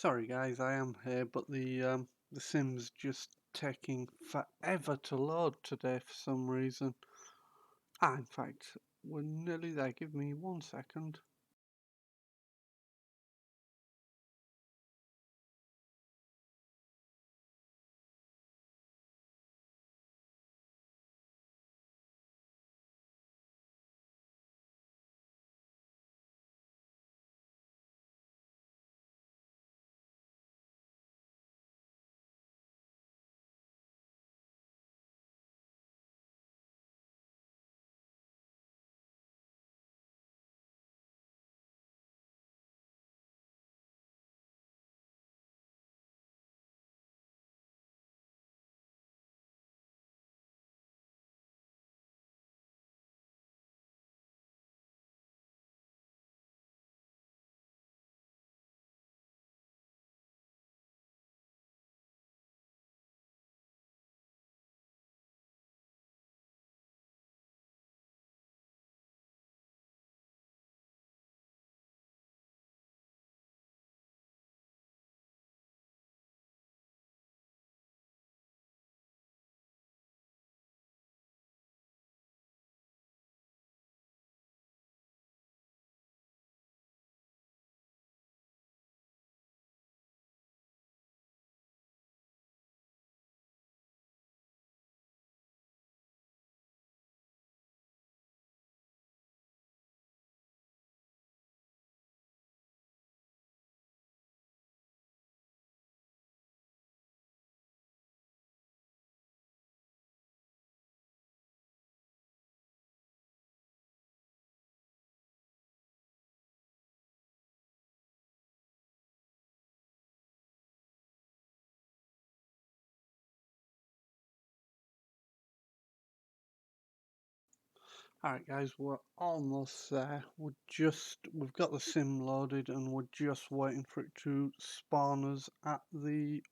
Sorry guys, I am here, but the sim's just taking forever to load today for some reason. In fact, we're nearly there. Give me 1 second. Alright guys, we're almost there. We've got the sim loaded and we're just waiting for it to spawn us at the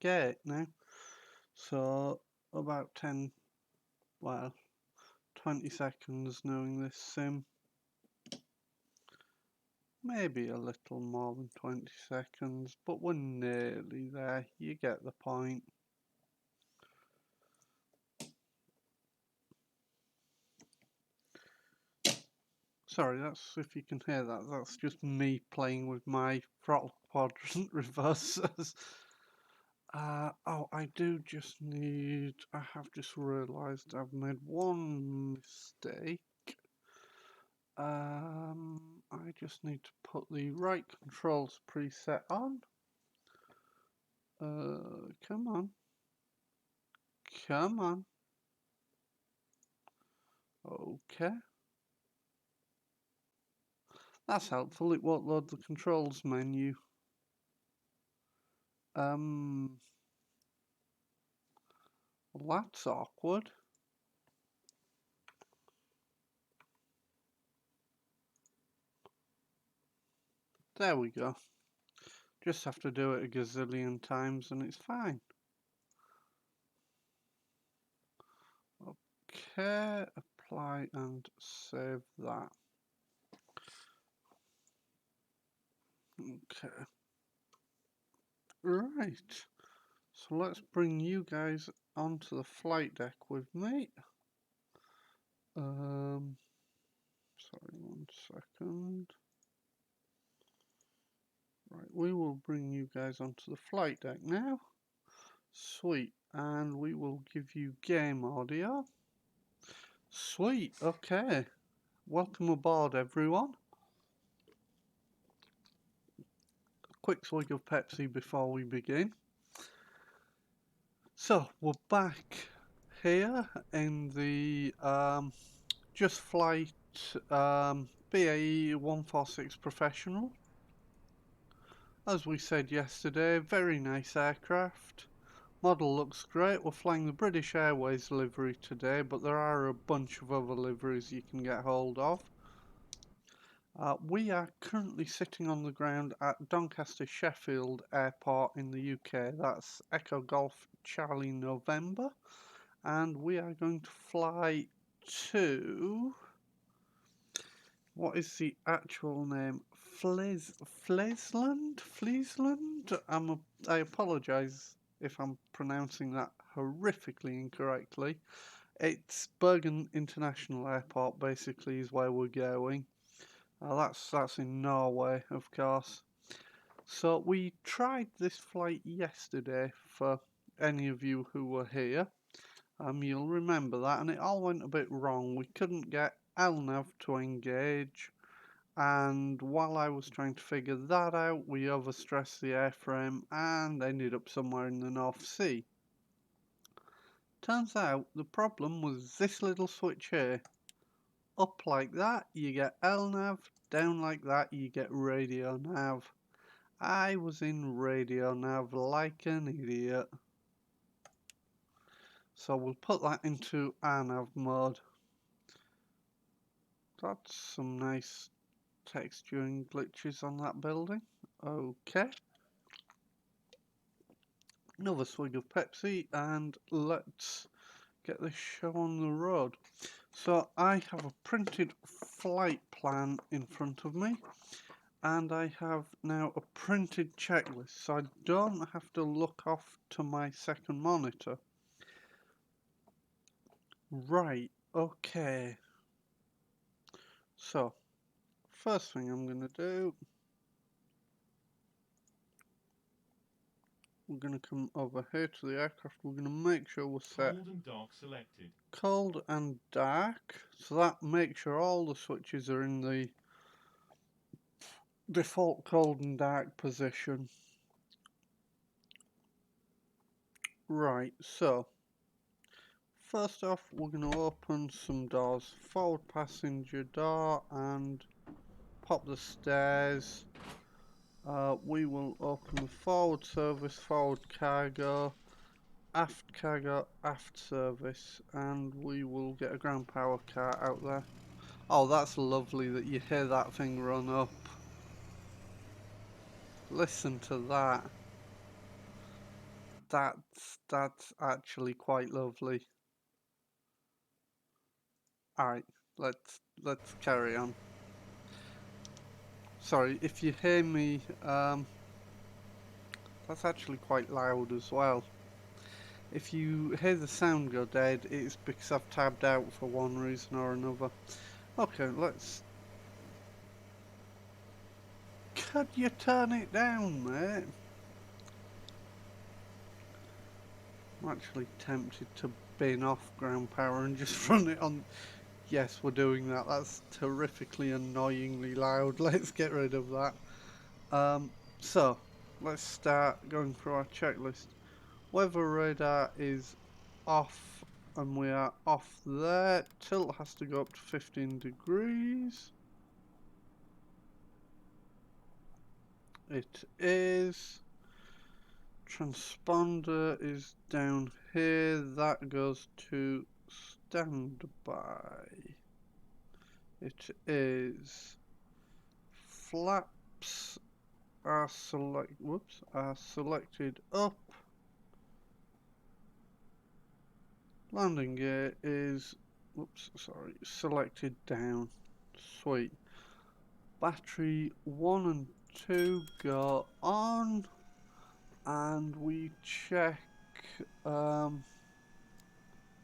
gate now. So about 20 seconds knowing this sim. Maybe a little more than 20 seconds, but we're nearly there. You get the point. Sorry, that's if you can hear that. That's just me playing with my throttle quadrant reversers. Oh, I do just need. I have just realised I've made one mistake. I just need to put the right controls preset on. Come on. Come on. Okay. That's helpful. It won't load the controls menu. Well, that's awkward. There we go. Just have to do it a gazillion times and it's fine. Okay, apply and save that. Okay. Right. So let's bring you guys onto the flight deck with me. Sorry, 1 second. Right, we will bring you guys onto the flight deck now. Sweet, and we will give you game audio. Sweet, okay. Welcome aboard, everyone. Quick swig of Pepsi before we begin. So, we're back here in the Just Flight BAE146 Professional. As we said yesterday, very nice aircraft. Model looks great. We're flying the British Airways livery today, but there are a bunch of other liveries you can get hold of. We are currently sitting on the ground at Doncaster Sheffield Airport in the UK. That's Echo Golf Charlie November. And we are going to fly to... What is the actual name? Fleesland? I apologise if I'm pronouncing that horrifically incorrectly. It's Bergen International Airport, basically, is where we're going. That's in Norway, of course. So we tried this flight yesterday for any of you who were here. You'll remember that, and it all went a bit wrong. We couldn't get LNAV to engage, and while I was trying to figure that out, we overstressed the airframe and ended up somewhere in the North Sea. Turns out the problem was this little switch here. Up like that, you get LNAV, down like that, you get radio nav. I was in radio nav like an idiot. So we'll put that into RNAV mode. That's some nice texturing glitches on that building. Okay. Another swig of Pepsi and let's get this show on the road. So I have a printed flight plan in front of me, and I have now a printed checklist, so I don't have to look off to my second monitor. Right, okay. So, first thing I'm going to do, we're going to come over here to the aircraft. We're going to make sure we're set cold and dark selected. Cold and dark. So that makes sure all the switches are in the default cold and dark position. Right, so first off, we're going to open some doors. Forward passenger door and pop the stairs. We will open the forward service, forward cargo, aft cargo, aft service, and we will get a ground power car out there. Oh, that's lovely that you hear that thing run up. Listen to that. That's actually quite lovely. Alright, let's carry on. Sorry, if you hear me, that's actually quite loud as well. If you hear the sound go dead, it's because I've tabbed out for one reason or another. Okay, let's... Could you turn it down, mate? I'm actually tempted to bin off ground power and just run it on... Yes, we're doing that. That's terrifically annoyingly loud. Let's get rid of that. So, let's start going through our checklist. Weather radar is off, and we are off there. Tilt has to go up to 15 degrees. It is. Transponder is down here. That goes to standby. It is. Flaps are selected up. Landing gear is selected down. Sweet. Battery 1 and 2 go on, and we check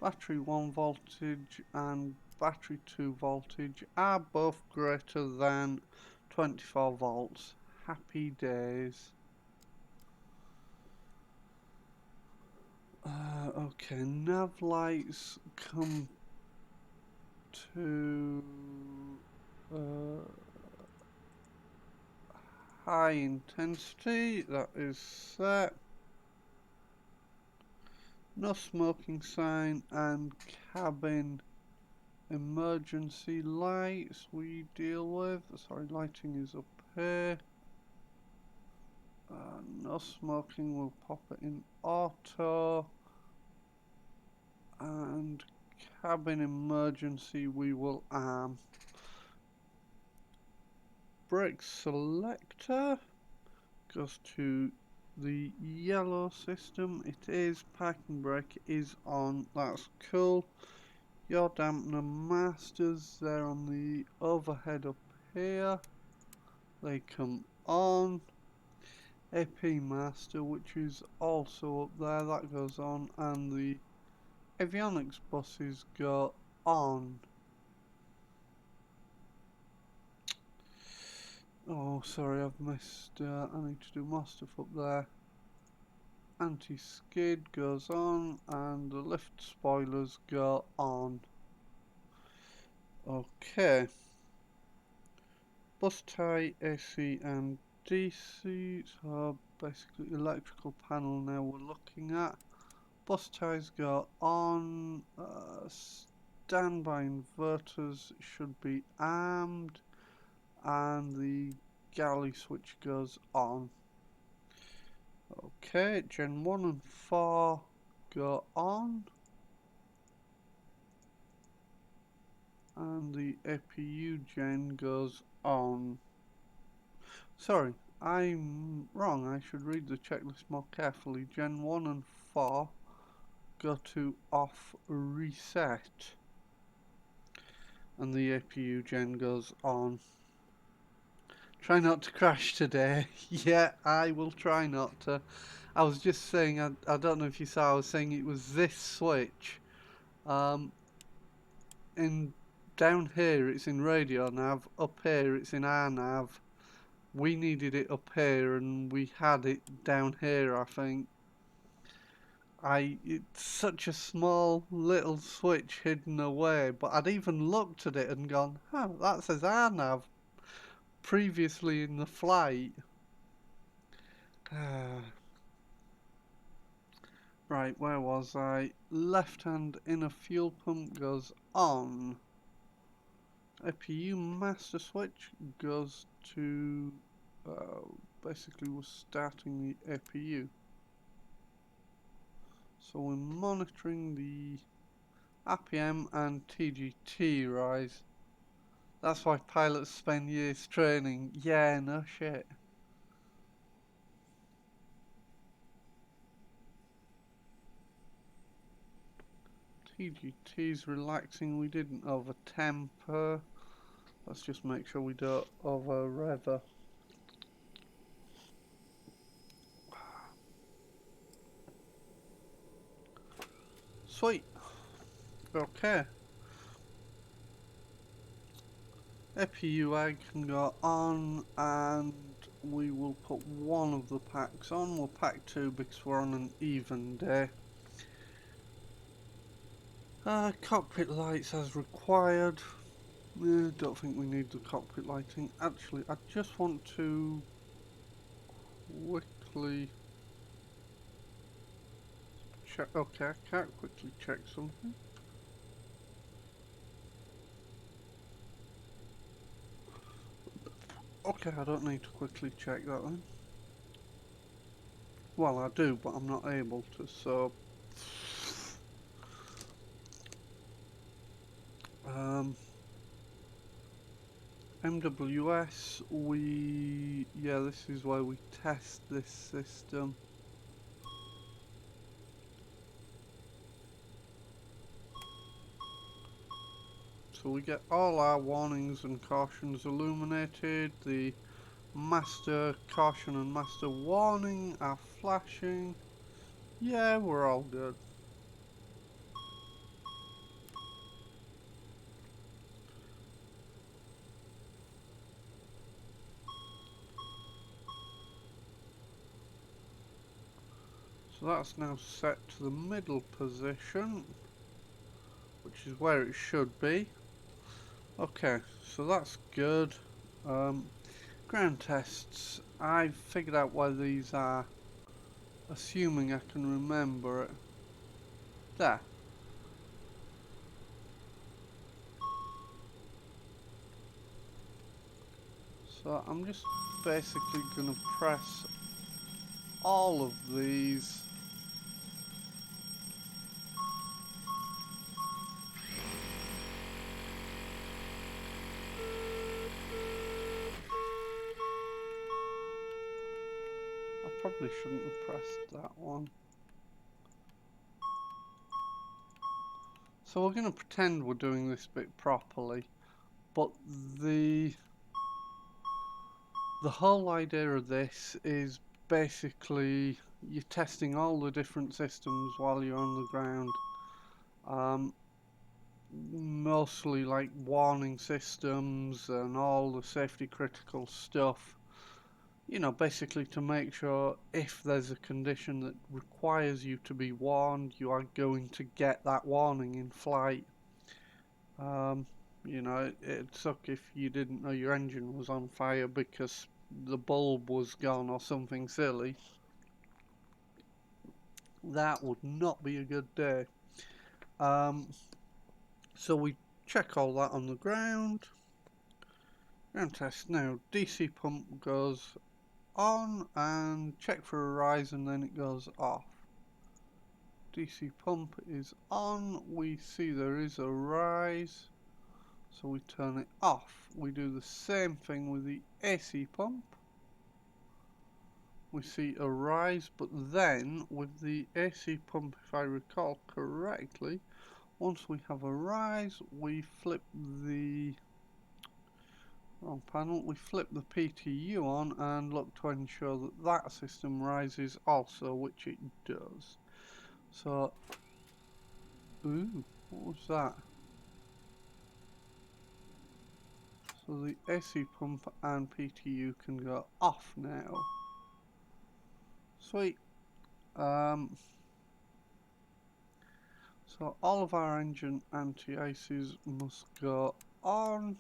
battery 1 voltage and battery 2 voltage are both greater than 24 volts. Happy days. Okay, nav lights come to high intensity, that is set. No smoking sign, and cabin emergency lights we deal with. Sorry, lighting is up here. No smoking, we'll pop it in auto. And cabin emergency we will arm. Brake selector goes to the yellow system. It is. Parking brake is on. That's cool. Your dampener masters, they're on the overhead up here. They come on. AP Master, which is also up there, that goes on, and the avionics buses go on. Oh, sorry, I've missed. I need to do more stuff up there. Anti-skid goes on, and the lift spoilers go on. Okay. Bus tie, AC and DC, so basically electrical panel now we're looking at. Bus ties go on, standby inverters should be armed, and the galley switch goes on. Okay, Gen 1 and 4 go on, and the APU gen goes on. Sorry, I'm wrong, I should read the checklist more carefully. Gen 1 and 4 go to off reset, and the APU gen goes on. Try not to crash today. Yeah, I will try not to. I was just saying, I don't know if you saw, I was saying it was this switch. In down here it's in radio nav, up here it's in our nav. We needed it up here and we had it down here, I think. It's such a small little switch hidden away, but I'd even looked at it and gone, huh, that says our nav previously in the flight. Right, where was I? Left hand inner fuel pump goes on. APU master switch goes to, basically we're starting the APU. So we're monitoring the RPM and TGT rise. That's why pilots spend years training. Yeah, no shit. TGT's relaxing, we didn't over temper. Let's just make sure we don't over rev. Sweet. Okay. APU egg can go on, and we will put one of the packs on. We'll pack two because we're on an even day. Cockpit lights as required. Don't think we need the cockpit lighting. Actually, I just want to quickly check. Okay, I can't quickly check something. Okay, I don't need to quickly check that then. Well, I do, but I'm not able to, so... MWS, yeah, this is where we test this system. So we get all our warnings and cautions illuminated. The master caution and master warning are flashing. Yeah, we're all good. So that's now set to the middle position, which is where it should be. Okay, so that's good. Ground tests. I've figured out why these are, assuming I can remember it. There. So I'm just basically going to press all of these. I probably shouldn't have pressed that one. So we're going to pretend we're doing this bit properly, but the The whole idea of this is basically you're testing all the different systems while you're on the ground. Um, Mostly like warning systems and all the safety critical stuff. You know, basically to make sure if there's a condition that requires you to be warned, you are going to get that warning in flight. Um, you know, it'd suck if you didn't know your engine was on fire because the bulb was gone or something silly. That would not be a good day. Um, so we check all that on the ground. Ground test now. DC pump goes on and check for a rise and then it goes off. DC pump is on. We see there is a rise. So we turn it off. We do the same thing with the AC pump. We see a rise, but then with the AC pump, if I recall correctly, once we have a rise, we flip the wrong panel, we flip the PTU on and look to ensure that that system rises also, which it does. So, ooh, what was that? So the AC pump and PTU can go off now. Sweet. So all of our engine anti-ices must go on.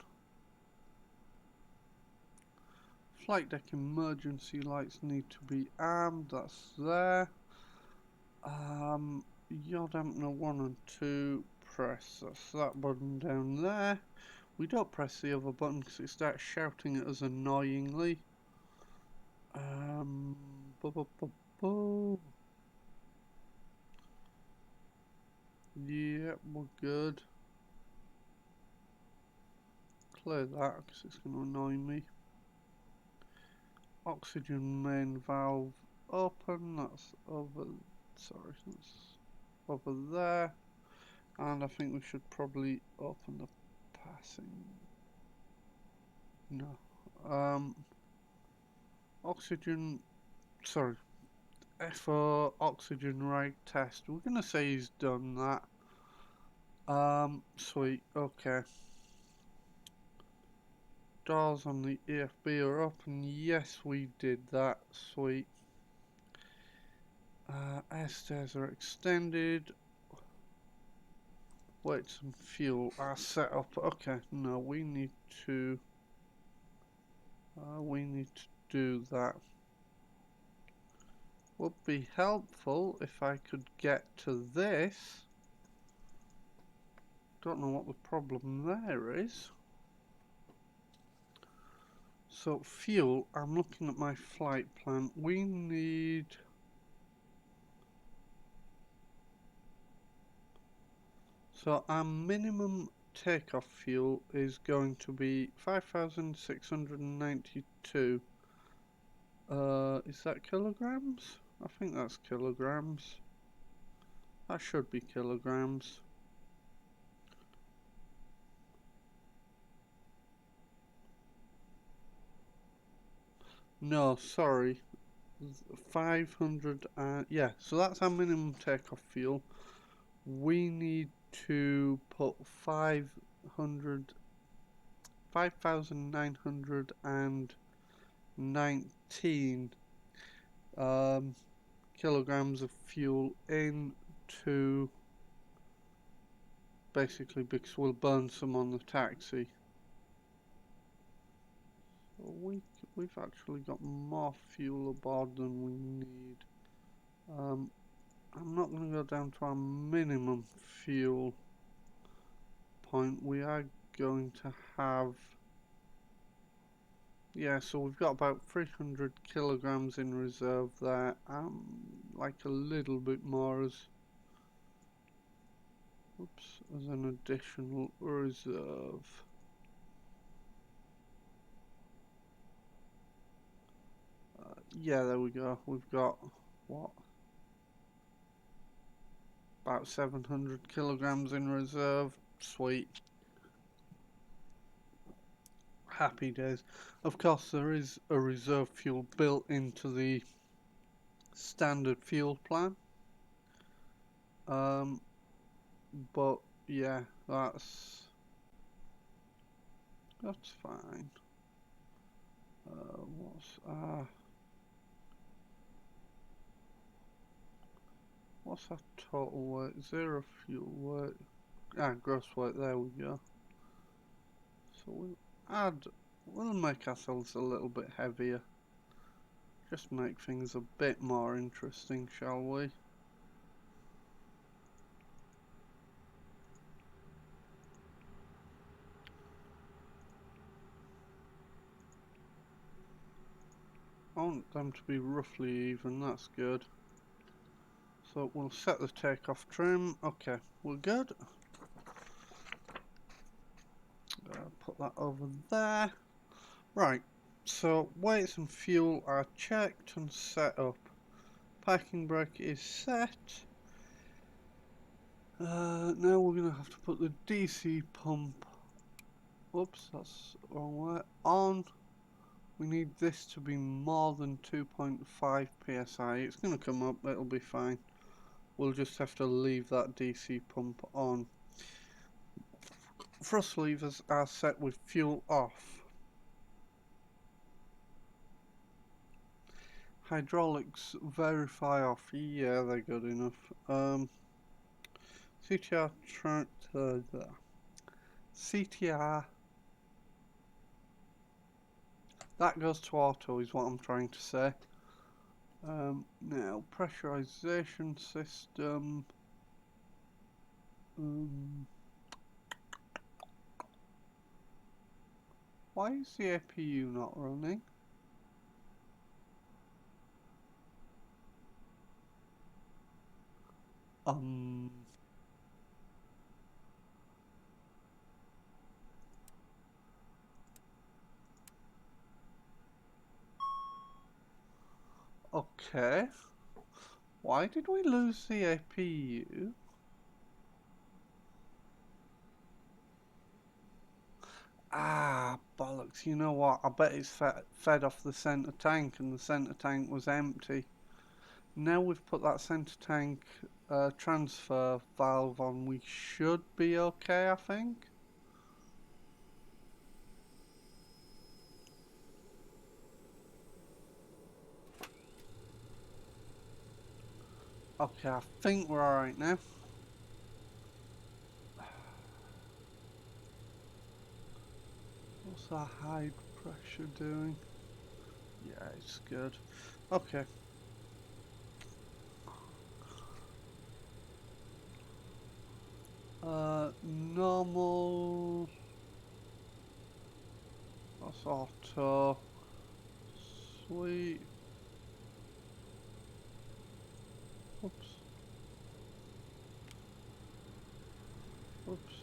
Flight deck emergency lights need to be armed, that's there. Yaw dampener 1 and 2, press that's that button down there. We don't press the other button because it starts shouting at us annoyingly. Bu -bu -bu -bu. Yeah, we're good. Clear that because it's going to annoy me. Oxygen main valve open, that's over, sorry, that's over there. And I think we should probably open the passing. No. Oxygen, sorry, FO oxygen rag test. We're gonna say he's done that. Sweet, okay. Doors on the EFB are open. Yes, we did that. Sweet. Air stairs are extended. Weights and fuel are set up. Okay, no, we need to do that. Would be helpful if I could get to this. Don't know what the problem there is. So fuel, I'm looking at my flight plan. We need, so our minimum takeoff fuel is going to be 5,692. Is that kilograms? I think that's kilograms. That should be kilograms. No, sorry. 500, yeah, so that's our minimum takeoff fuel. We need to put 5,919 kilograms of fuel into, basically because we'll burn some on the taxi. So we've actually got more fuel aboard than we need. I'm not going to go down to our minimum fuel point. We are going to have, yeah, so we've got about 300 kilograms in reserve there. Like a little bit more as, oops, as an additional reserve. Yeah, there we go. We've got, what? About 700 kilograms in reserve. Sweet. Happy days. Of course, there is a reserve fuel built into the standard fuel plan. But yeah, that's fine. What's our total weight? Zero fuel weight. Gross weight. There we go. So we'll make ourselves a little bit heavier. Just make things a bit more interesting, shall we? I want them to be roughly even, that's good. So we'll set the takeoff trim. Okay, we're good. Put that over there. Right, so weights and fuel are checked and set up. Parking brake is set. Now we're going to have to put the DC pump, whoops, that's the wrong way, on. We need this to be more than 2.5 psi. It's going to come up, it'll be fine. We'll just have to leave that DC pump on. Thrust levers are set with fuel off. Hydraulics verify off. Yeah, they're good enough. CTR CTR. That goes to auto is what I'm trying to say. Now pressurization system. Why is the APU not running? Okay. Why did we lose the APU? Bollocks. You know what? I bet it's fed off the centre tank and the centre tank was empty. Now we've put that centre tank transfer valve on, we should be okay, I think. Okay, I think we're alright now. What's our high pressure doing? Yeah, it's good. Okay. Normal. That's auto. Sweet. Oops. Oops.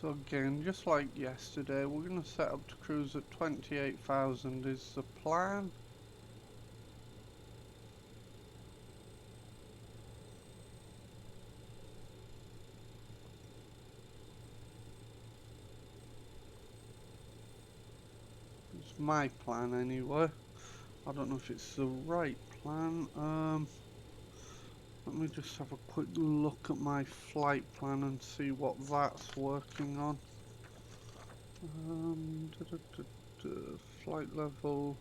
So again, just like yesterday, we're going to set up to cruise at 28,000 is the plan. It's my plan anyway. I don't know if it's the right plan. Let me just have a quick look at my flight plan and see what that's working on. Flight level.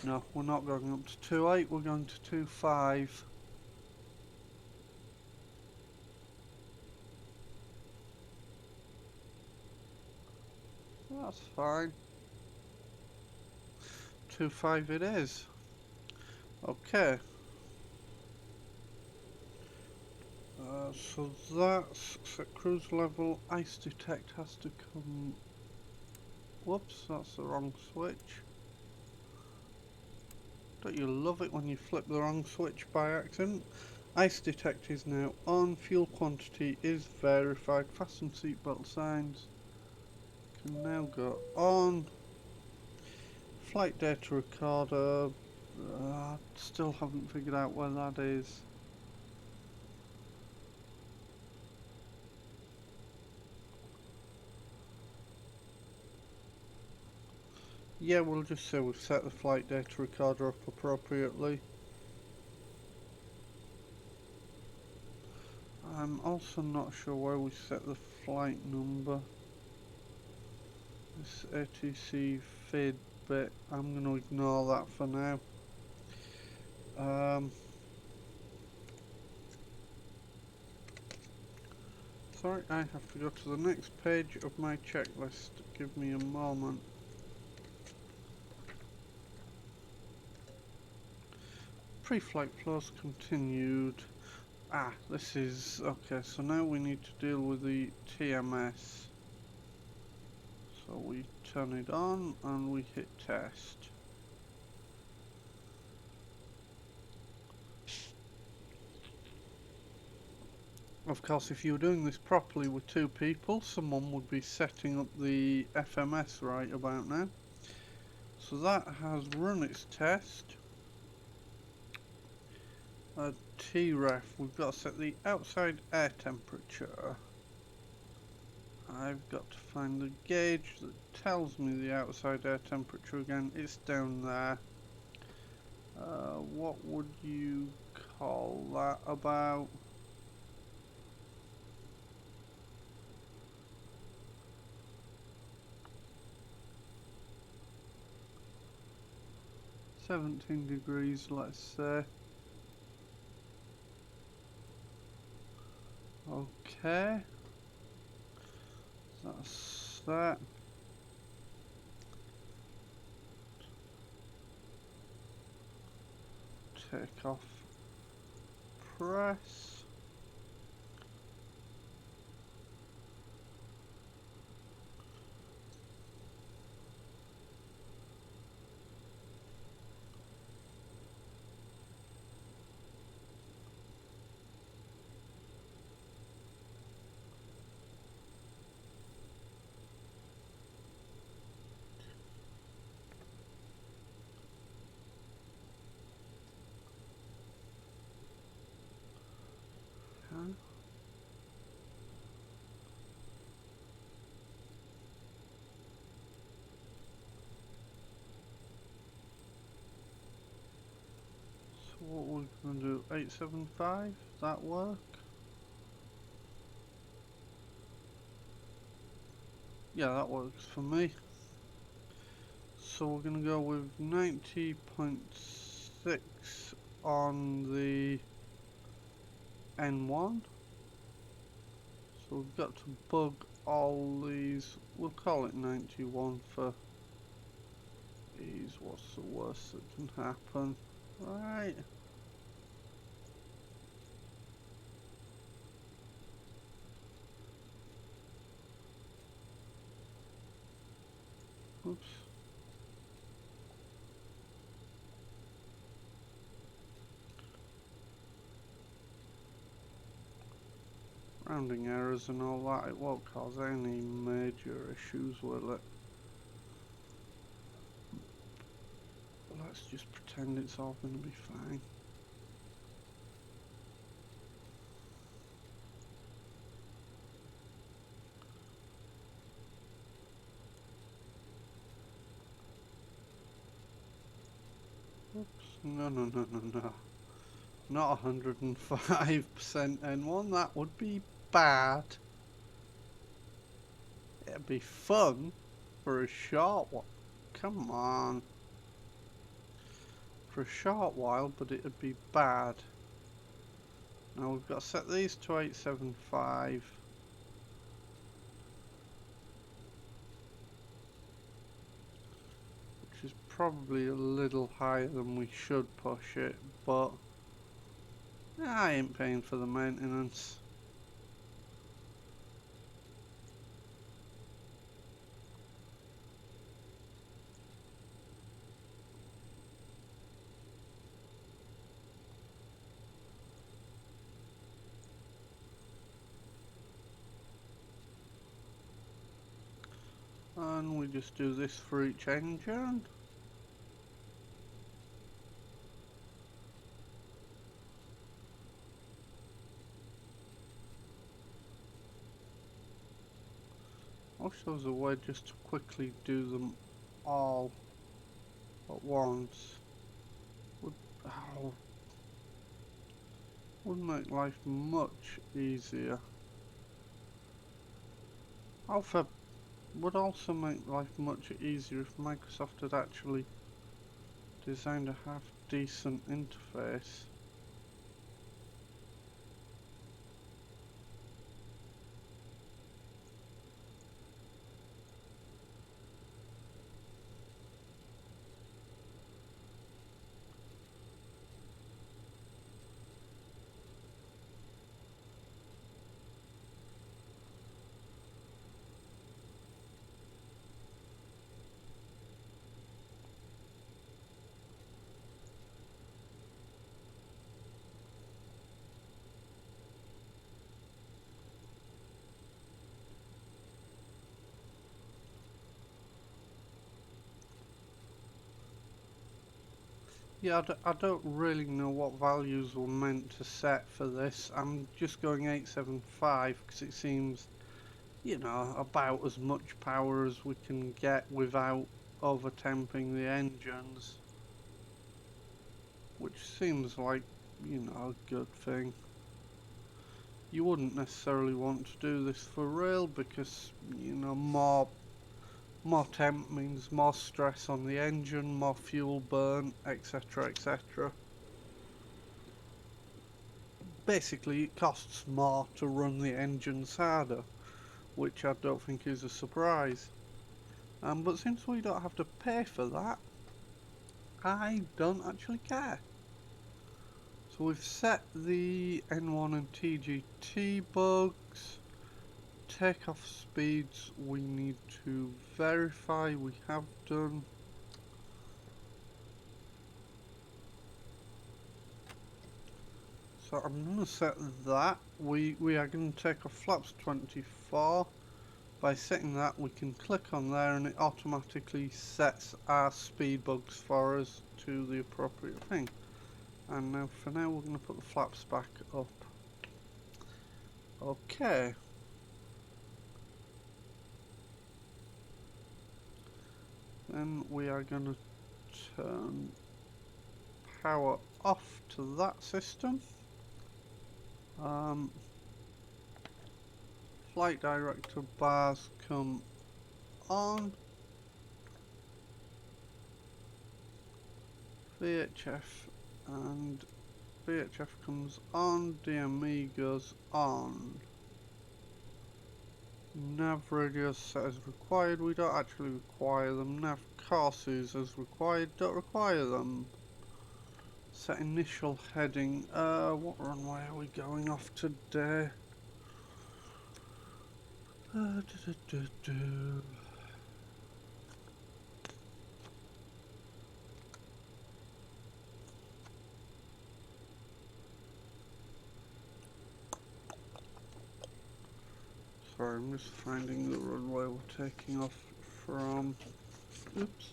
No, we're not going up to 2.8, we're going to 2.5. That's fine. 2.5 it is. Okay. So that's set cruise level. Ice detect has to come. Whoops, that's the wrong switch. Don't you love it when you flip the wrong switch by accident? Ice detect is now on. Fuel quantity is verified. Fasten seatbelt signs can now go on. Flight data recorder. Still haven't figured out where that is. Yeah, we'll just say we've set the flight data recorder up appropriately. I'm also not sure where we set the flight number. This ATC FID bit, I'm going to ignore that for now. Sorry, I have to go to the next page of my checklist. Give me a moment. Pre-flight flows continued. This is... okay, so now we need to deal with the TMS. So we turn it on and we hit test. Of course, if you were doing this properly with two people, someone would be setting up the FMS right about now. So that has run its test. TREF, we've got to set the outside air temperature. I've got to find the gauge that tells me the outside air temperature again. It's down there. What would you call that about? $17, let's say. Okay. That's that. Take off. Press. Okay. So what we're going to do, 875, that work? Yeah, that works for me. So we're going to go with 90.6 on the N1. So we've got to bug all these, we'll call it 91 for ease. What's the worst that can happen? Right. Oops. Rounding errors and all that, it won't cause any major issues, will it? Let's just pretend it's all going to be fine. Oops, no. Not 105% N1, that would be bad. It'd be fun for a short while. Come on. For a short while, but it'd be bad. Now we've got to set these to 875. Which is probably a little higher than we should push it, but I ain't paying for the maintenance. And we just do this for each engine. I wish there was a way just to quickly do them all. at once would, oh, would make life much easier. Alpha would also make life much easier if Microsoft had actually designed a half decent interface. Yeah, I don't really know what values were meant to set for this. I'm just going 875 because it seems, you know, about as much power as we can get without over-temping the engines. Which seems like, you know, a good thing. You wouldn't necessarily want to do this for real because, you know, more temp means more stress on the engine, more fuel burn, etc, etc. Basically, it costs more to run the engines harder, which I don't think is a surprise. But since we don't have to pay for that, I don't actually care. So we've set the N1 and TGT bugs. Takeoff speeds we need to verify we have done. So I'm going to set that. We are going to take off flaps 24. By setting that, we can click on there and it automatically sets our speed bugs for us to the appropriate thing. And now for now we're going to put the flaps back up. Okay. Then we are going to turn power off to that system. Flight director bars come on. VHF and VHF comes on. DME goes on. Nav radios set as required. We don't actually require them. Nav courses as required. Don't require them. Set initial heading. What runway are we going off today? Sorry, I'm just finding the runway we're taking off from. Oops.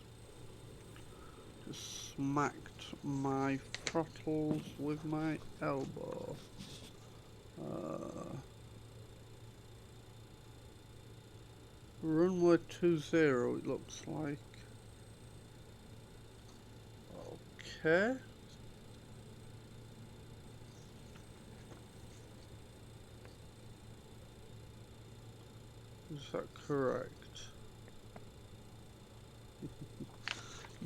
Just smacked my throttles with my elbow. Runway 20 it looks like. Okay. Is that correct?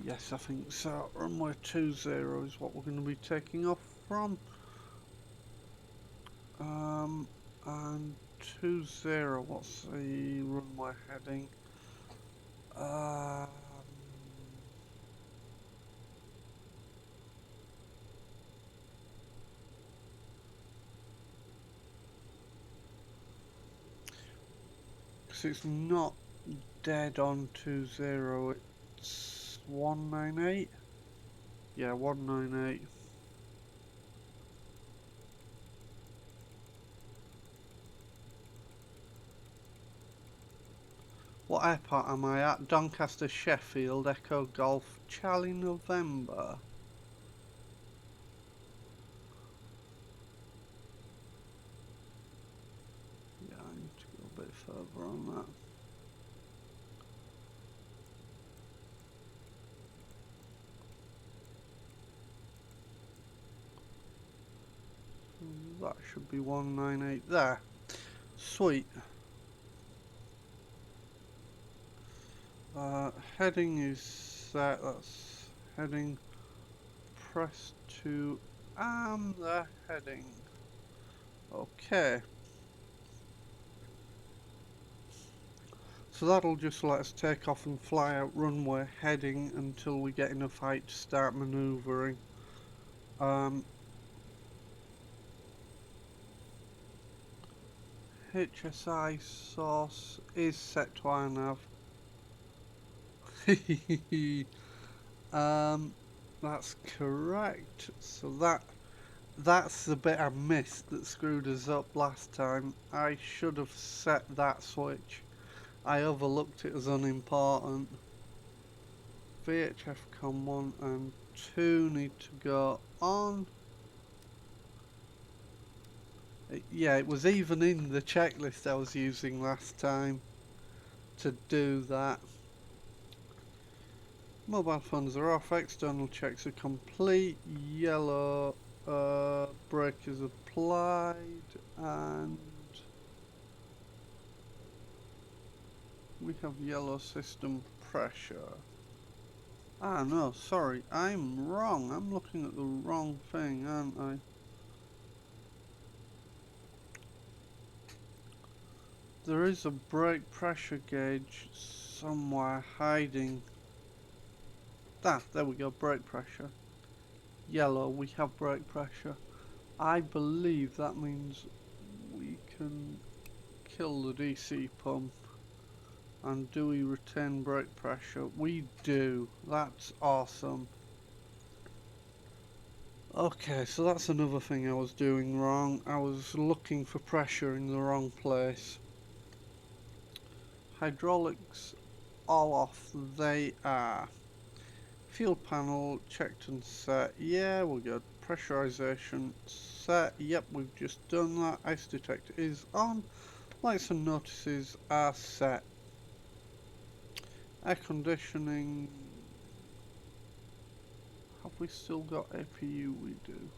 Yes, I think so. Runway 20 is what we're going to be taking off from. And 20, what's the runway heading? Because it's not dead on 20, it's 198. Yeah, 198. What airport am I at? Doncaster, Sheffield, Echo Golf, Charlie November. Yeah, I need to go a bit further on that. that should be 198 there. Sweet. Heading is set. That's heading. Press to arm the heading. Okay. So that'll just let us take off and fly out runway heading until we get enough height to start manoeuvring. HSI source is set to INAV. That's correct. So that's the bit I missed that screwed us up last time. I should have set that switch. I overlooked it as unimportant. VHF COM 1 and 2 need to go on. Yeah, it was even in the checklist I was using last time to do that. Mobile phones are off, external checks are complete, yellow brake is applied, and we have yellow system pressure. Ah no, sorry, I'm wrong, I'm looking at the wrong thing, aren't I? There is a brake pressure gauge somewhere hiding. Ah, there we go, brake pressure. Yellow, we have brake pressure. I believe that means we can kill the DC pump. And do we retain brake pressure? We do. That's awesome. Okay, so that's another thing I was doing wrong. I was looking for pressure in the wrong place. Hydraulics all off. They are. Fuel panel checked and set. Yeah, we're good. Pressurization set. Yep, we've just done that. Ice detector is on. Lights and notices are set. Air conditioning. Have we still got APU? We do.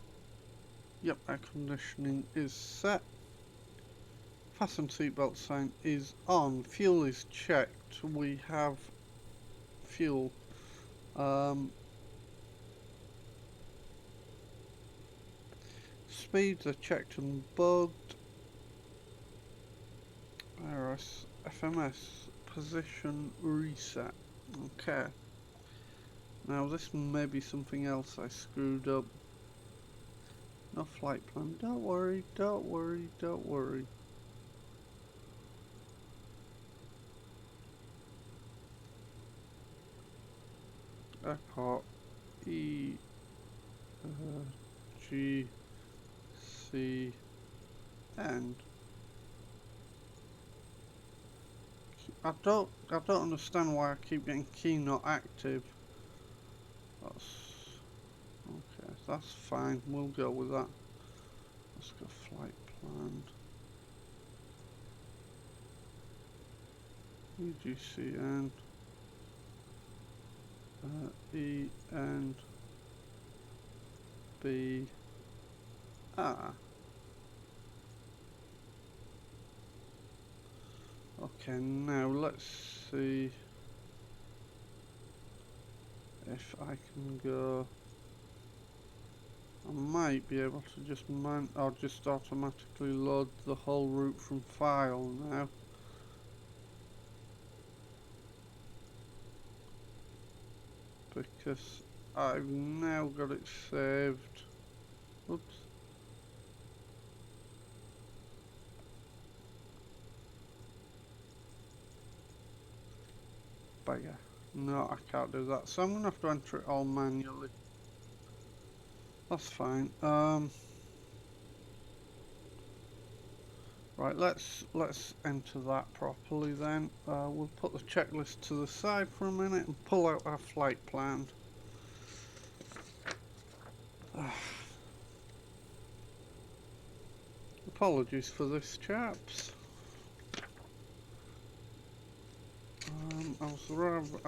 Yep, air conditioning is set. Fasten seatbelt sign is on. Fuel is checked. We have fuel. Speeds are checked and bugged. RS FMS position reset. Okay. Now this may be something else I screwed up. No flight plan. Don't worry, don't worry, don't worry. Airport E G C N. I don't understand why I keep getting key not active. Okay, that's fine. We'll go with that. Let's go flight plan. EGCN EN B R. Okay, now let's see if I can go. I might be able to just or just automatically load the whole route from file now. Because I've now got it saved. Oops. Bugger. No, I can't do that. So I'm gonna have to enter it all manually. That's fine. Right, let's enter that properly then. We'll put the checklist to the side for a minute and pull out our flight plan. Apologies for this, chaps. I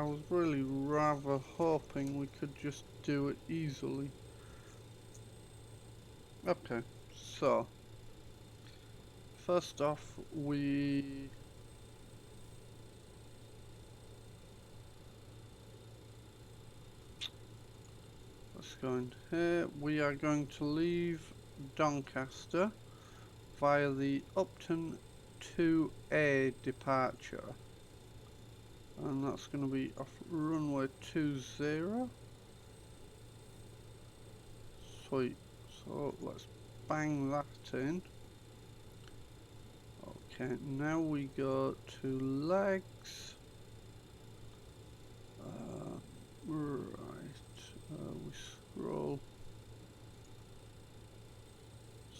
was really rather hoping we could just do it easily. Okay, so first off, let's go in here. We are going to leave Doncaster via the Upton 2A departure. And that's going to be off runway 20. Sweet. So let's bang that in. Okay, now we go to legs. Right. We scroll.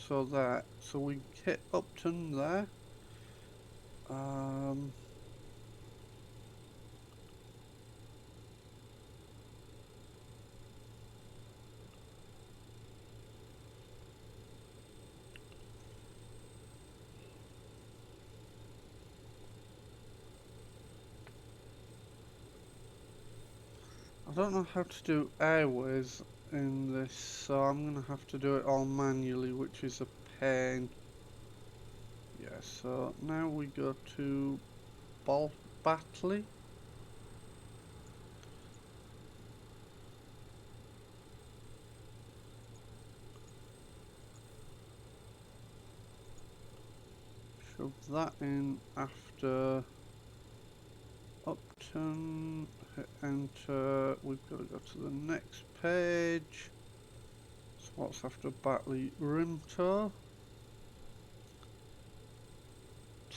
So we hit Upton there. I don't know how to do airways in this, so I'm gonna have to do it all manually, which is a pain. Yeah, so now we go to Batley. Shove that in after Upton, hit enter. We've got to go to the next page. So what's after Batley? Rimtow.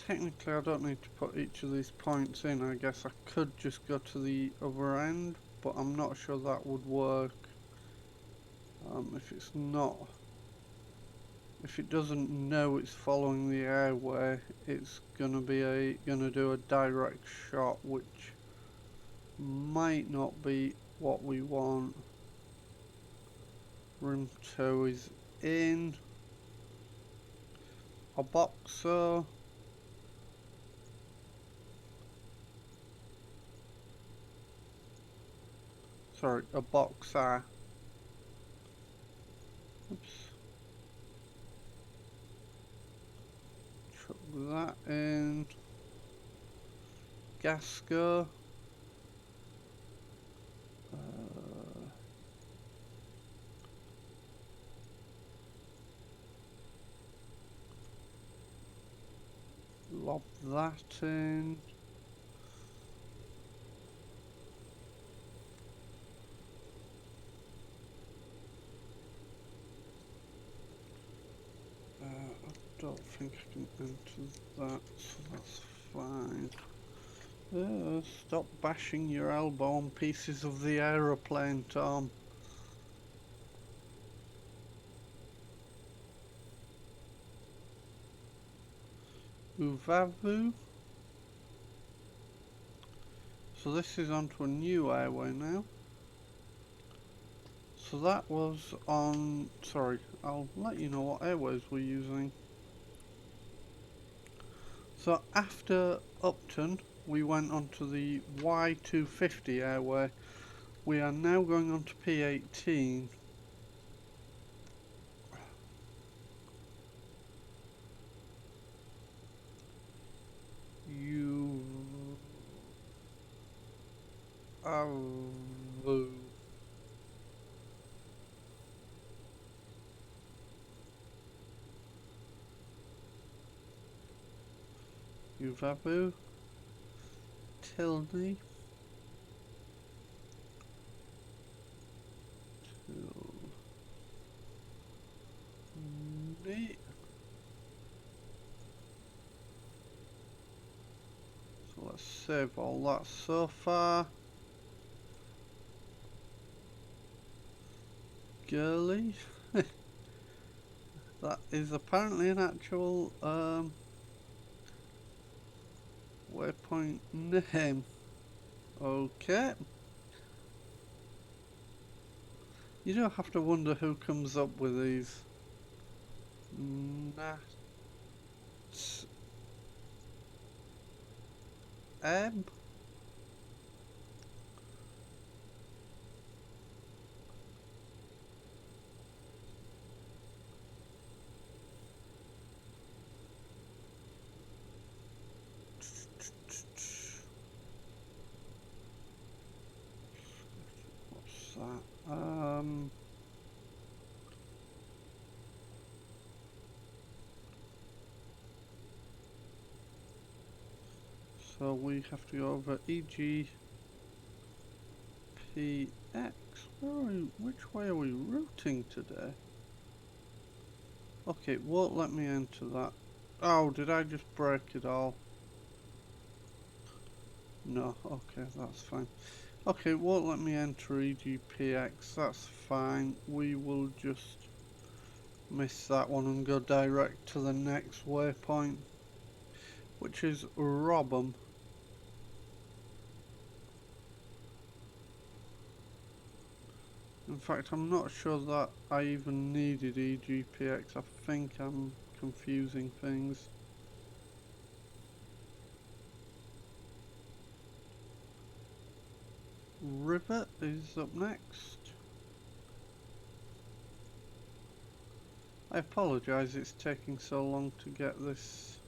Technically I don't need to put each of these points in. I guess I could just go to the other end, but I'm not sure that would work. If it's not, if it doesn't know it's following the airway, it's gonna do a direct shot, which might not be what we want. Room 2 is in. A boxer. Sorry, a boxer. Oops. Chuck that in. Gasco. Lob that in. I don't think I can enter that, so that's fine. Stop bashing your elbow on pieces of the aeroplane, Tom. Uvavu. So this is onto a new airway now. So that was on, sorry, I'll let you know what airways we're using. So after Upton, we went onto the Y250 airway. We are now going on to P18. Uvavu. Tilney. So let's save all that so far. Girly. That is apparently an actual waypoint name. Okay. You do have to wonder who comes up with these. Nat M. that? So we have to go over EGPX. Which way are we routing today? Okay, it won't let me enter that. Oh, did I just break it all? No, okay, that's fine. Okay, it won't let me enter EGPX, that's fine. We will just miss that one and go direct to the next waypoint, which is Robham. In fact, I'm not sure that I even needed EGPX. I think I'm confusing things. Rivet is up next. I apologise it's taking so long to get this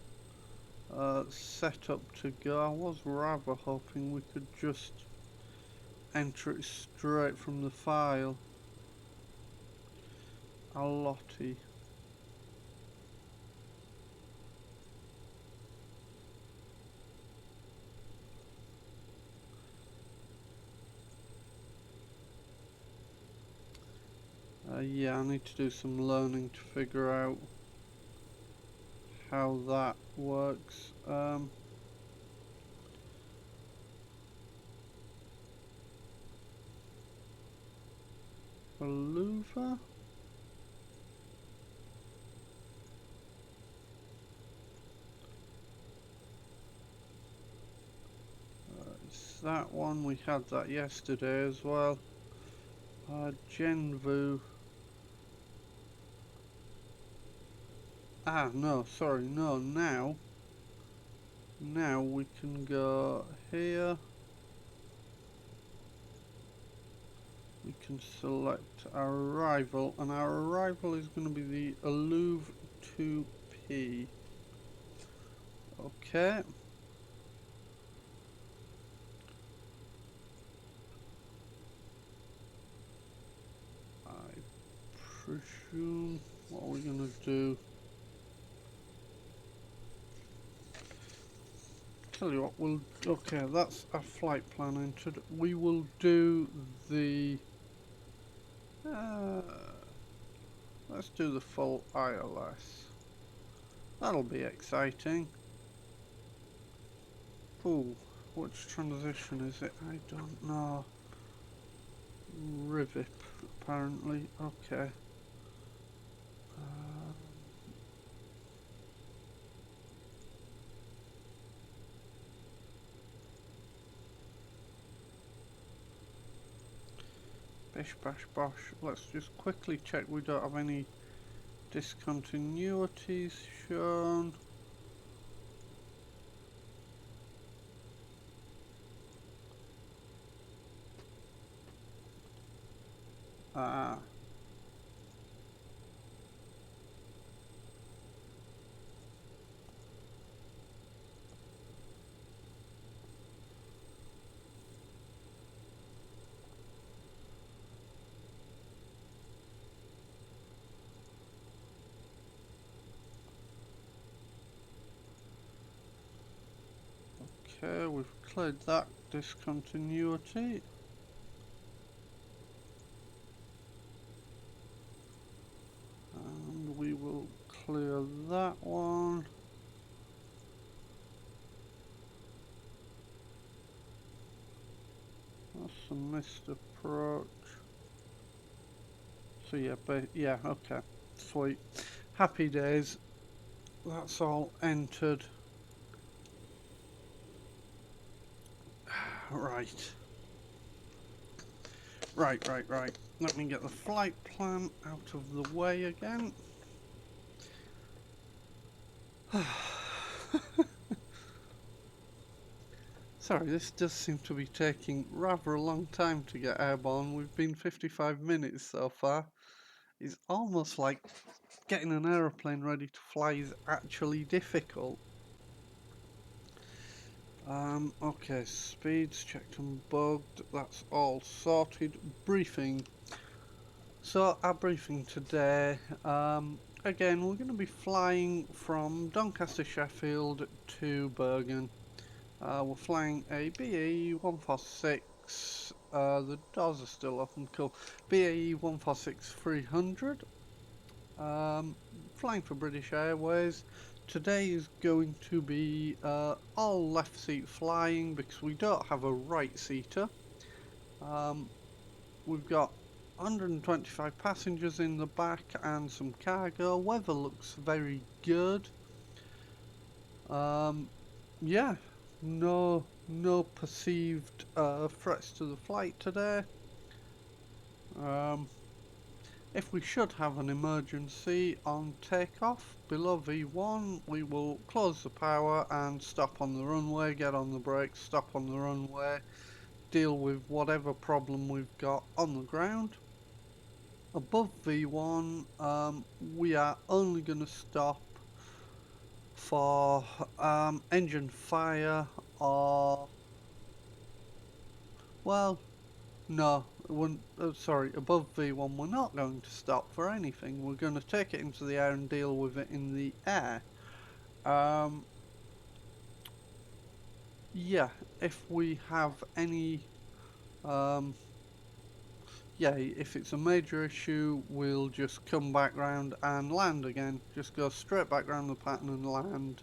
set up to go. I was rather hoping we could just enter it straight from the file. A lottie. Yeah, I need to do some learning to figure out how that works. Beluva? It's that one, we had that yesterday as well. Genvu. Ah, no, sorry, no, now we can go here. We can select our arrival, and our arrival is going to be the Alluve 2P. Okay. I presume, what are we going to do? Tell you what, we'll, okay, that's our flight plan entered. We will do the, let's do the full ILS. That'll be exciting. Ooh, which transition is it? I don't know. Rivip, apparently. Okay. Bish bash bosh. Let's just quickly check we don't have any discontinuities shown. Ah. Okay, we've cleared that discontinuity. And we will clear that one. That's a missed approach. So yeah, but yeah, okay. Sweet. Happy days. That's all entered. Right. Right. Let me get the flight plan out of the way again. Sorry, this does seem to be taking rather a long time to get airborne. We've been 55 minutes so far. It's almost like getting an aeroplane ready to fly is actually difficult. Okay, speeds checked and bugged, that's all sorted. Briefing. So, our briefing today, again, we're going to be flying from Doncaster, Sheffield to Bergen. We're flying a BAE146, the doors are still open, cool. BAE146-300, flying for British Airways. Today is going to be all left seat flying because we don't have a right seater. We've got 125 passengers in the back and some cargo. Weather looks very good. Yeah, no perceived threats to the flight today. If we should have an emergency on takeoff below V1, we will close the power and stop on the runway, get on the brakes, stop on the runway, deal with whatever problem we've got on the ground. Above V1, we are only going to stop for engine fire or, well, no, sorry, above V1 we're not going to stop for anything. We're going to take it into the air and deal with it in the air. Yeah, if we have any, yeah, if it's a major issue, we'll just come back round and land again. Just go straight back round the pattern and land.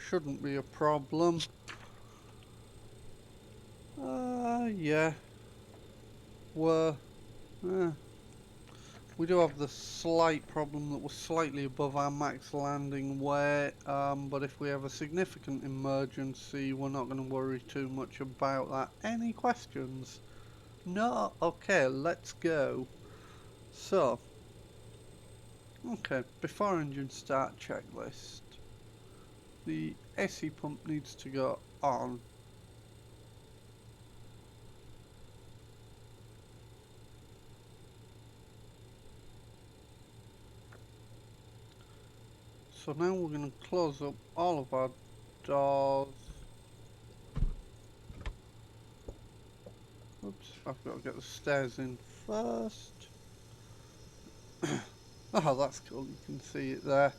Shouldn't be a problem. Yeah. We're, eh, we do have the slight problem that we're slightly above our max landing weight, but if we have a significant emergency, we're not going to worry too much about that. Any questions? No? Okay, let's go. So, okay, before engine start checklist, the AC pump needs to go on. So now we're going to close up all of our doors. Oops, I've got to get the stairs in first. Oh, that's cool, you can see it there.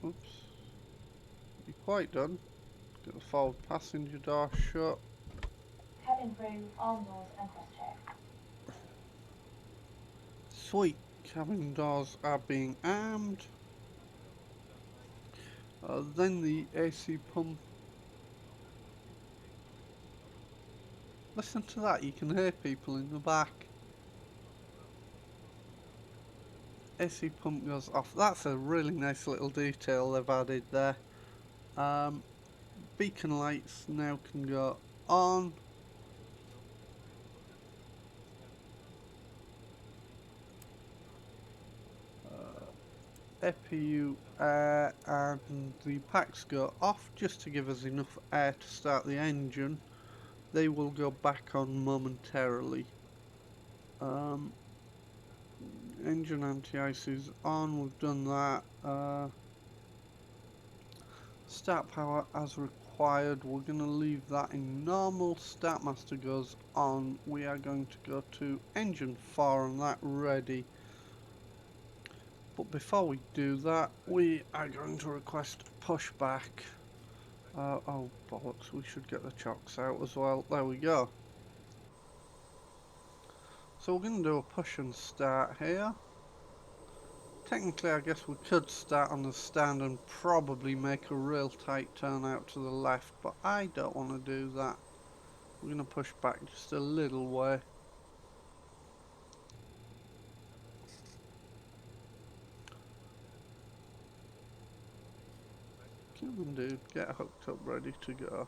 Oops. You're quite done. Get the forward passenger door shut. Cabin crew, arm doors and cross-check. Sweet. Cabin doors are being armed. Then the AC pump. Listen to that, you can hear people in the back. AC pump goes off. That's a really nice little detail they've added there. Beacon lights now can go on. APU air and the packs go off just to give us enough air to start the engine. They will go back on momentarily. Engine anti-ice is on, we've done that. Start power as required, we're going to leave that in normal. Start master goes on, we are going to go to engine 4 and that ready. But before we do that, we are going to request pushback. Oh bollocks, we should get the chocks out as well. There we go. So we're going to do a push and start here. Technically, I guess we could start on the stand and probably make a real tight turn out to the left, but I don't want to do that. We're going to push back just a little way. Come on, dude, get hooked up, ready to go.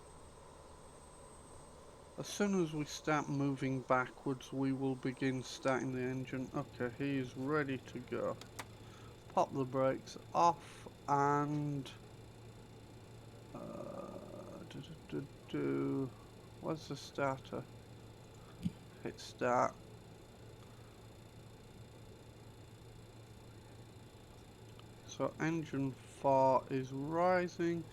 As soon as we start moving backwards, we will begin starting the engine. Okay, he is ready to go. Pop the brakes off and... Where's the starter? Hit start. So engine 4 is rising.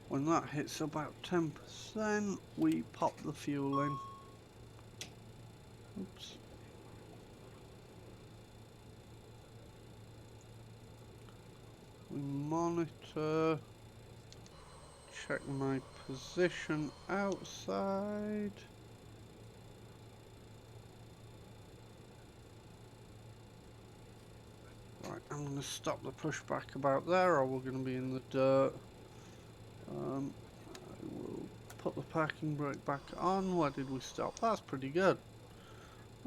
When that hits about 10%, we pop the fuel in. Oops. We monitor. Check my position outside. Right, I'm going to stop the pushback about there, or we're going to be in the dirt. I will put the parking brake back on. Where did we stop? That's pretty good.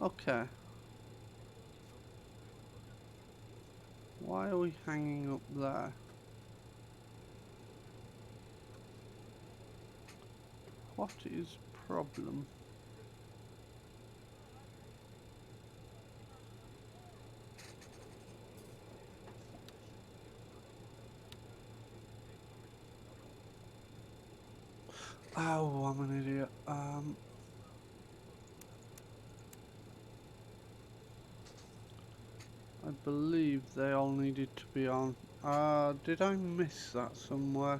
Okay. Why are we hanging up there? What is problem? Oh, I'm an idiot. I believe they all needed to be on. Did I miss that somewhere?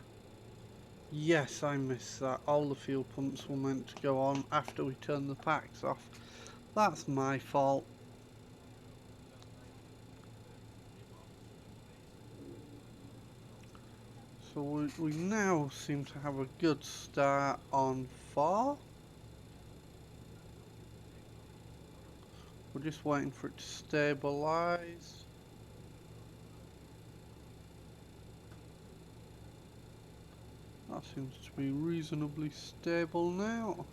Yes, I missed that. All the fuel pumps were meant to go on after we turned the packs off. That's my fault. So we now seem to have a good start on 4. We're just waiting for it to stabilise. That seems to be reasonably stable now.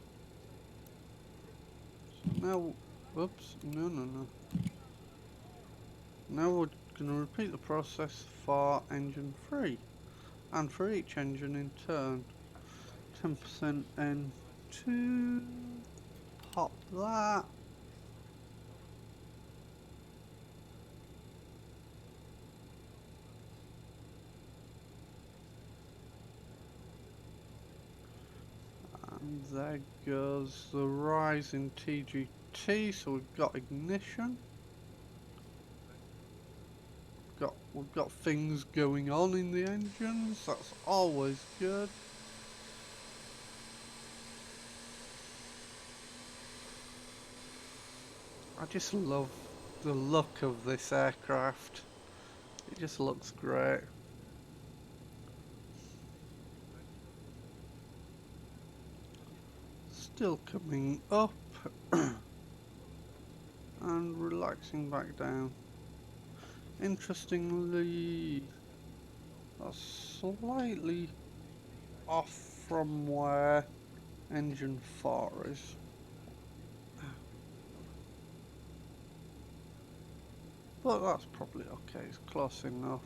So now, oops, no. Now we're going to repeat the process for engine 3. And for each engine in turn. 10% N2. Pop that. And there goes the rise in TGT, so we've got ignition. We've got things going on in the engines, that's always good. I just love the look of this aircraft. It just looks great. Still coming up and relaxing back down. Interestingly, that's slightly off from where engine 4 is. But that's probably okay, it's close enough.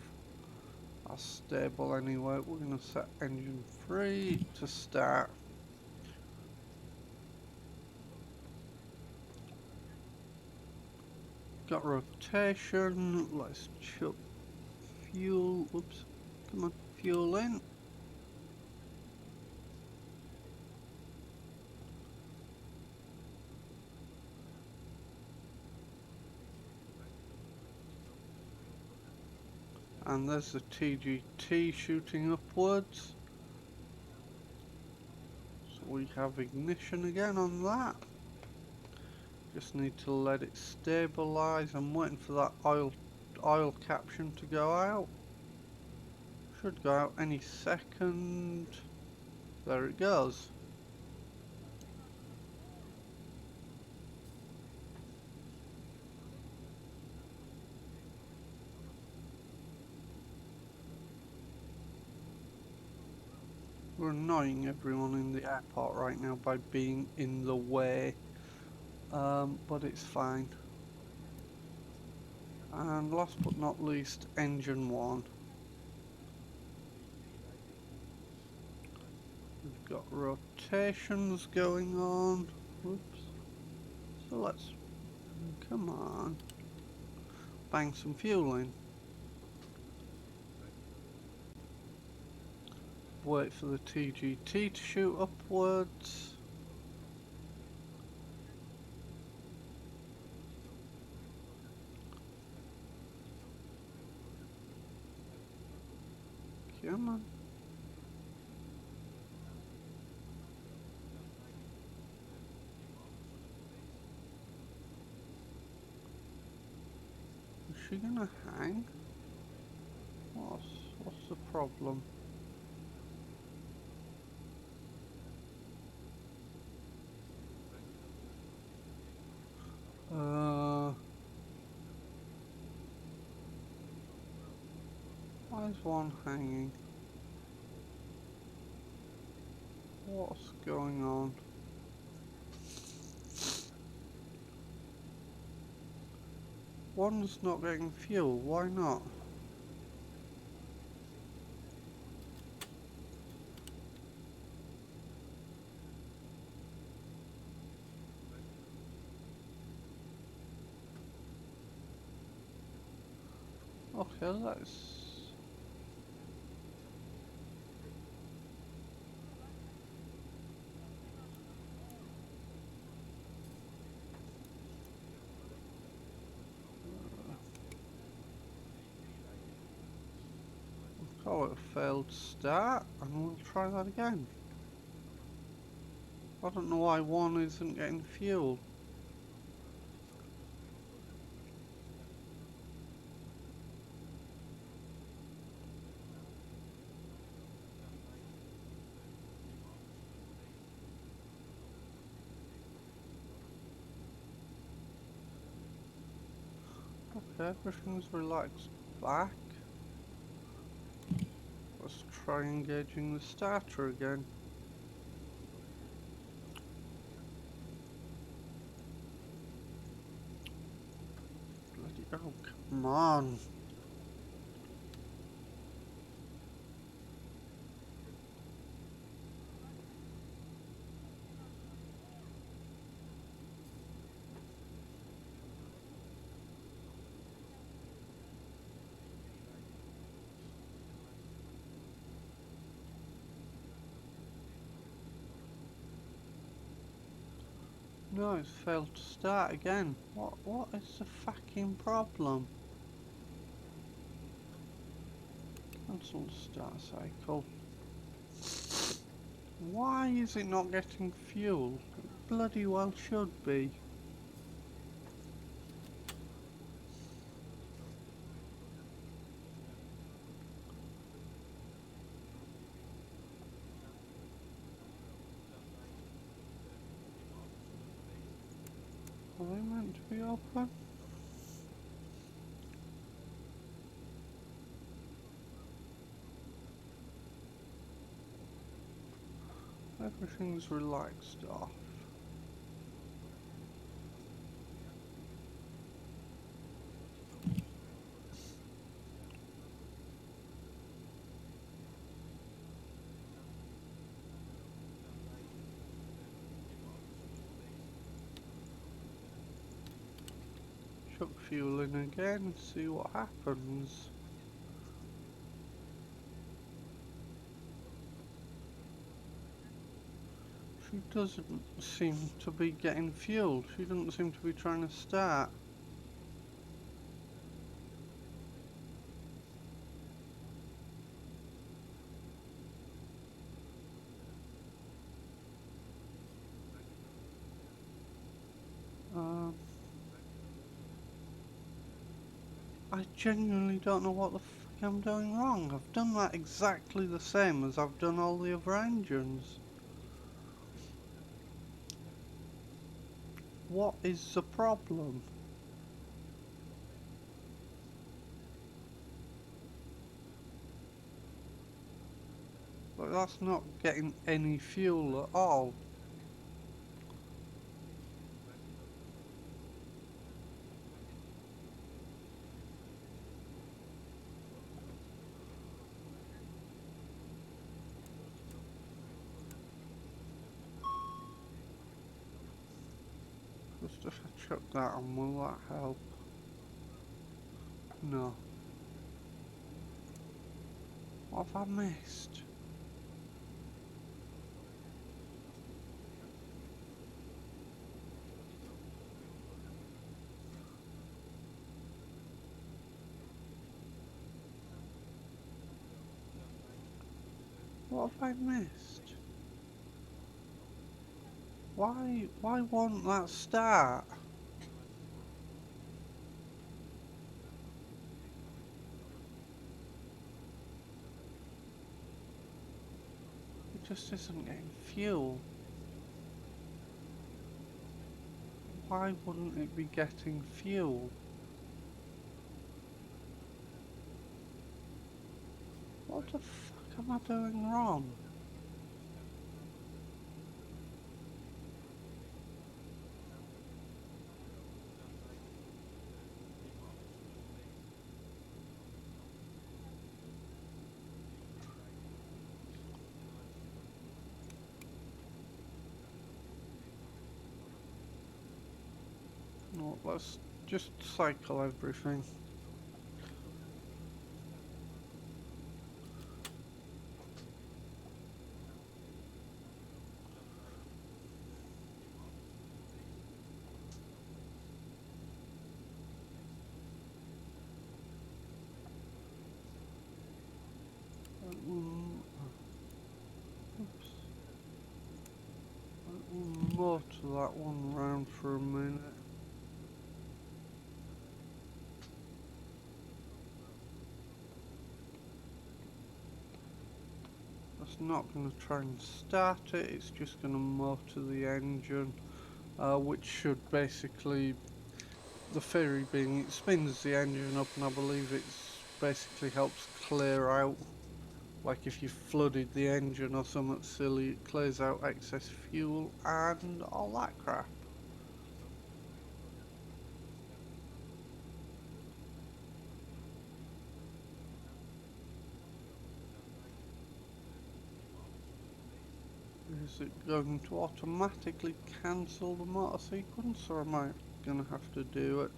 That's stable anyway. We're going to set engine 3 to start. Got rotation, let's chuck fuel, oops, come on, fuel in. And there's the TGT shooting upwards. So we have ignition again on that. Just need to let it stabilise. I'm waiting for that oil caption to go out. Should go out any second. There it goes. We're annoying everyone in the airport right now by being in the way. But it's fine. And last but not least, engine 1. We've got rotations going on. Whoops. So let's, come on, bang some fuel in. Wait for the TGT to shoot upwards. Come on. Is she gonna hang? What's the problem? Why is one hanging? What's going on? One's not getting fuel, why not? Okay, let's... call it a failed start, and we'll try that again. I don't know why one isn't getting fuel. Okay, everything's relaxed back. Let's try engaging the starter again. Bloody oh, come on. No, it's failed to start again. What is the fucking problem? Cancel the start cycle. Why is it not getting fuel? It bloody well should be. Are they meant to be open? Everything's relaxed off. Chuck fuel in again, see what happens. She doesn't seem to be getting fuel. She doesn't seem to be trying to start. I genuinely don't know what the fuck I'm doing wrong. I've done that exactly the same as I've done all the other engines. What is the problem? Like, that's not getting any fuel at all. Just if I chuck that on, will that help? No. What have I missed? What have I missed? Why won't that start? It just isn't getting fuel. Why wouldn't it be getting fuel? What the fuck am I doing wrong? No, let's just cycle everything. Oops. Motor that one round for a minute. That's not going to try and start it, it's just going to motor the engine, which should basically, the theory being it spins the engine up, and I believe it's basically helps clear out, like if you flooded the engine or something silly, it clears out excess fuel and all that crap. Is it going to automatically cancel the motor sequence, or am I going to have to do it?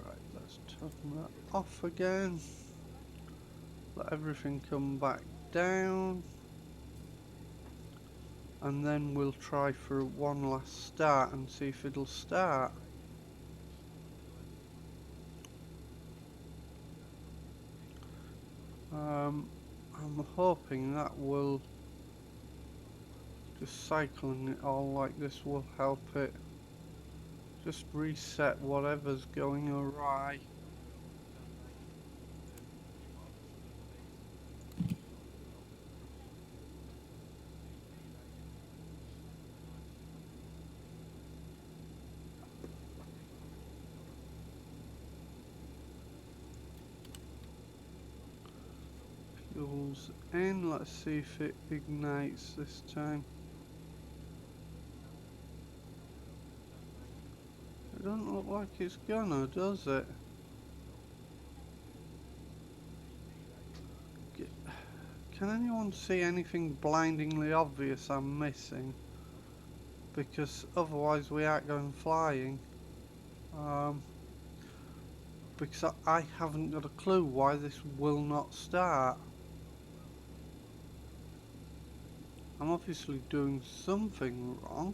Right, let's turn that off again. Let everything come back down. And then we'll try for one last start and see if it'll start. I'm hoping that will, just cycling it all like this will help it just reset whatever's going awry. Fuel's in, let's see if it ignites this time. It doesn't look like it's gonna, does it? Can anyone see anything blindingly obvious I'm missing? Because otherwise we aren't going flying. Because I haven't got a clue why this will not start. I'm obviously doing something wrong.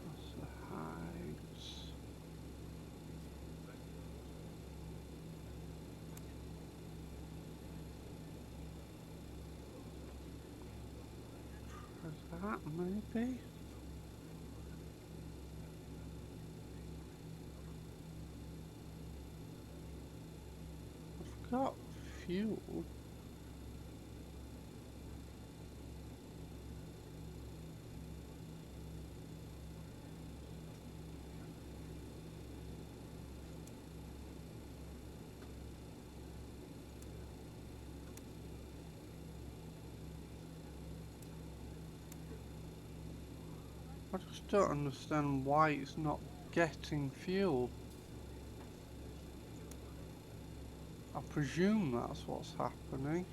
That's the heights. Try that maybe? got fuel. I just don't understand why it's not getting fuel. I presume that's what's happening.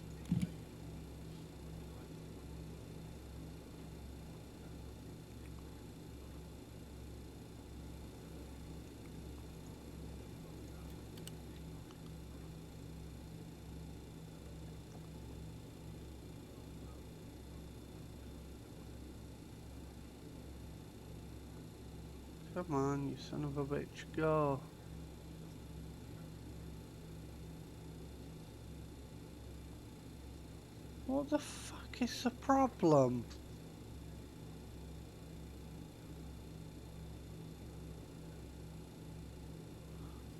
Come on, you son of a bitch, go. What the fuck is the problem?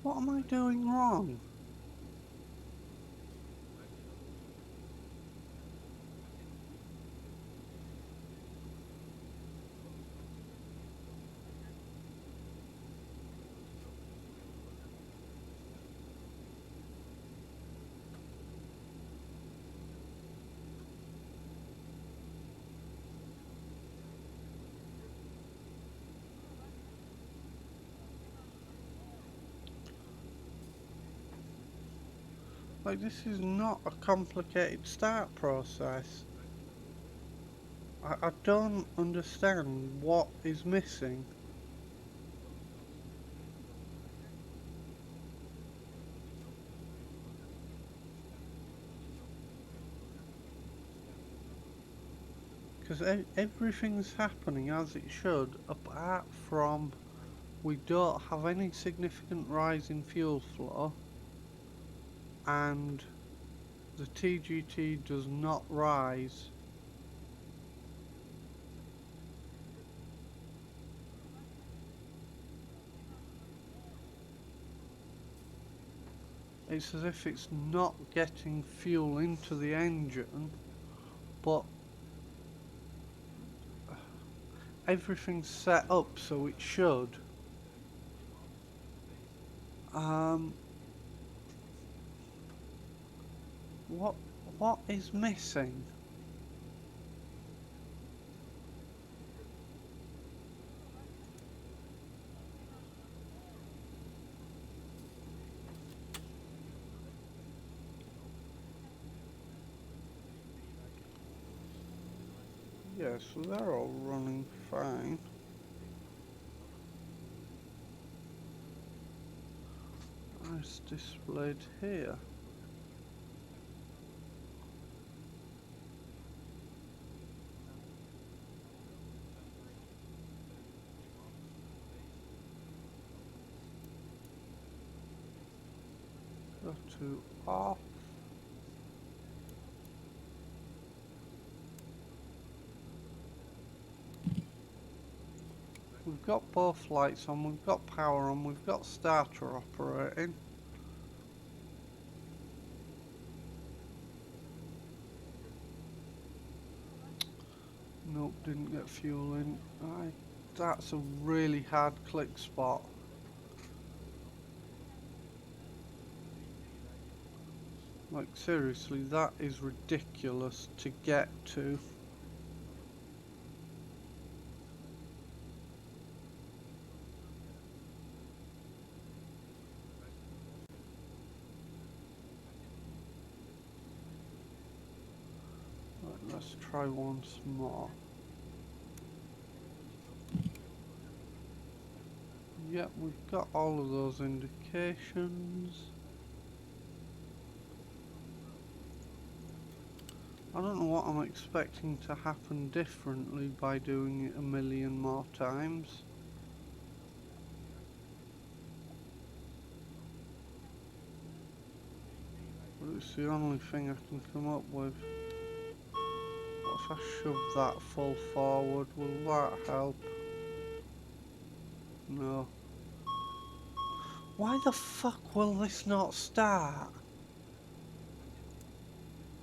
What am I doing wrong? Like, this is not a complicated start process. I don't understand what is missing. Because everything's happening as it should, apart from we don't have any significant rise in fuel flow, and the TGT does not rise. It's as if it's not getting fuel into the engine, but everything's set up so it should. What what is missing? Yeah, so they're all running fine. It's displayed here. Go to off. We've got both lights on, we've got power on, we've got starter operating. Nope, didn't get fuel in. That's a really hard click spot. Like, seriously, that is ridiculous to get to. Right, let's try once more. Yep, we've got all of those indications. I don't know what I'm expecting to happen differently by doing it a million more times. But it's the only thing I can come up with. What if I shove that full forward? Will that help? No. Why the fuck will this not start?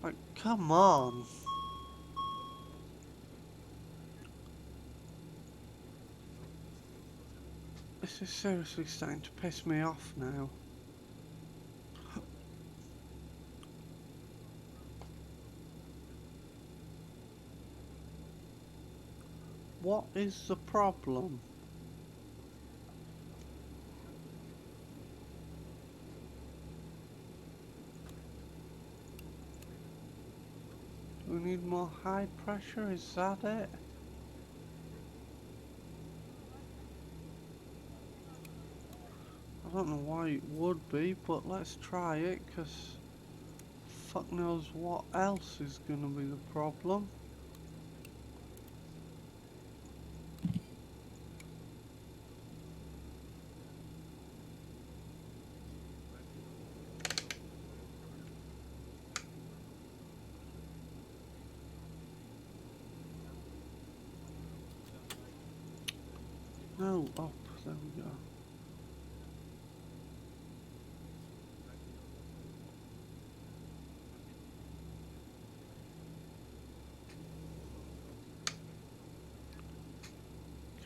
Like, come on. This is seriously starting to piss me off now. What is the problem? Do we need more high pressure? Is that it? I don't know why it would be, but let's try it, because fuck knows what else is gonna be the problem. No, up, there we go.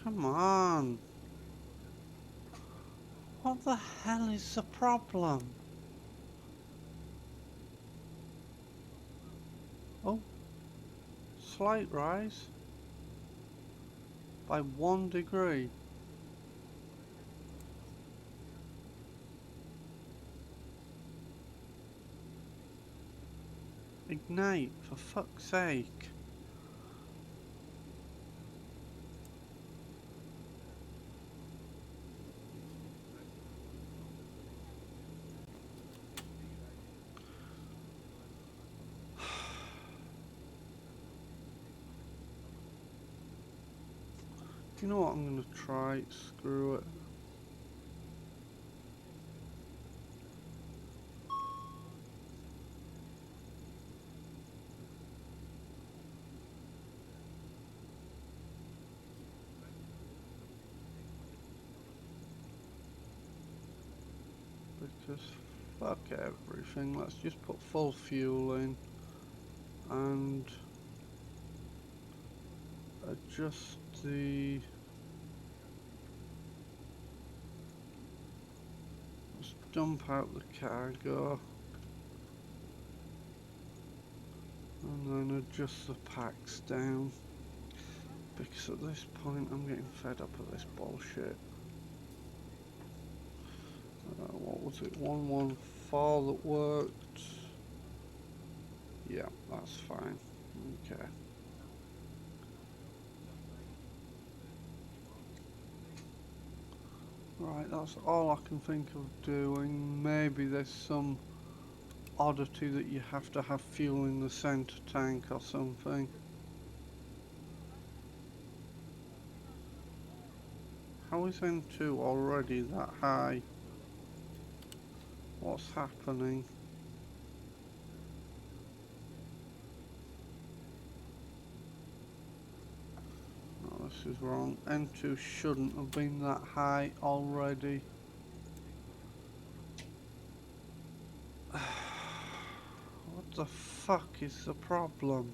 Come on. What the hell is the problem? Oh, slight rise by 1 degree. Ignite, for fuck's sake. You know what, I'm gonna try, screw it. Because fuck everything, let's just put full fuel in and adjust the... Let's dump out the cargo and then adjust the packs down, because at this point I'm getting fed up of this bullshit. What was it, 114 that worked? Yeah, that's fine. Okay. Right, that's all I can think of doing. Maybe there's some oddity that you have to have fuel in the center tank or something. How is N2 already that high? What's happening? Oh, this is wrong. N2 shouldn't have been that high already. What the fuck is the problem?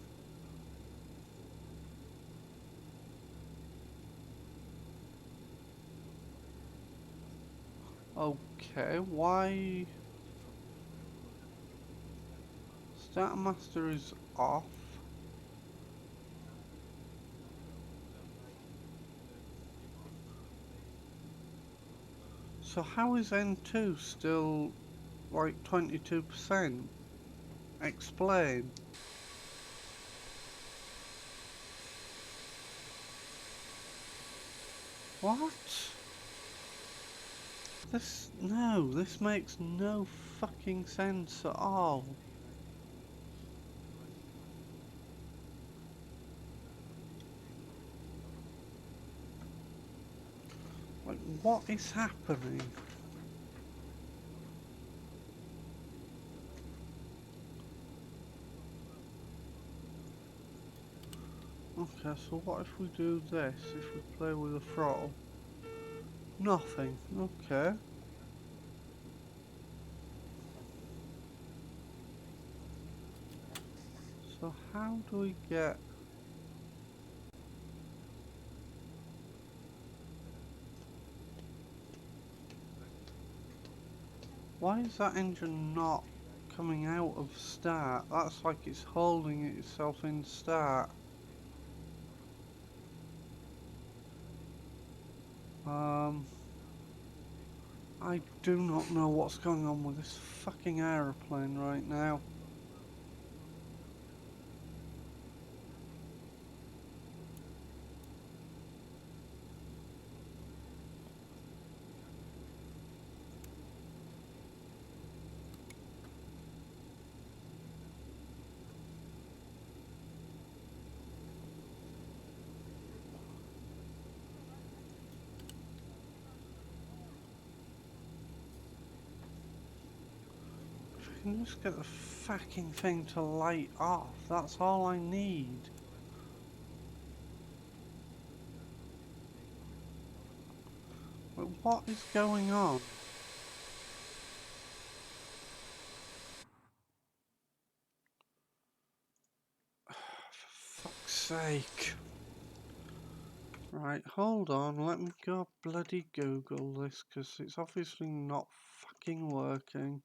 Okay, why... Start master is off. So how is N2 still like 22%? Explain. What? This makes no fucking sense at all. Like, what is happening? Okay, so what if we do this? If we play with the throttle? Nothing. Okay. So how do we get... Why is that engine not coming out of start? That's like it's holding itself in start. I do not know what's going on with this fucking aeroplane right now. If I can just get the fucking thing to light off, that's all I need. But what is going on? For fuck's sake. Right, hold on, let me go bloody Google this, because it's obviously not fucking working.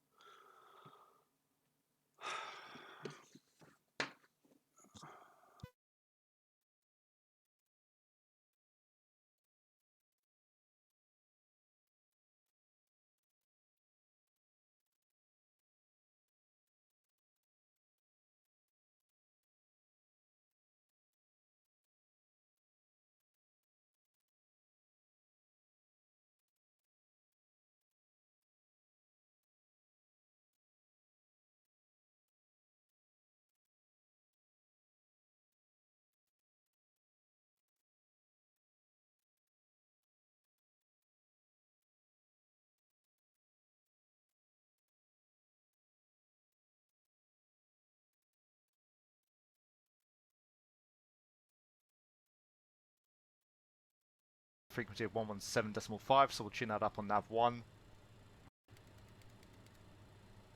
Frequency of 117.5, so we'll tune that up on nav 1.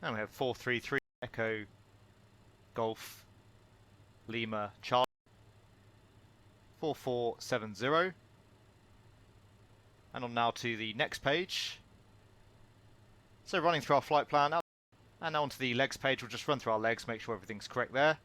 And we have 433 Echo Golf Lima Charlie 4470. And on now to the next page. So running through our flight plan, and now onto the legs page. We'll just run through our legs, make sure everything's correct there.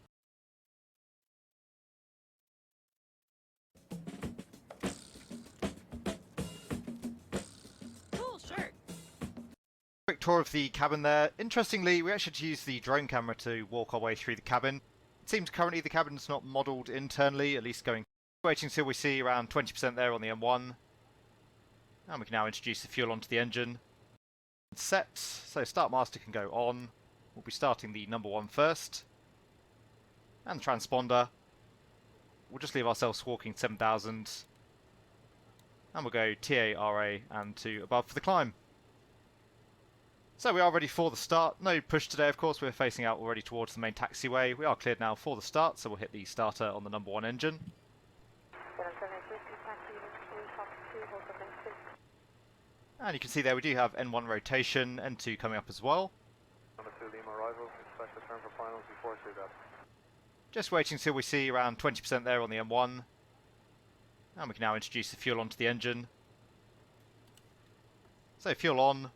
Quick tour of the cabin there. Interestingly, we actually use the drone camera to walk our way through the cabin. It seems currently the cabin's not modelled internally, at least going. Waiting until we see around 20% there on the M1. And we can now introduce the fuel onto the engine. Set, so start master can go on. We'll be starting the number 1 first. And the transponder. We'll just leave ourselves walking 7,000. And we'll go TARA and to above for the climb. So we are ready for the start. No push today, of course. We're facing out already towards the main taxiway. We are cleared now for the start, so we'll hit the starter on the number 1 engine. And you can see there we do have N1 rotation, N2 coming up as well. Just waiting until we see around 20% there on the M1. And we can now introduce the fuel onto the engine. So fuel on.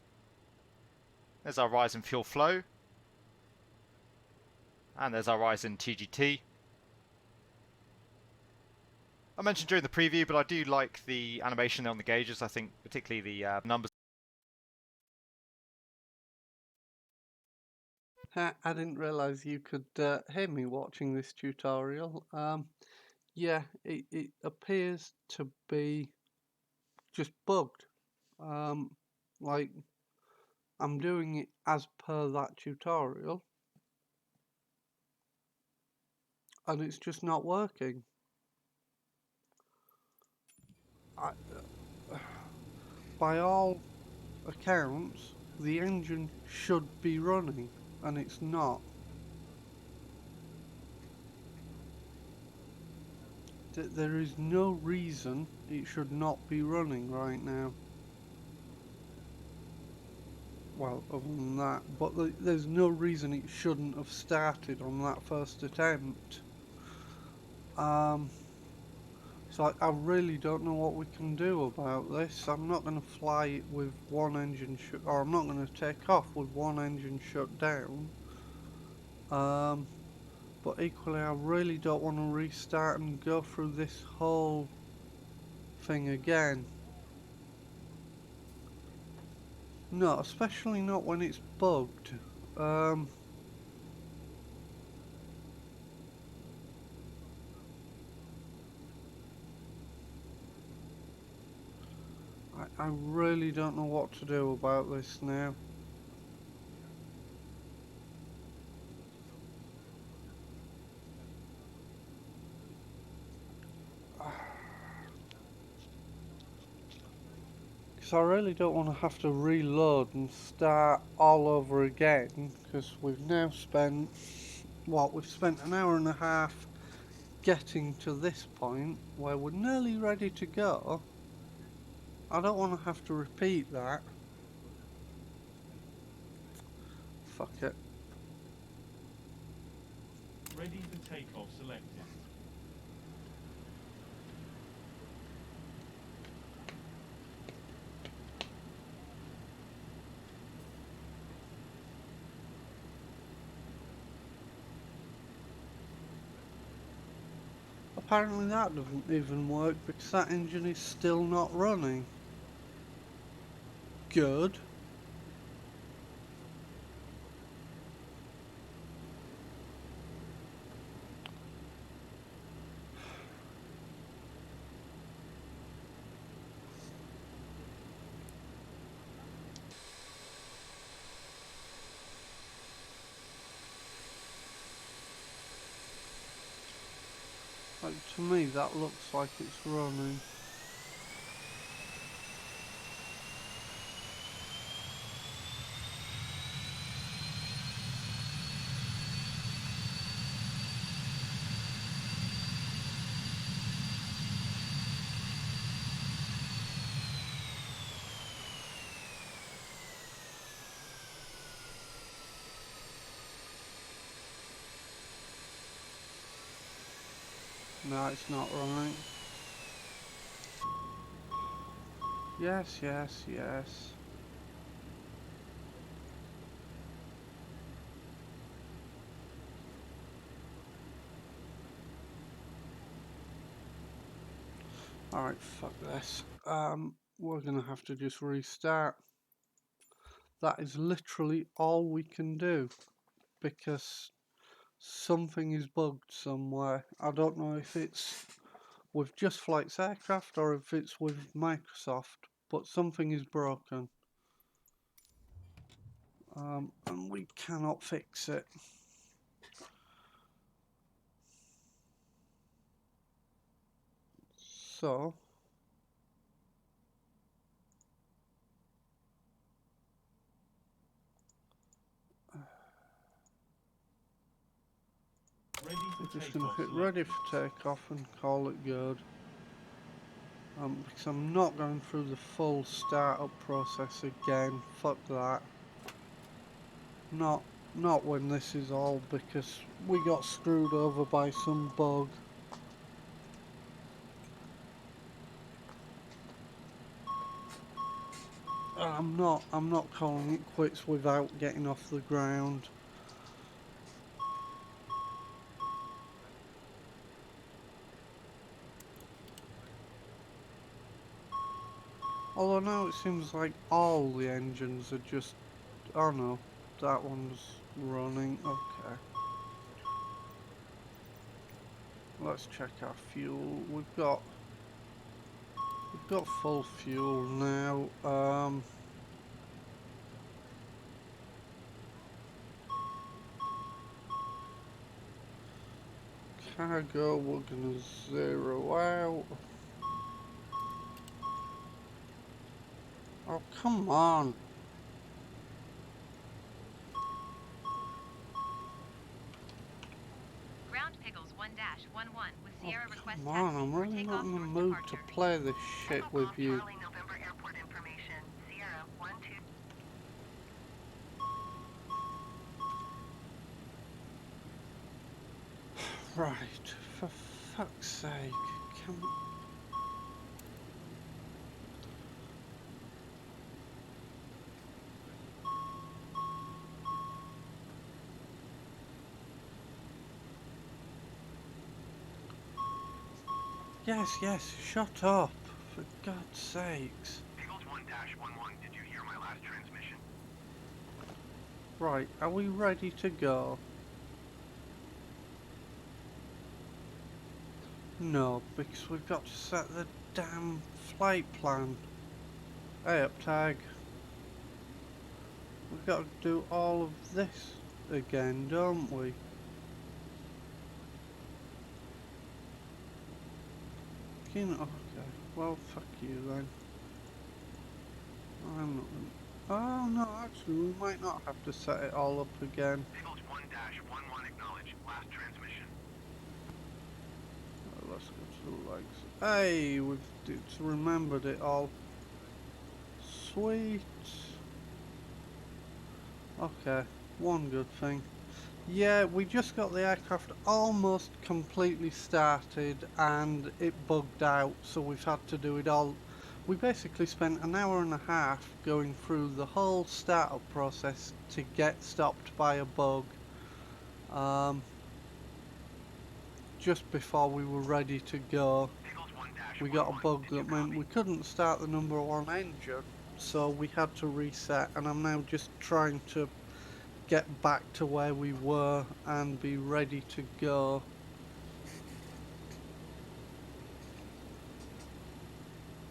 There's our rise in fuel flow. And there's our rise in TGT. I mentioned during the preview, but I do like the animation on the gauges. I think particularly the numbers. I didn't realise you could hear me watching this tutorial. Yeah, it appears to be just bugged. Like, I'm doing it as per that tutorial, and it's just not working. By all accounts, the engine should be running, and it's not. There is no reason it should not be running right now. well, other than that, but there's no reason it shouldn't have started on that first attempt. So I really don't know what we can do about this. I'm not going to fly it with one engine shut, or I'm not going to take off with one engine shut down. But equally, I really don't want to restart and go through this whole thing again. No, especially not when it's bugged. I really don't know what to do about this now. Because I really don't want to have to reload and start all over again. Because we've now spent, what, we've spent an hour and a half getting to this point where we're nearly ready to go. I don't want to have to repeat that. Fuck it. Ready for takeoff selected. Apparently that doesn't even work because that engine is still not running. Good. Like, to me that looks like it's running. No, it's not running. Yes, yes, yes. Alright, fuck this. We're gonna have to just restart. That is literally all we can do. Because something is bugged somewhere. I don't know if it's with Just Flight's aircraft or if it's with Microsoft, but something is broken. And we cannot fix it. So, we're just going to hit ready for takeoff and call it good. Because I'm not going through the full startup process again. Fuck that. Not when this is all because we got screwed over by some bug. I'm not calling it quits without getting off the ground. Although now it seems like all the engines are just... Oh no, that one's running. Okay. Let's check our fuel. We've got full fuel now. Cargo, we're gonna zero out. Oh, come on. Ground Pickles 1-11 with Sierra Oh, request come on, taxi I'm for really not takeoff in the or mood to departure. play this shit with you. Charlie November Airport information. Sierra 12. Right, for fuck's sake, can... Yes, shut up, for God's sakes. Eagles 1-11, did you hear my last transmission? Right, are we ready to go? No, because we've got to set the damn flight plan. Hey, up tag. We've got to do all of this again, don't we? Okay, well, fuck you then. I'm not gonna... Oh no, actually, we might not have to set it all up again. Eagles 1-11, acknowledge. Last transmission. Let's go to the legs. Hey, it's remembered it all. Sweet. Okay, one good thing. Yeah, we just got the aircraft almost completely started and it bugged out, so we've had to do it all. We basically spent an hour and a half going through the whole startup process to get stopped by a bug. Just before we were ready to go, Eagles 1-11, we got a bug did you that meant copy? we couldn't start the number one engine, so we had to reset, and I'm now just trying to get back to where we were and be ready to go.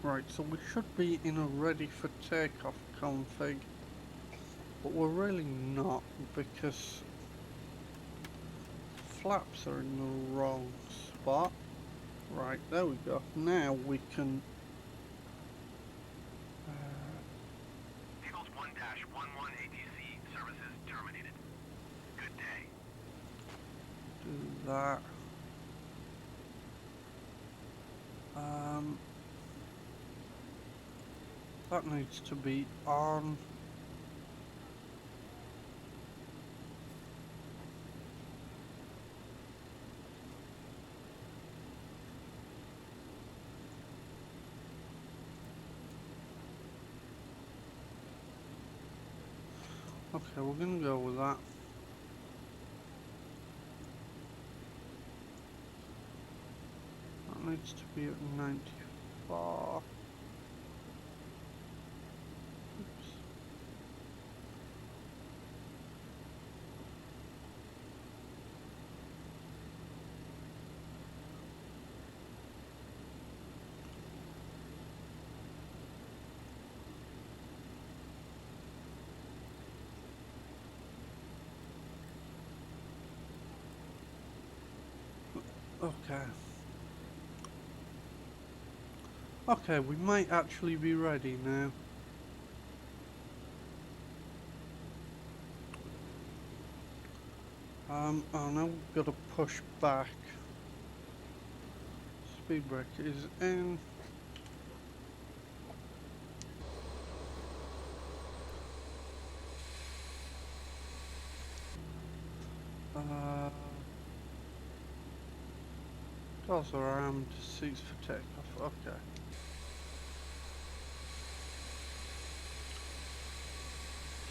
Right, so we should be in a ready for takeoff config, but we're really not because flaps are in the wrong spot. Right, there we go. Now we can Eagles 1-11, ATC, services terminated. Good day. do that. That needs to be on. Okay, we're gonna go with that. That needs to be at 94. Oops. Okay. Okay, we might actually be ready now. Oh no, we've got to push back. Speed brake is in. Doors are armed, seats for takeoff, okay.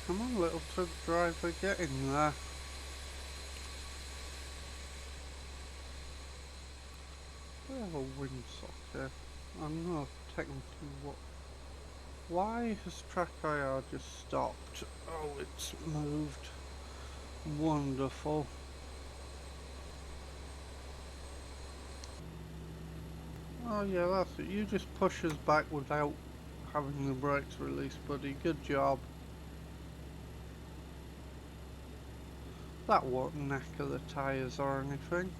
Come on, little truck driver, get in there. We have a windsocket. I know technically what... Why has track IR just stopped? Oh, it's moved. Wonderful. Oh yeah, that's it. You just push us back without having the brakes released, buddy. Good job. That won't knacker the tyres or anything.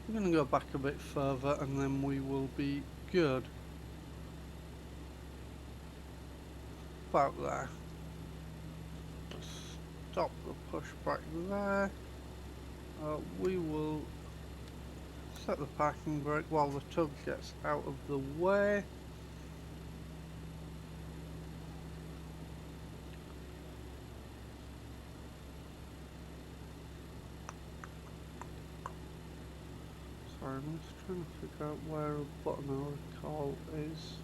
We're going to go back a bit further and then we will be good. about there. Let's stop the push back there. We will set the parking brake while the tug gets out of the way. Sorry, I'm just trying to figure out where a button or a call is.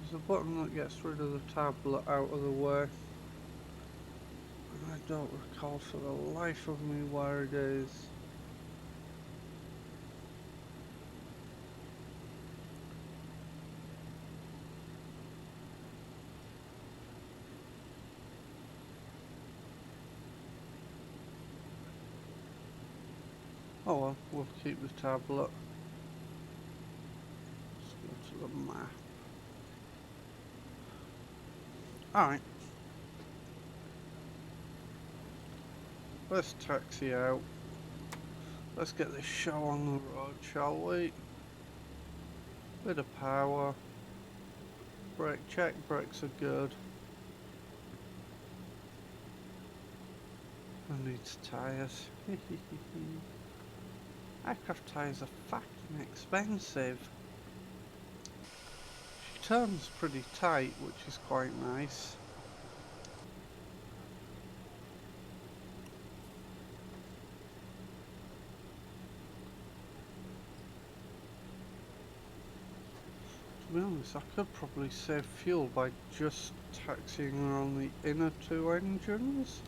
There's a button that gets rid of the tablet out of the way. I don't recall for the life of me where it is. Oh well, we'll keep the tablet. Let's go to the map. Alright. Let's taxi out. Let's get this show on the road, shall we? Bit of power. Brake check, brakes are good. Who needs tyres? Aircraft tyres are fucking expensive. She turns pretty tight, which is quite nice. To be honest, I could probably save fuel by just taxiing around the inner two engines.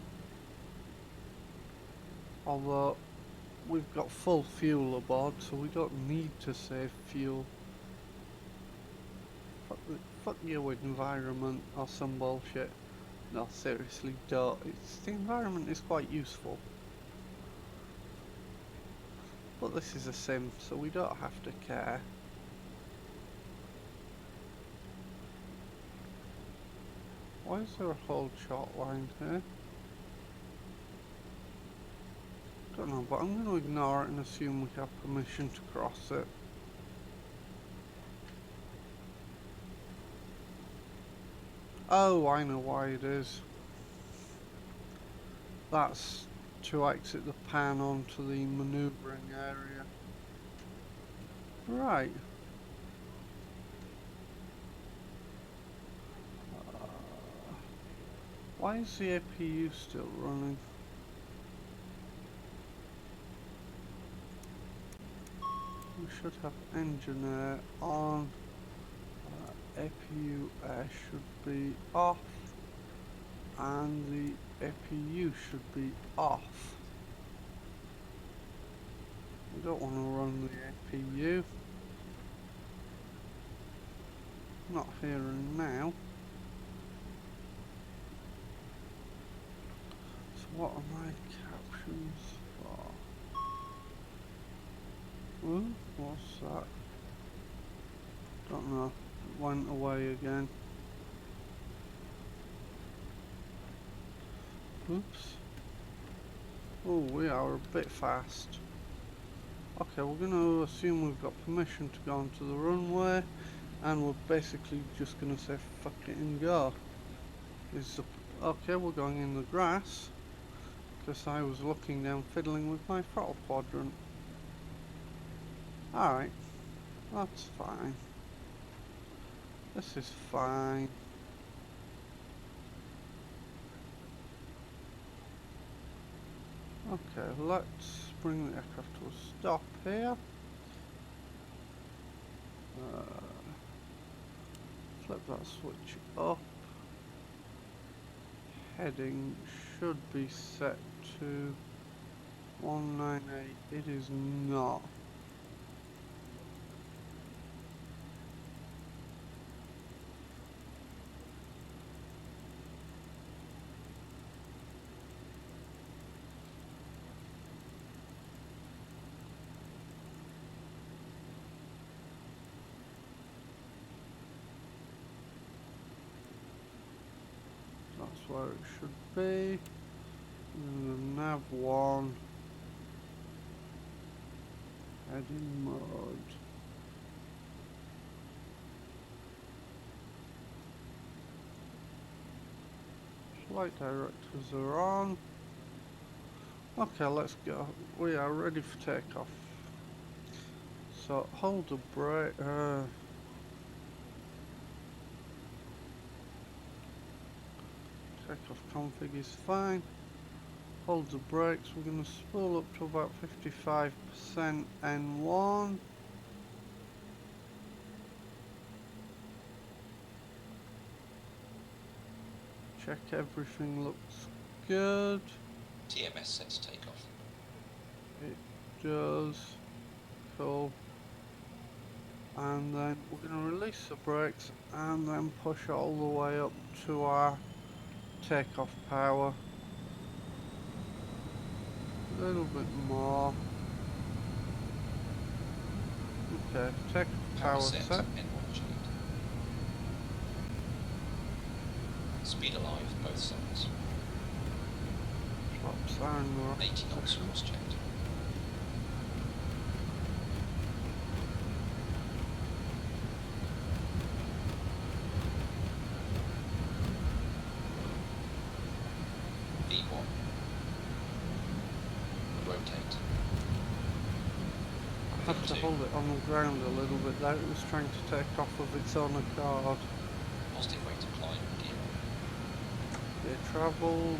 Although, we've got full fuel aboard, so we don't need to save fuel. Fuck your environment or some bullshit. No, seriously, don't. The environment is quite useful. But this is a sim, so we don't have to care. Why is there a whole short line here? Don't know, but I'm going to ignore it and assume we have permission to cross it. Oh, I know why it is. That's to exit the pan onto the manoeuvring area. Right. Why is the APU still running? We should have engine air on. APU air should be off. And the APU should be off. We don't want to run the APU. Not here and now. So what are my captions for? Ooh, what's that? Don't know. It went away again. Oops. Oh, we are a bit fast. Okay, we're going to assume we've got permission to go onto the runway, and we're basically just going to say fuck it and go. Okay, we're going in the grass, because I was looking down fiddling with my throttle quadrant. Alright, that's fine. This is fine. Okay, let's bring the aircraft to a stop here. Flip that switch up. Heading should be set to 198. It is not. That's where it should be. And the nav 1. Heading mode. Flight directors are on. Okay, let's go. We are ready for takeoff. So hold the brake. Takeoff config is fine. Hold the brakes. We're going to spool up to about 55% N1. Check everything looks good. TMS sets takeoff. It does. Cool. And then we're going to release the brakes and then push all the way up to our takeoff power. A little bit more. Okay, takeoff Power power set, set. N1 achieved. Speed alive, both sides. Flaps are in the right 80 knots position. cross-checked. V1. Rotate. I had to V2. hold it on the ground a little bit there. It was trying to take off of its own accord. Positive rate of climb, gear on. Gear travel.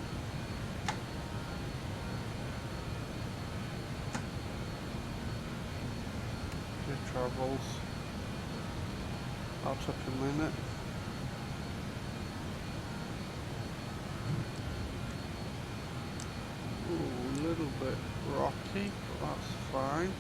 Gear travels. That took a minute. Ooh, a little bit rocky, but that's fine.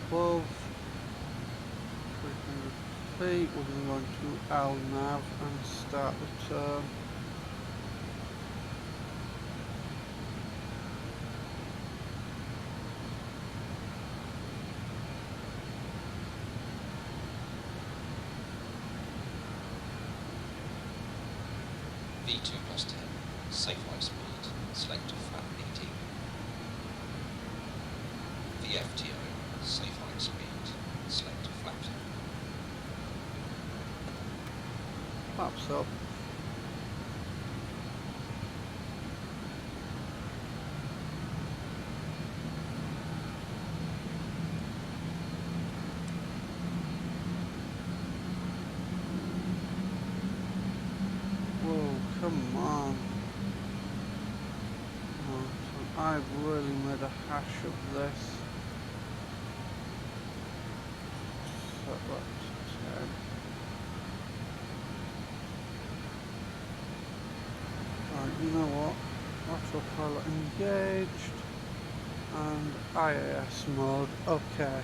Above 300 feet, we're going to go into LNAV and start the turn. V2 plus 10. Safe line speed. Select flat 18. VFTO. Safe line speed. Select flat. Flaps up. Whoa, come on. Oh, so I've really made a hash of this. Set that to 10. Right, you know what? Autopilot engaged. And IAS mode. Okay.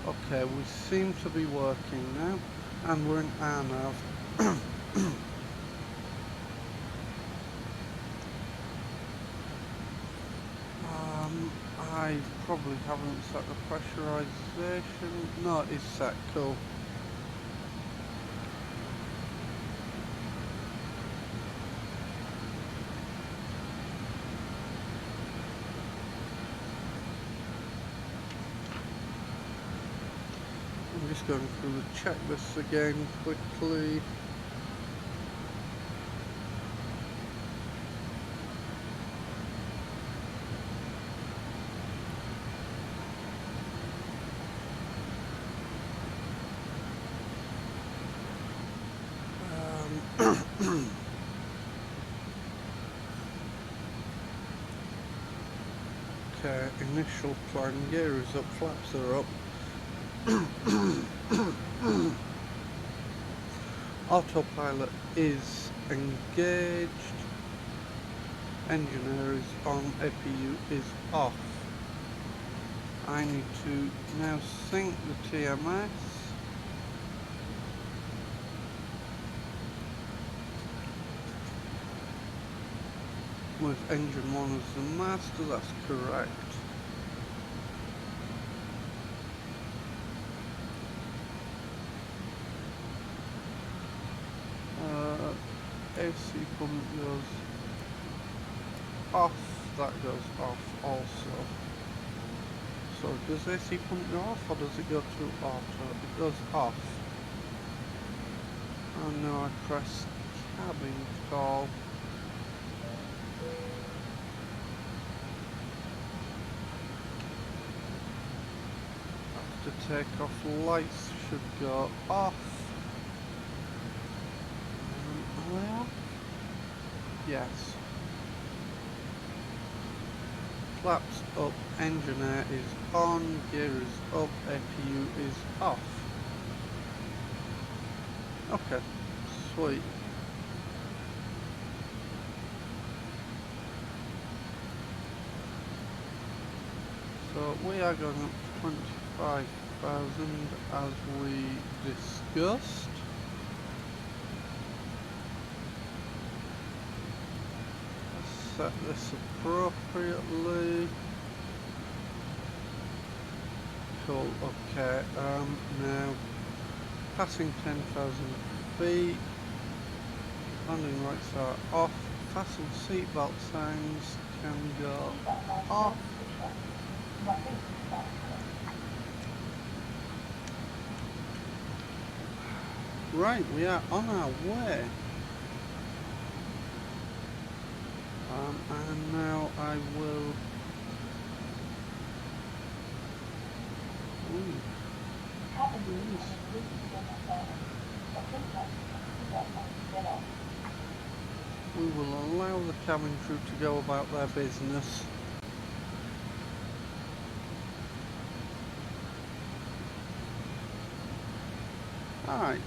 Okay, we seem to be working now. And we're in RNAV. I probably haven't set the pressurization. No, it is set. Cool. I'm just going through the checklist again quickly. Okay, initial plan gear is up, flaps are up. Autopilot is engaged. Engine air is on, APU is off. I need to now sync the TMS. With engine 1 as the master, that's correct. AC pump goes off, that goes off also. So does AC pump go off or does it go to auto? It goes off. And now I press cabin call. After takeoff, lights should go off. Are they off? Yes. Flaps up, engine air is on, gear is up, APU is off. Okay, sweet. So we are going up to 25,000 as we discussed. Set this appropriately. Cool, okay, now passing 10,000 feet, landing lights are off, fasten seatbelt signs can go off. Right, we are on our way. And now I will... Ooh. We will allow the cabin crew to go about their business. Alright,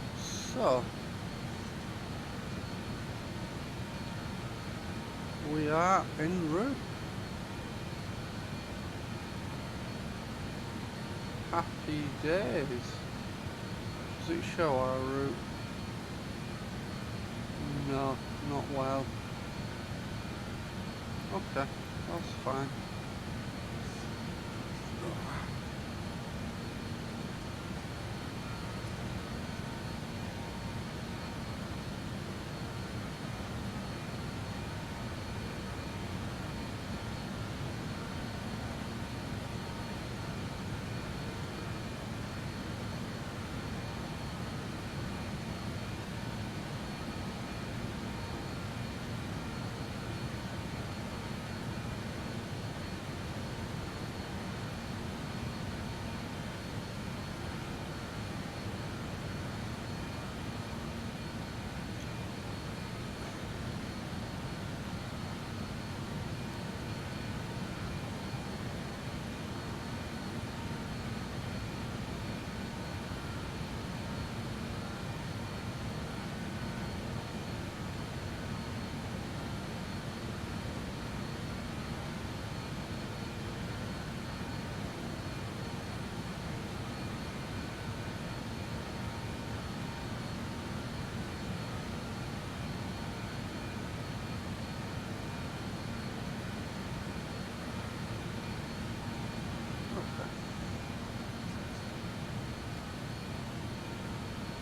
so... we are en route. Happy days. Does it show our route? No, not well. Okay, that's fine.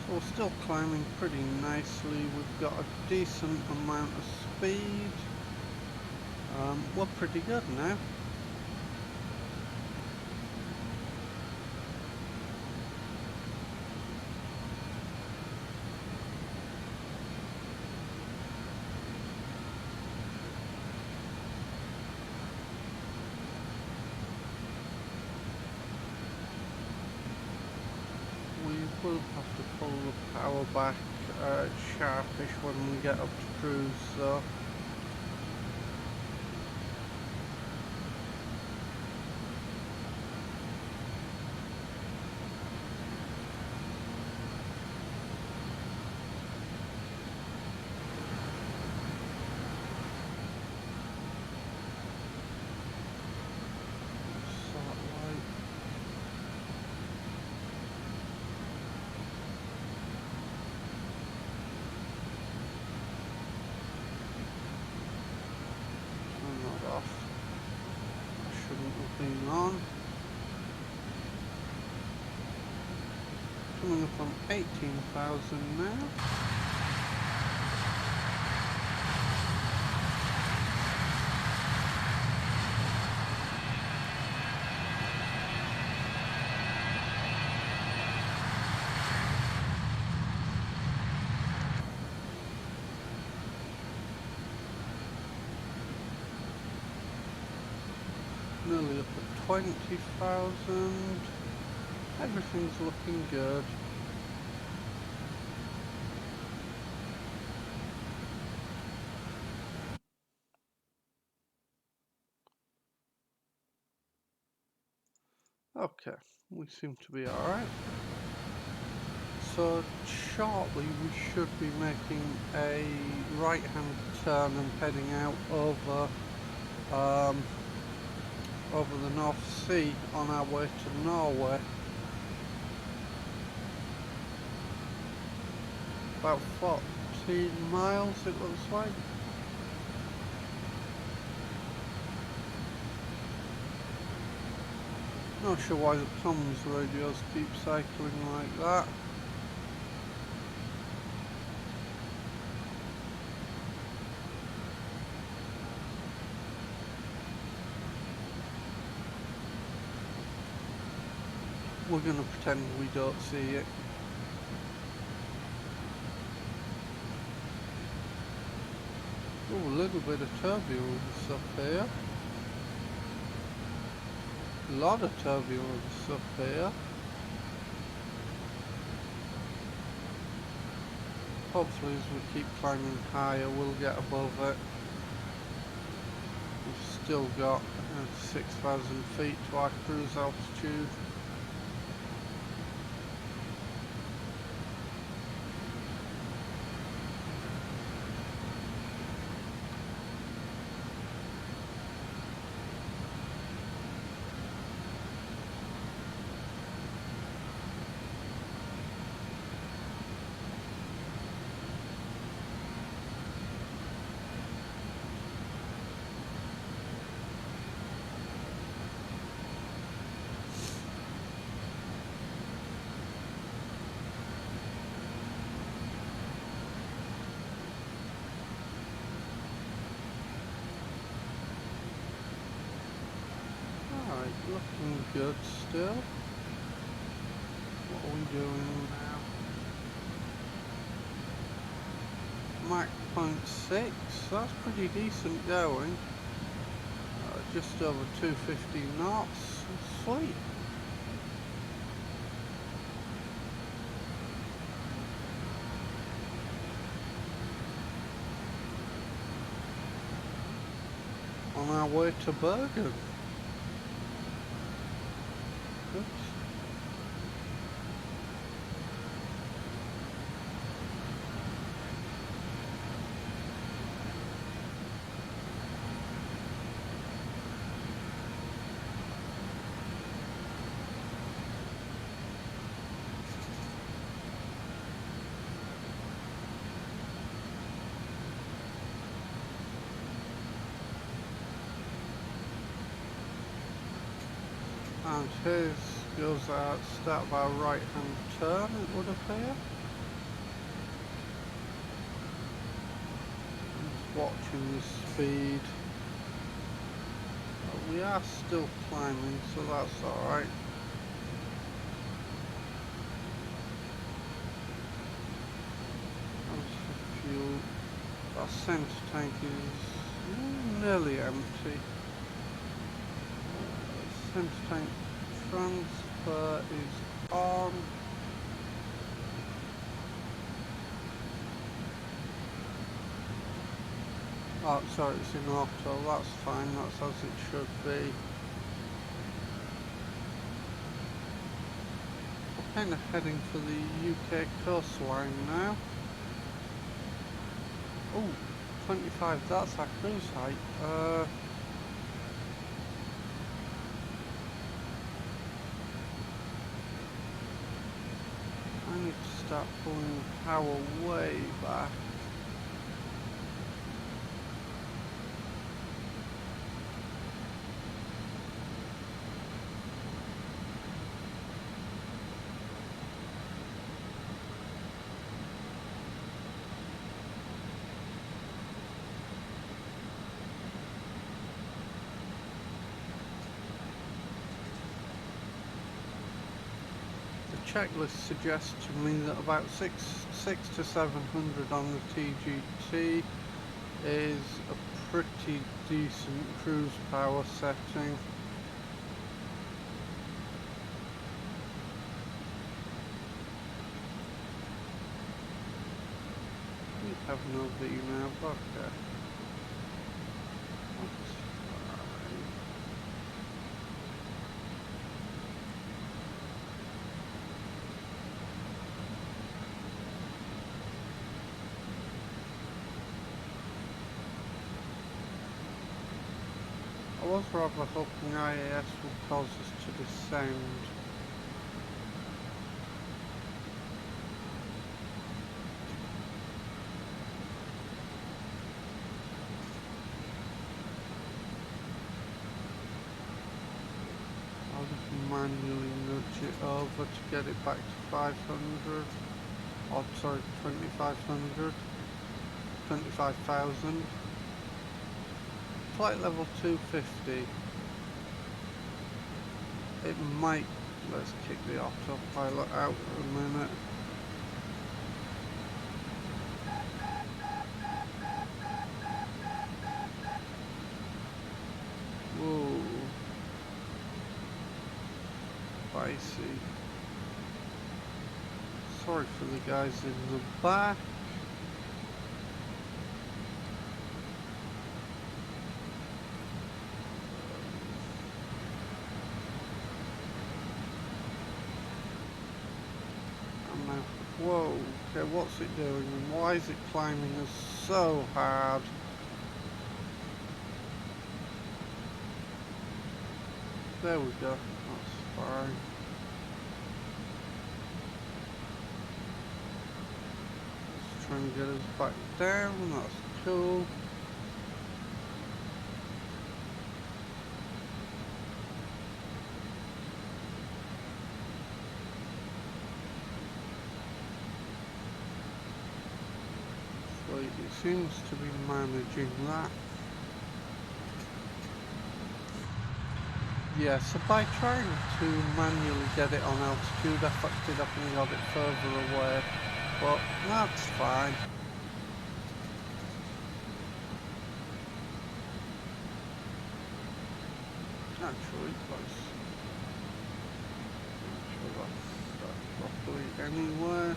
So we're still climbing pretty nicely. We've got a decent amount of speed. We're pretty good now. We'll have to pull the power back sharpish when we get up to cruise, so satellite. coming up on 18,000 now. Nearly up at 20,000. Everything's looking good. Okay, we seem to be alright. So shortly we should be making a right hand turn and heading out over over the North Sea on our way to Norway. About 14 miles it looks like. Not sure why the comms radios keep cycling like that. We're gonna pretend we don't see it. Oh, a little bit of turbulence up here. A lot of turbulence up here. Hopefully as we keep climbing higher we'll get above it. We've still got 6,000 feet to our cruise altitude. Alright, looking good still. What are we doing now? Mach 0.6, that's pretty decent going. Just over 250 knots, sweet. On our way to Bergen. Oops. And here goes our start of our right hand turn, it would appear. Just watching the speed. We are still climbing, so that's alright. Fuel. Our center tank is nearly empty. Center tank transfer is on. Oh, sorry, it's in auto. That's fine. That's as it should be. We're kind of heading for the UK coastline now. Oh, 25. That's our cruise height. I need to start pulling power way back. checklist suggests to me that about 6 to 700 on the TGT is a pretty decent cruise power setting. We have no VNAV, okay. That's fine. I was rather hoping IAS would cause us to descend. I'll just manually nudge it over to get it back to 500. Oh, sorry, 2500. 25,000. Flight level 250. It might. Let's kick the autopilot out for a minute. Whoa. Spicy. Sorry for the guys in the back. Whoa, okay, what's it doing and why is it climbing us so hard? There we go, that's fine. Just trying to get us back down, that's cool. It seems to be managing that. Yeah, so by trying to manually get it on altitude, I fucked it up and got it further away. But that's fine. Actually, let's make sure that's properly anywhere.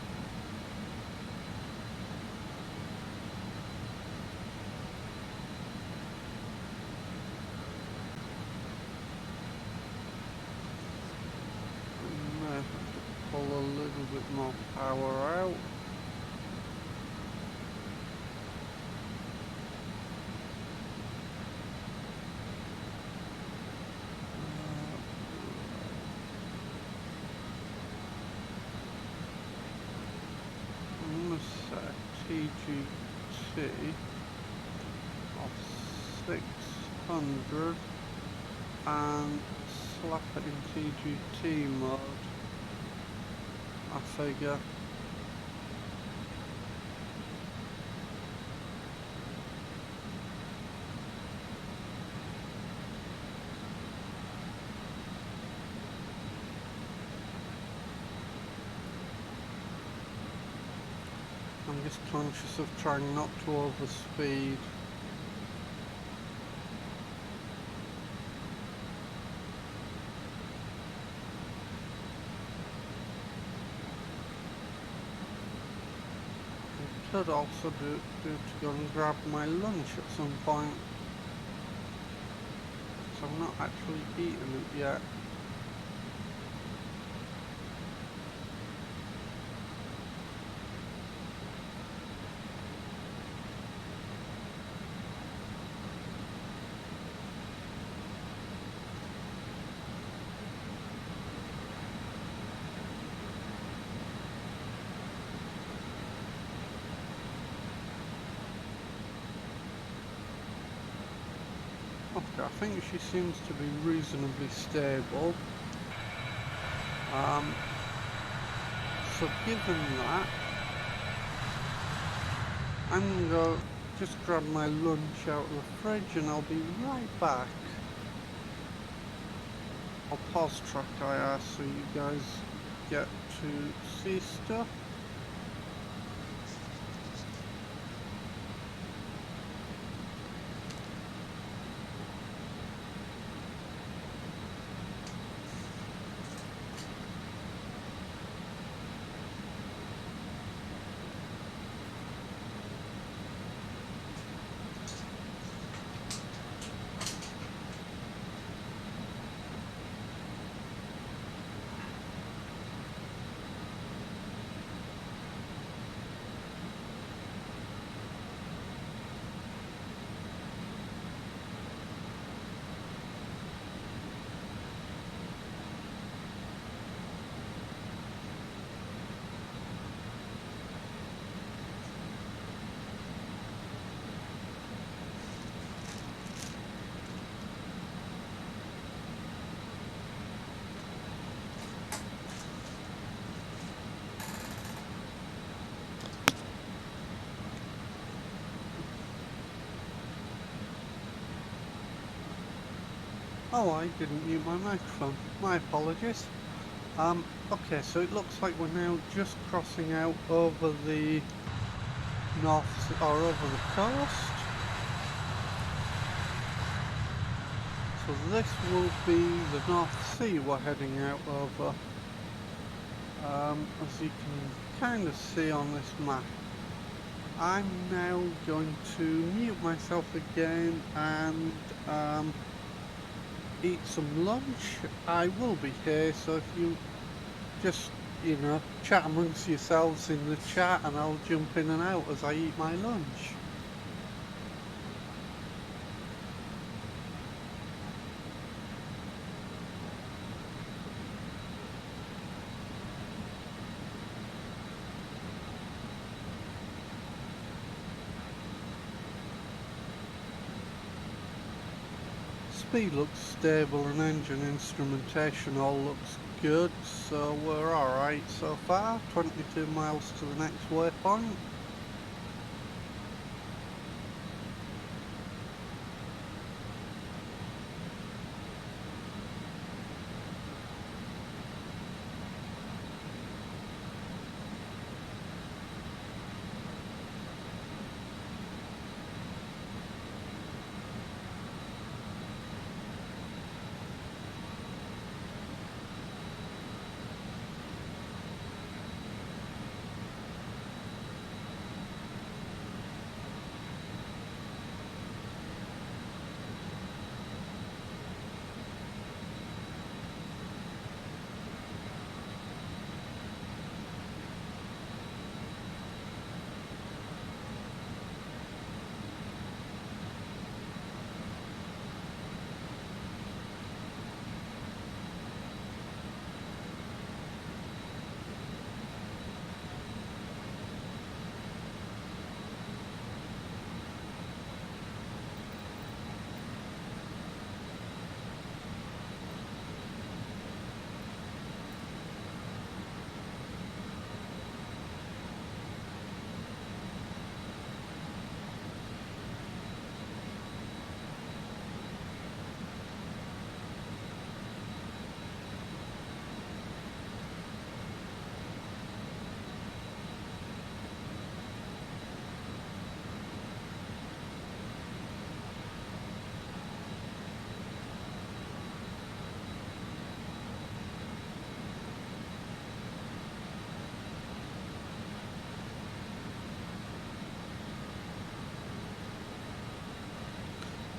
Pull a little bit more power out. I'm going to set a TGT of 600 and slap it in TGT mode. I figure. I'm just conscious of trying not to overspeed. Could also do to go and grab my lunch at some point. So I'm not actually eating it yet. Okay, I think she seems to be reasonably stable. So given that, I'm going to just grab my lunch out of the fridge and I'll be right back. I'll pause track IR so you guys get to see stuff. Oh, I didn't mute my microphone. My apologies. Okay, so it looks like we're now just crossing out over the north, or over the coast. So this will be the North Sea we're heading out over. As you can kind of see on this map. I'm now going to mute myself again and eat some lunch. I will be here, so if you just, you know, chat amongst yourselves in the chat and I'll jump in and out as I eat my lunch. Speed looks stable and engine instrumentation all looks good, so we're alright so far. 22 miles to the next waypoint.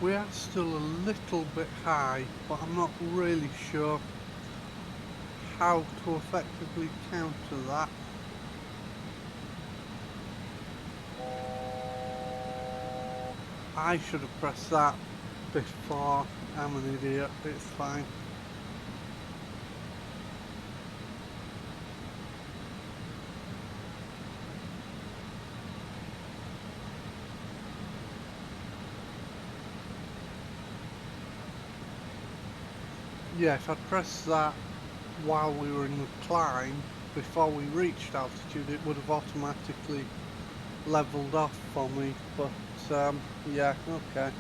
We are still a little bit high, but I'm not really sure how to effectively counter that. I should have pressed that before. I'm an idiot, it's fine. Yeah, if I'd pressed that while we were in the climb, before we reached altitude, it would have automatically leveled off for me, but yeah, okay.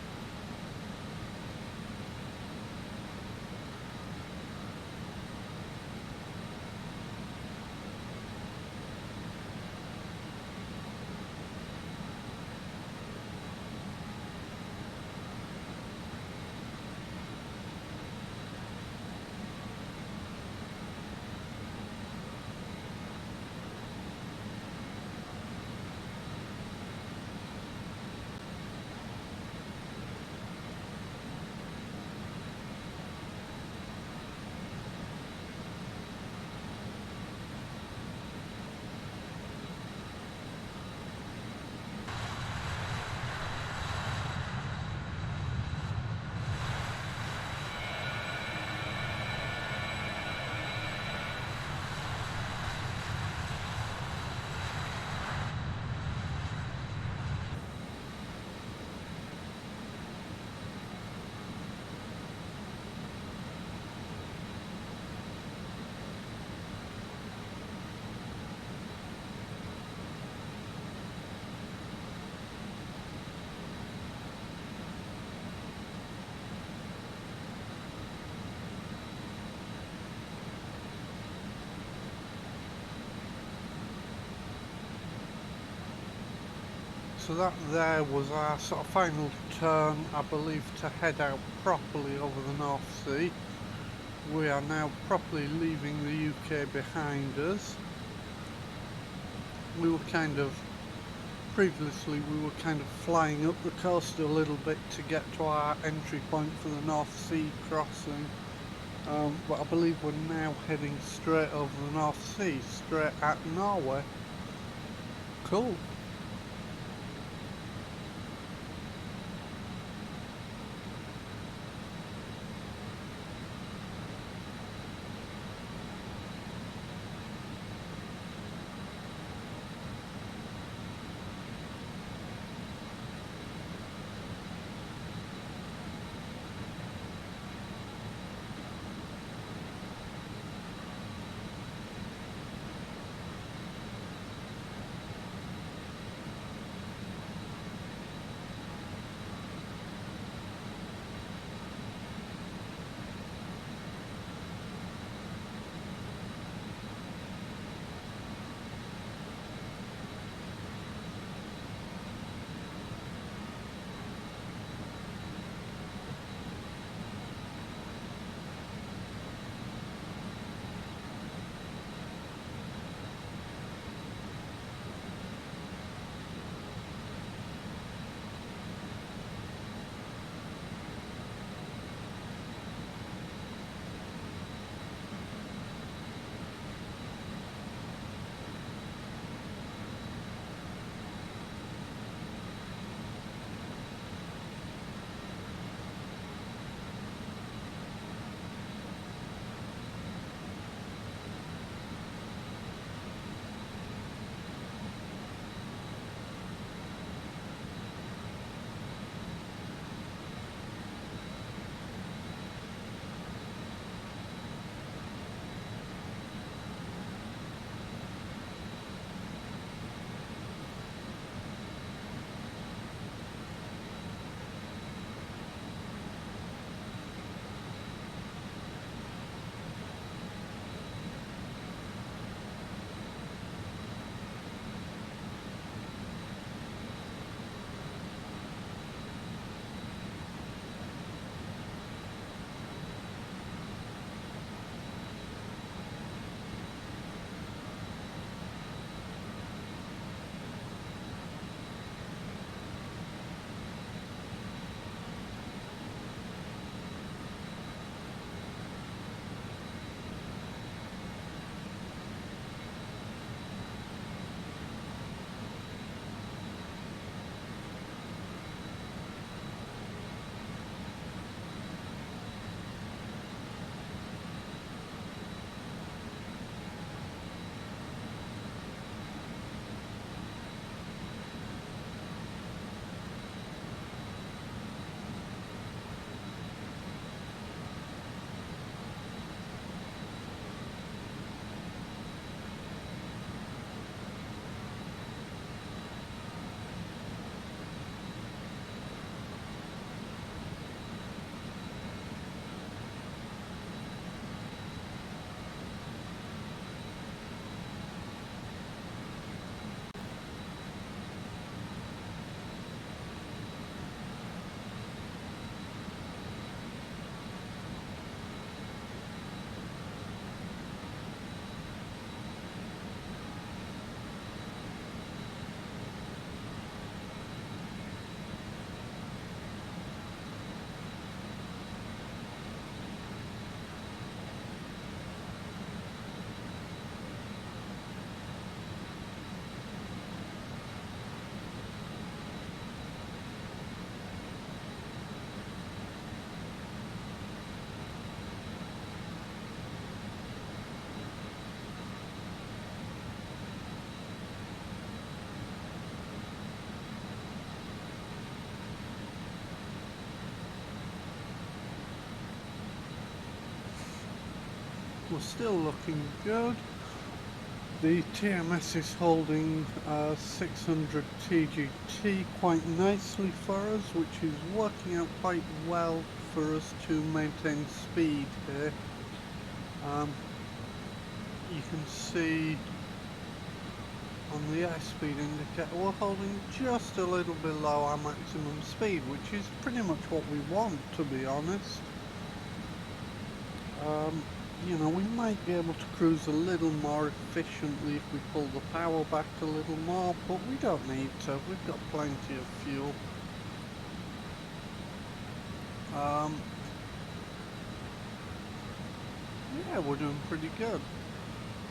So that there was our sort of final turn, I believe, to head out properly over the North Sea. We are now properly leaving the UK behind us. We were kind of, previously we were kind of flying up the coast a little bit to get to our entry point for the North Sea crossing. But I believe we're now heading straight over the North Sea, straight at Norway. Cool. We're still looking good. The TMS is holding 600 TGT quite nicely for us, which is working out quite well for us to maintain speed here. You can see On the airspeed indicator, we're holding just a little below our maximum speed, which is pretty much what we want, to be honest. You know, we might be able to cruise a little more efficiently if we pull the power back a little more, but we don't need to. We've got plenty of fuel. Yeah, we're doing pretty good.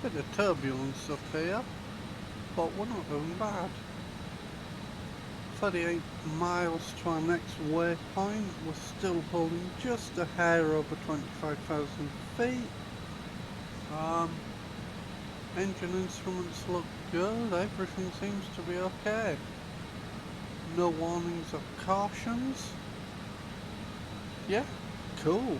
Bit of turbulence up here, but we're not doing bad. 38 miles to our next waypoint. We're still holding just a hair over 25,000 feet. Engine instruments look good. Everything seems to be okay. No warnings or cautions. Yeah, cool.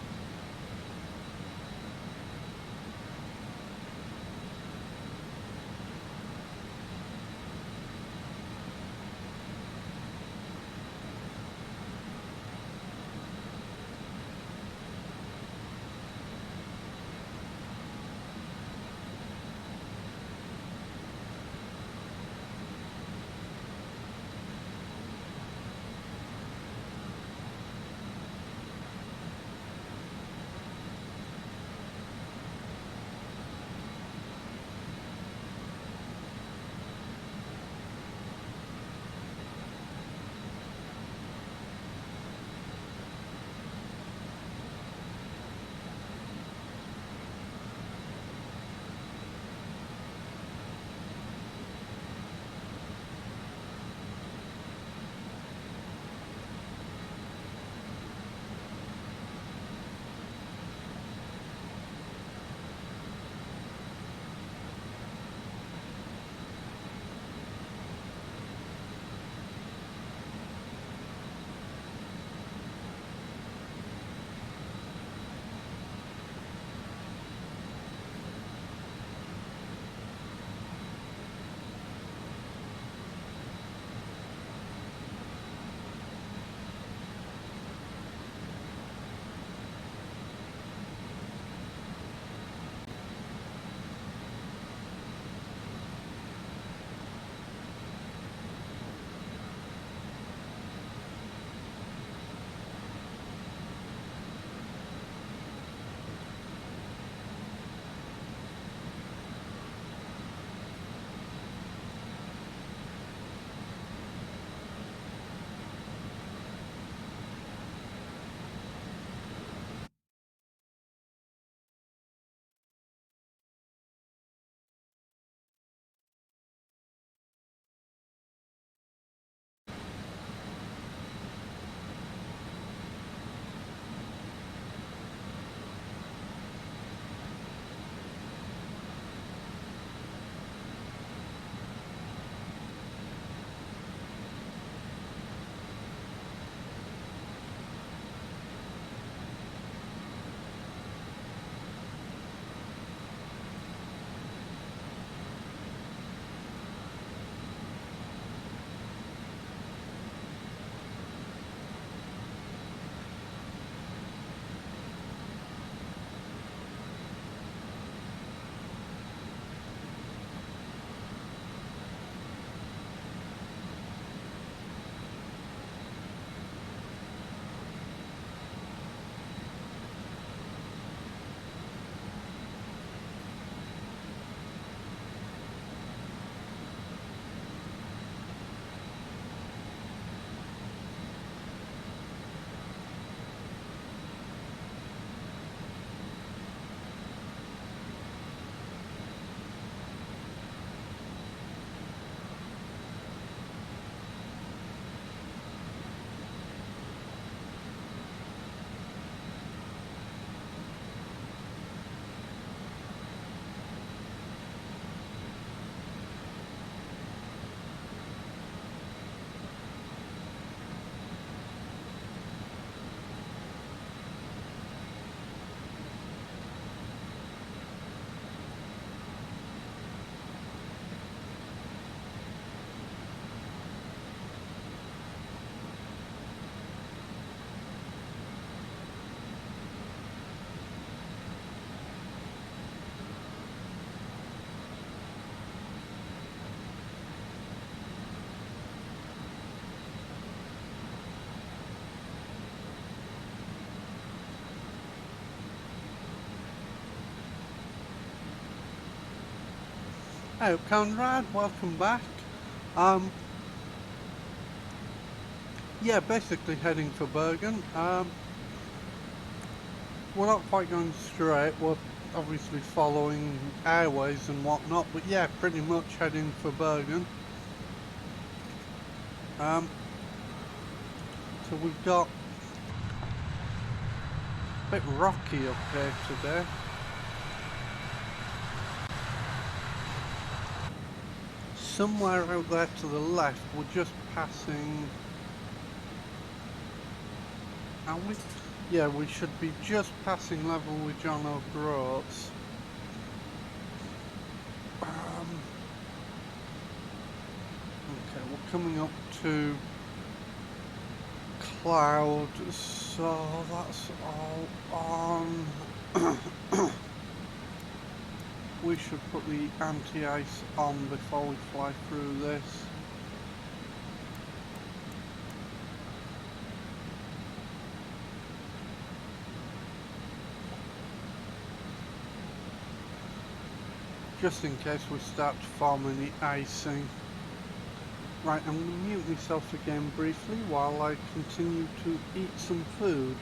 Hey up, Conrad, welcome back. Yeah, basically heading for Bergen. We're not quite going straight, we're obviously following airways and whatnot, but yeah, pretty much heading for Bergen. So we've got a bit rocky up here today. Somewhere out there to the left, we're just passing... Are we? Yeah, we should be just passing level with John O'Groats. Okay, we're coming up to Cloud, so that's all on. We should put the anti-ice on before we fly through this. Just in case we start to form any icing. Right, I'm going to mute myself again briefly while I continue to eat some food.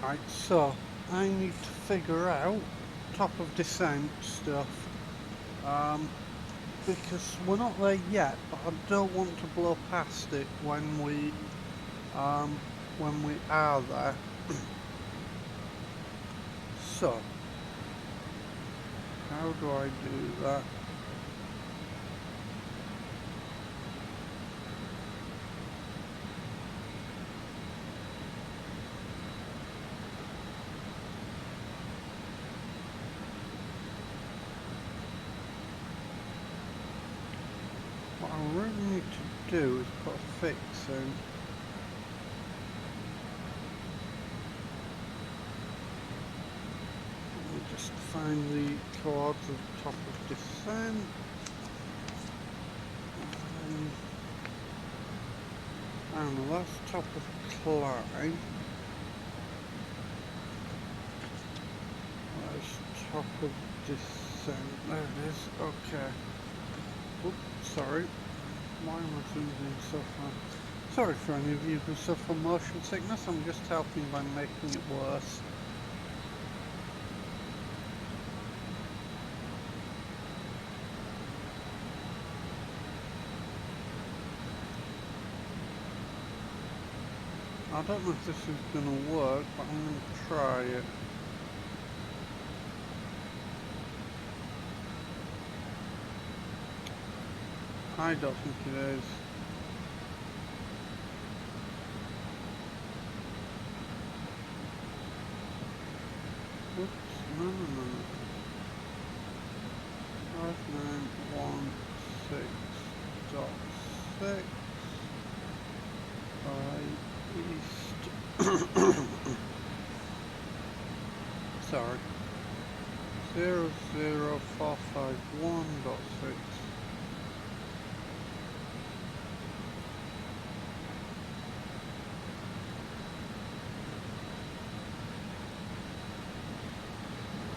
Right, so I need to figure out top of descent stuff, because we're not there yet, but I don't want to blow past it when we are there. So how do I do that? really need to do is put a fix in. Let me just find the chords at the top of descent. I don't know, that's top of climb. That's top of descent. There it is. Okay. Oops, sorry. Why am I zooming so far? Sorry for any of you who suffer motion sickness. I'm just helping by making it worse. I don't know if this is going to work, but I'm going to try it. I don't think it is. Oops, no. 5916.6 east. Sorry. 00451.6.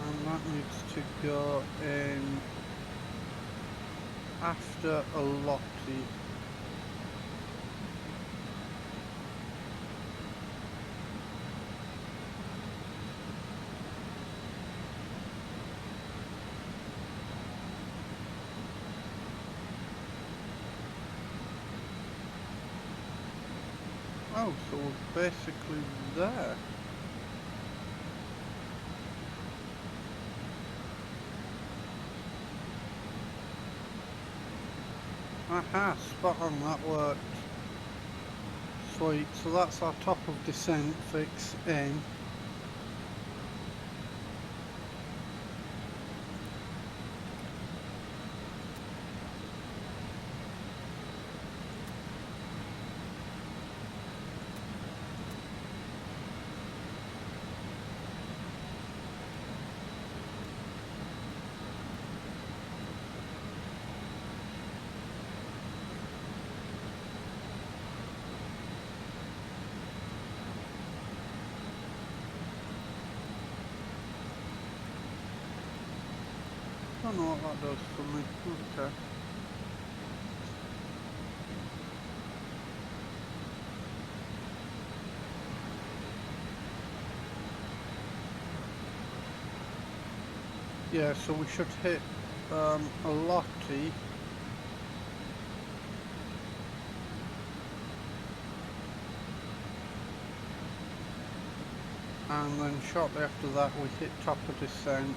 And that needs to go in after a Lottie. Oh, so we're basically there. Aha, spot on, that worked. Sweet, so that's our top of descent fix in. I don't know what that does for me. Okay. Yeah, so we should hit a Lottie. And then shortly after that we hit top of descent.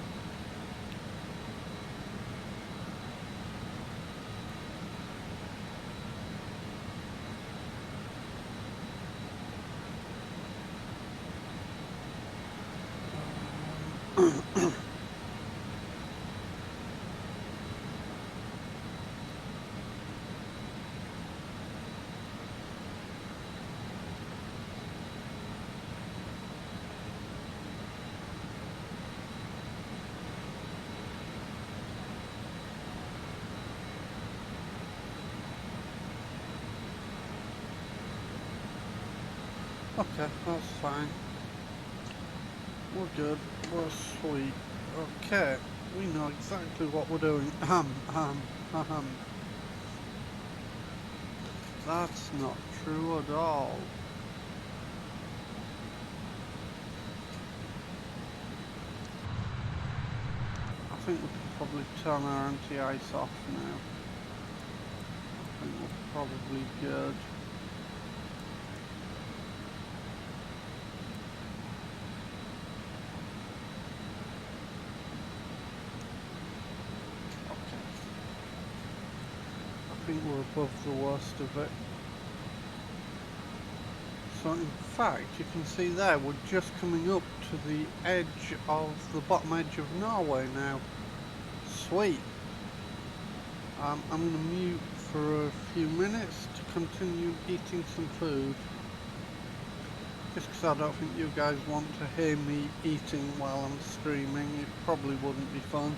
Okay, that's fine. We're good. We're sweet. Okay, we know exactly what we're doing. That's not true at all. I think we can probably turn our anti-ice off now. I think we're probably good. I think we're above the worst of it. So in fact, you can see there, we're just coming up to the edge of the bottom edge of Norway now. Sweet. I'm going to mute for a few minutes to continue eating some food. Just because I don't think you guys want to hear me eating while I'm streaming. It probably wouldn't be fun.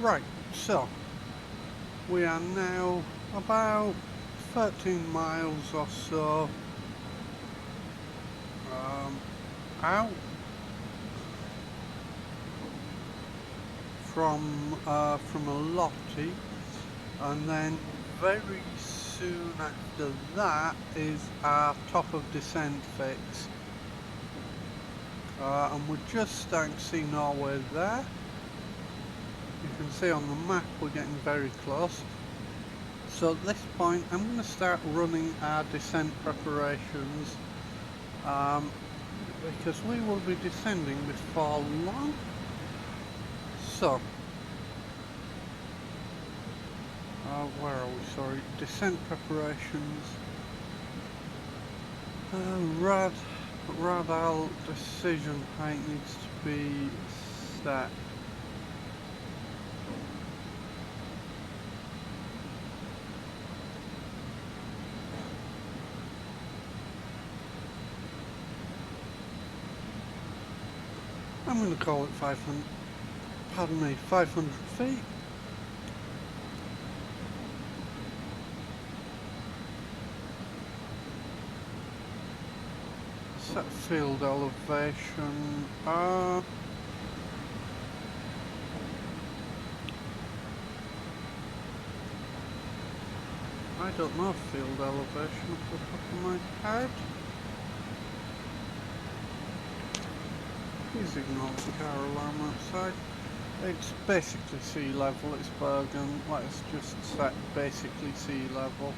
Right, so we are now about 13 miles or so out from a Lottie, and then very soon after that is our top of descent fix, and we're just starting to see Norway there. You can see on the map we're getting very close. So at this point I'm going to start running our descent preparations, because we will be descending before long. So where are we? Sorry, descent preparations. Radar decision height needs to be set. I'm going to call it 500. Pardon me, 500 feet. Set field elevation. I don't know field elevation off the top of my head. Please ignore the car alarm outside. It's basically sea level, it's Bergen. Let's just set basically sea level.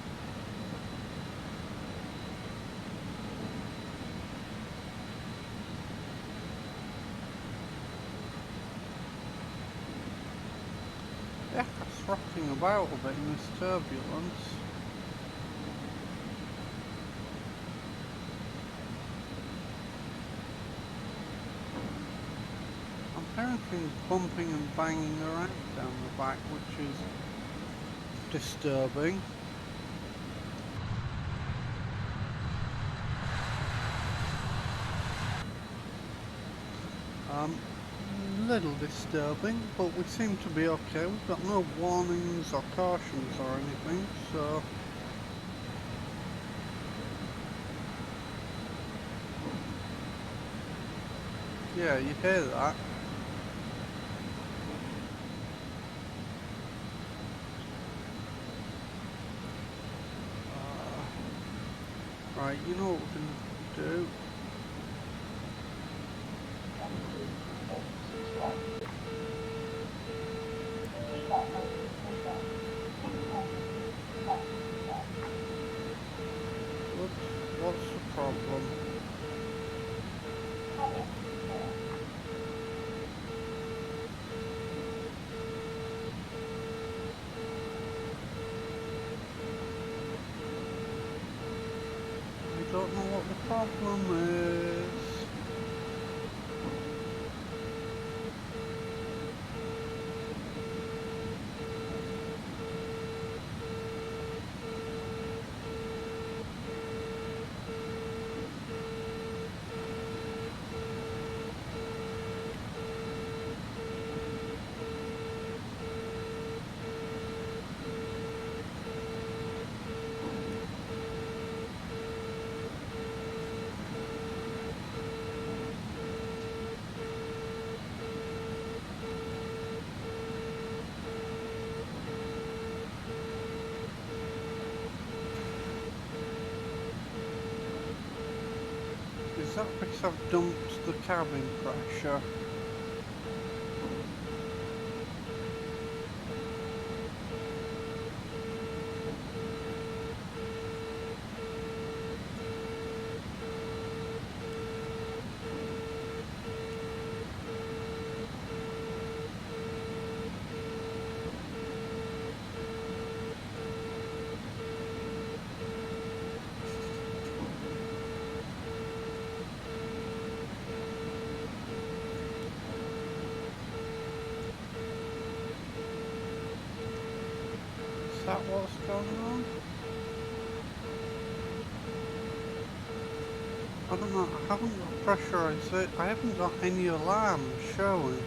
Yeah, it's rocking about a bit in this turbulence. Hearing things bumping and banging around down the back, which is disturbing. Little disturbing, but we seem to be okay. We've got no warnings or cautions or anything, so yeah, you hear that. Right, you know what we're going to do? What's the problem? I don't know what the problem is. Is that because I've dumped the cabin pressure? Is that what's going on? I don't know, I haven't got pressurized it. I haven't got any alarms showing.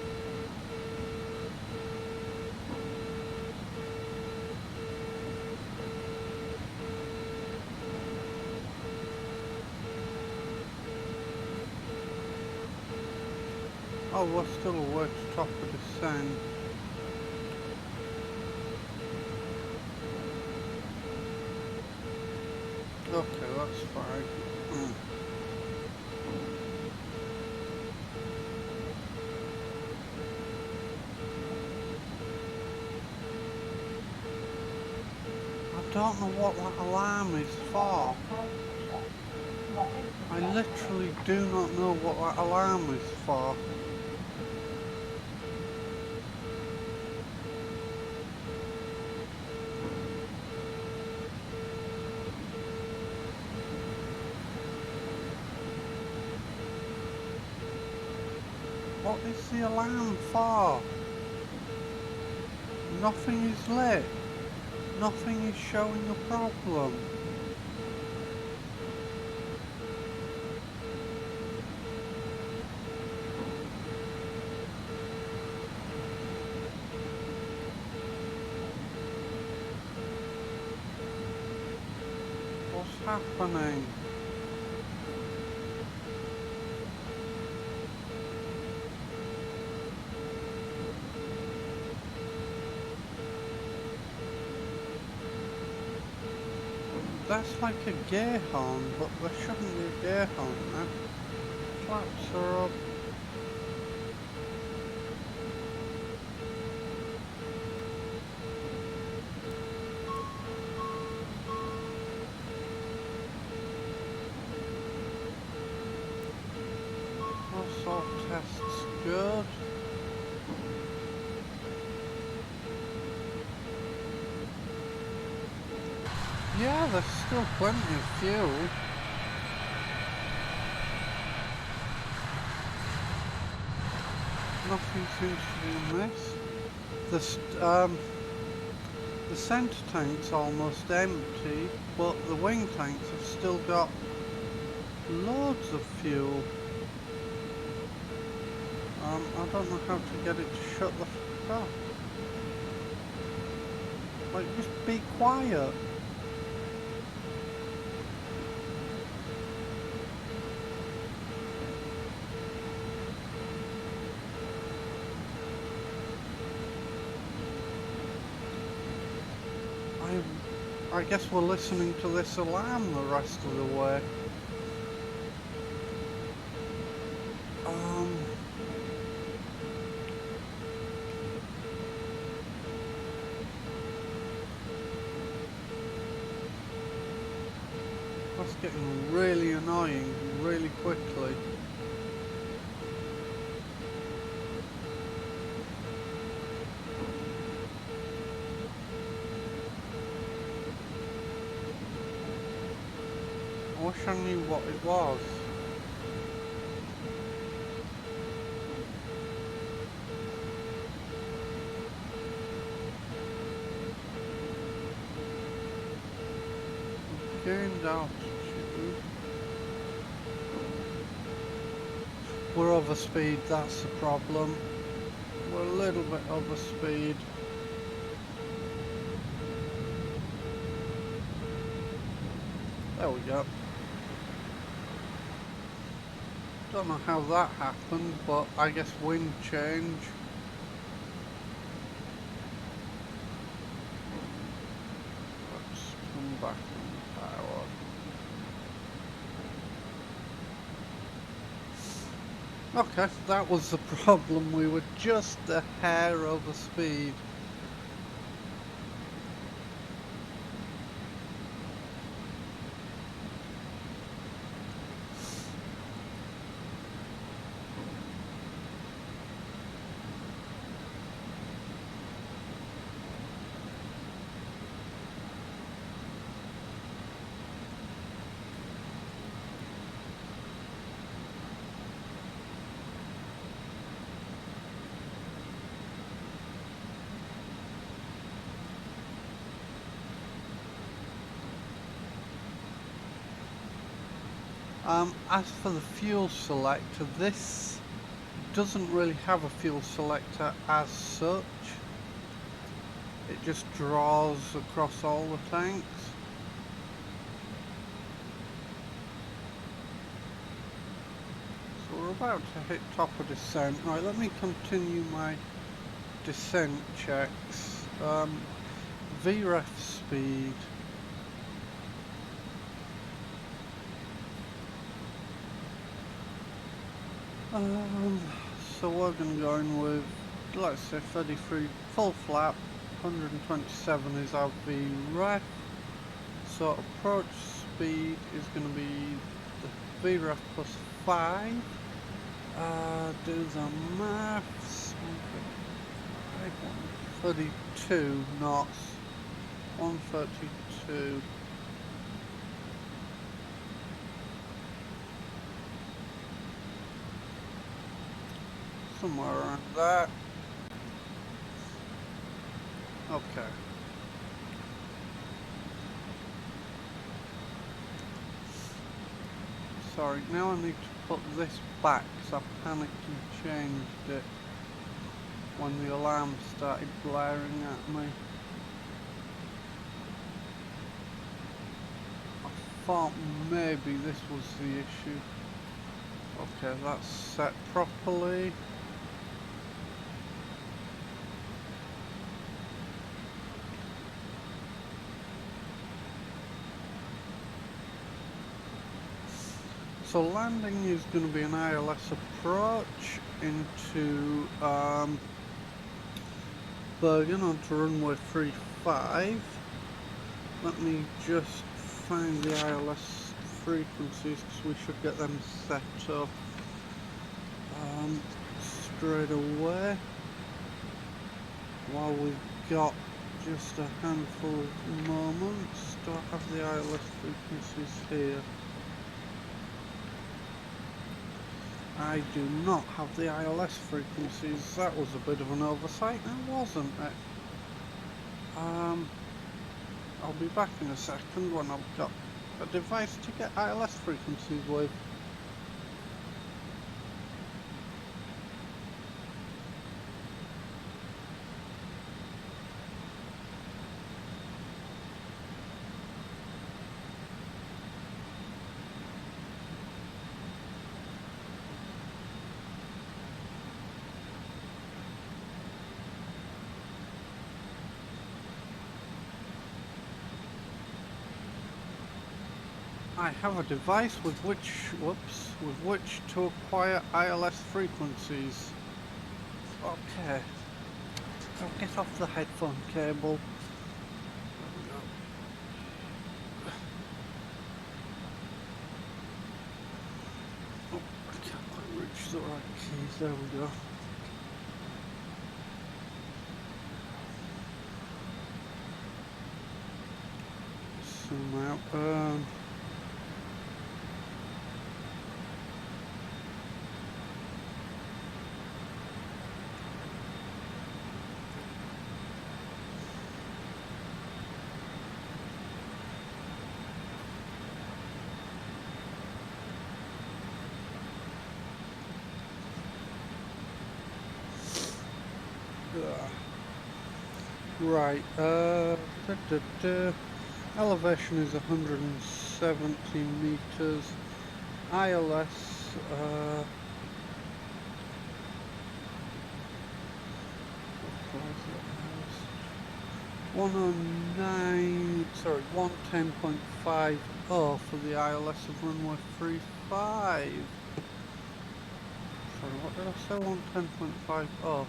Oh, we're still away to top of descent. Okay, that's fine. I don't know what that alarm is for. I literally do not know what that alarm is for. What is the alarm for? Nothing is lit. Nothing is showing a problem. What's happening? That's like a gear horn, but there shouldn't be a gear horn there. Flaps are up. All tests good. Yeah, there's still plenty of fuel. Nothing seems to be amiss. The centre tank's almost empty, but the wing tanks have still got loads of fuel. I don't know how to get it to shut the f up. Like, just be quiet. I guess we're listening to this alarm the rest of the way. That's getting really annoying really quickly. I wish I knew what it was. Gained altitude. We're over speed, that's the problem. We're a little bit over speed. There we go. Don't know how that happened, but I guess wind change. Let's come back on power. Okay, that was the problem. We were just a hair over speed. As for the fuel selector, this doesn't really have a fuel selector as such. It just draws across all the tanks. So we're we're about to hit top of descent. Right, let me continue my descent checks. VREF speed. So we're going to go in with, let's say, 33 full flap, 127 is our VREF. So approach speed is going to be the VREF plus 5. Do the maths. 132 knots. 132. Somewhere around that. Okay. Sorry, now I need to put this back because I panicked and changed it when the alarm started blaring at me. I thought maybe this was the issue. Okay, that's set properly. So landing is going to be an ILS approach into Bergen onto runway 35. Let me just find the ILS frequencies because we should get them set up straight away while we've got just a handful of moments. Do I have the ILS frequencies here? I do not have the ILS frequencies. That was a bit of an oversight now, wasn't it? I'll be back in a second when I've got a device to get ILS frequencies with. I have a device with which to acquire ILS frequencies. Okay. I'll get off the headphone cable. There we go. Oh, I can't quite reach the right keys. There we go. Zoom out. Right, elevation is 170 meters. ILS, 109, sorry, 110.50 for the ILS of runway 35. Sorry, what did I say? 110.50.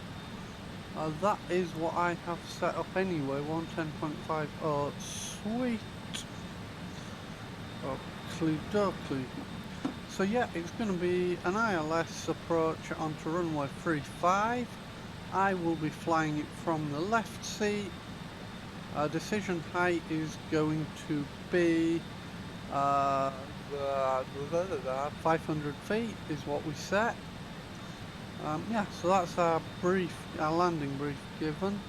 That is what I have set up anyway, 110.50. Sweet. Oakley dokley. So yeah, it's going to be an ILS approach onto runway 35. I will be flying it from the left seat. Decision height is going to be 500 feet is what we set. Yeah, so that's our landing brief given.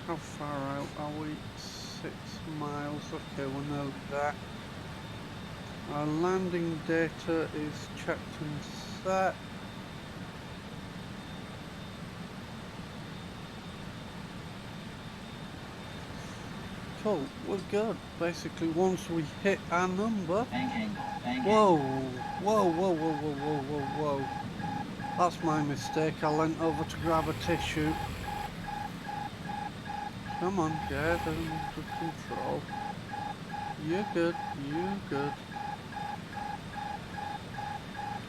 How far out are we? 6 miles. Okay, we'll know that. Our landing data is checked and set. cool. We're good. Basically, once we hit our number... Bank angle. Bank Whoa! Whoa, whoa, whoa, whoa, whoa, whoa, whoa. That's my mistake. I leant over to grab a tissue. Come on, get under control. You're good. You're good.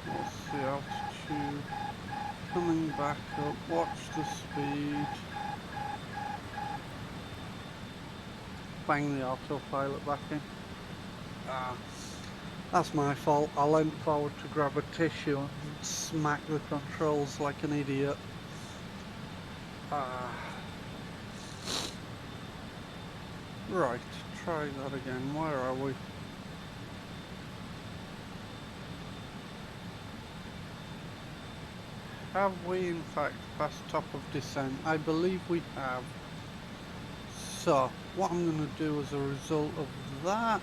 What's the altitude? Coming back up. Watch the speed. Bang the autopilot back in. Ah, that's my fault. I leant forward to grab a tissue and smack the controls like an idiot. Ah. Right, try that again. Where are we? Have we in fact passed top of descent? I believe we have. So, what I'm going to do as a result of that,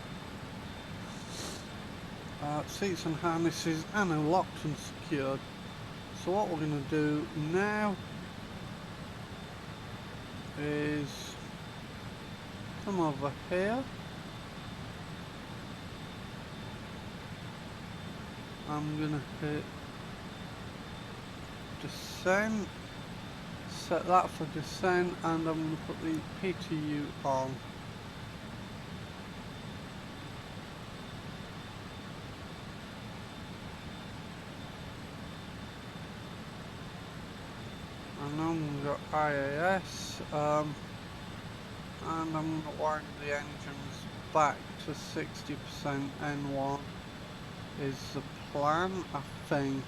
seats and harnesses and are locked and secured. So what we're going to do now is come over here. I'm going to hit descent, set that for descent, and I'm going to put the PTU on. And I'm going to go IAS, and I'm going to wind the engines back to 60% N1 is the plan, I think.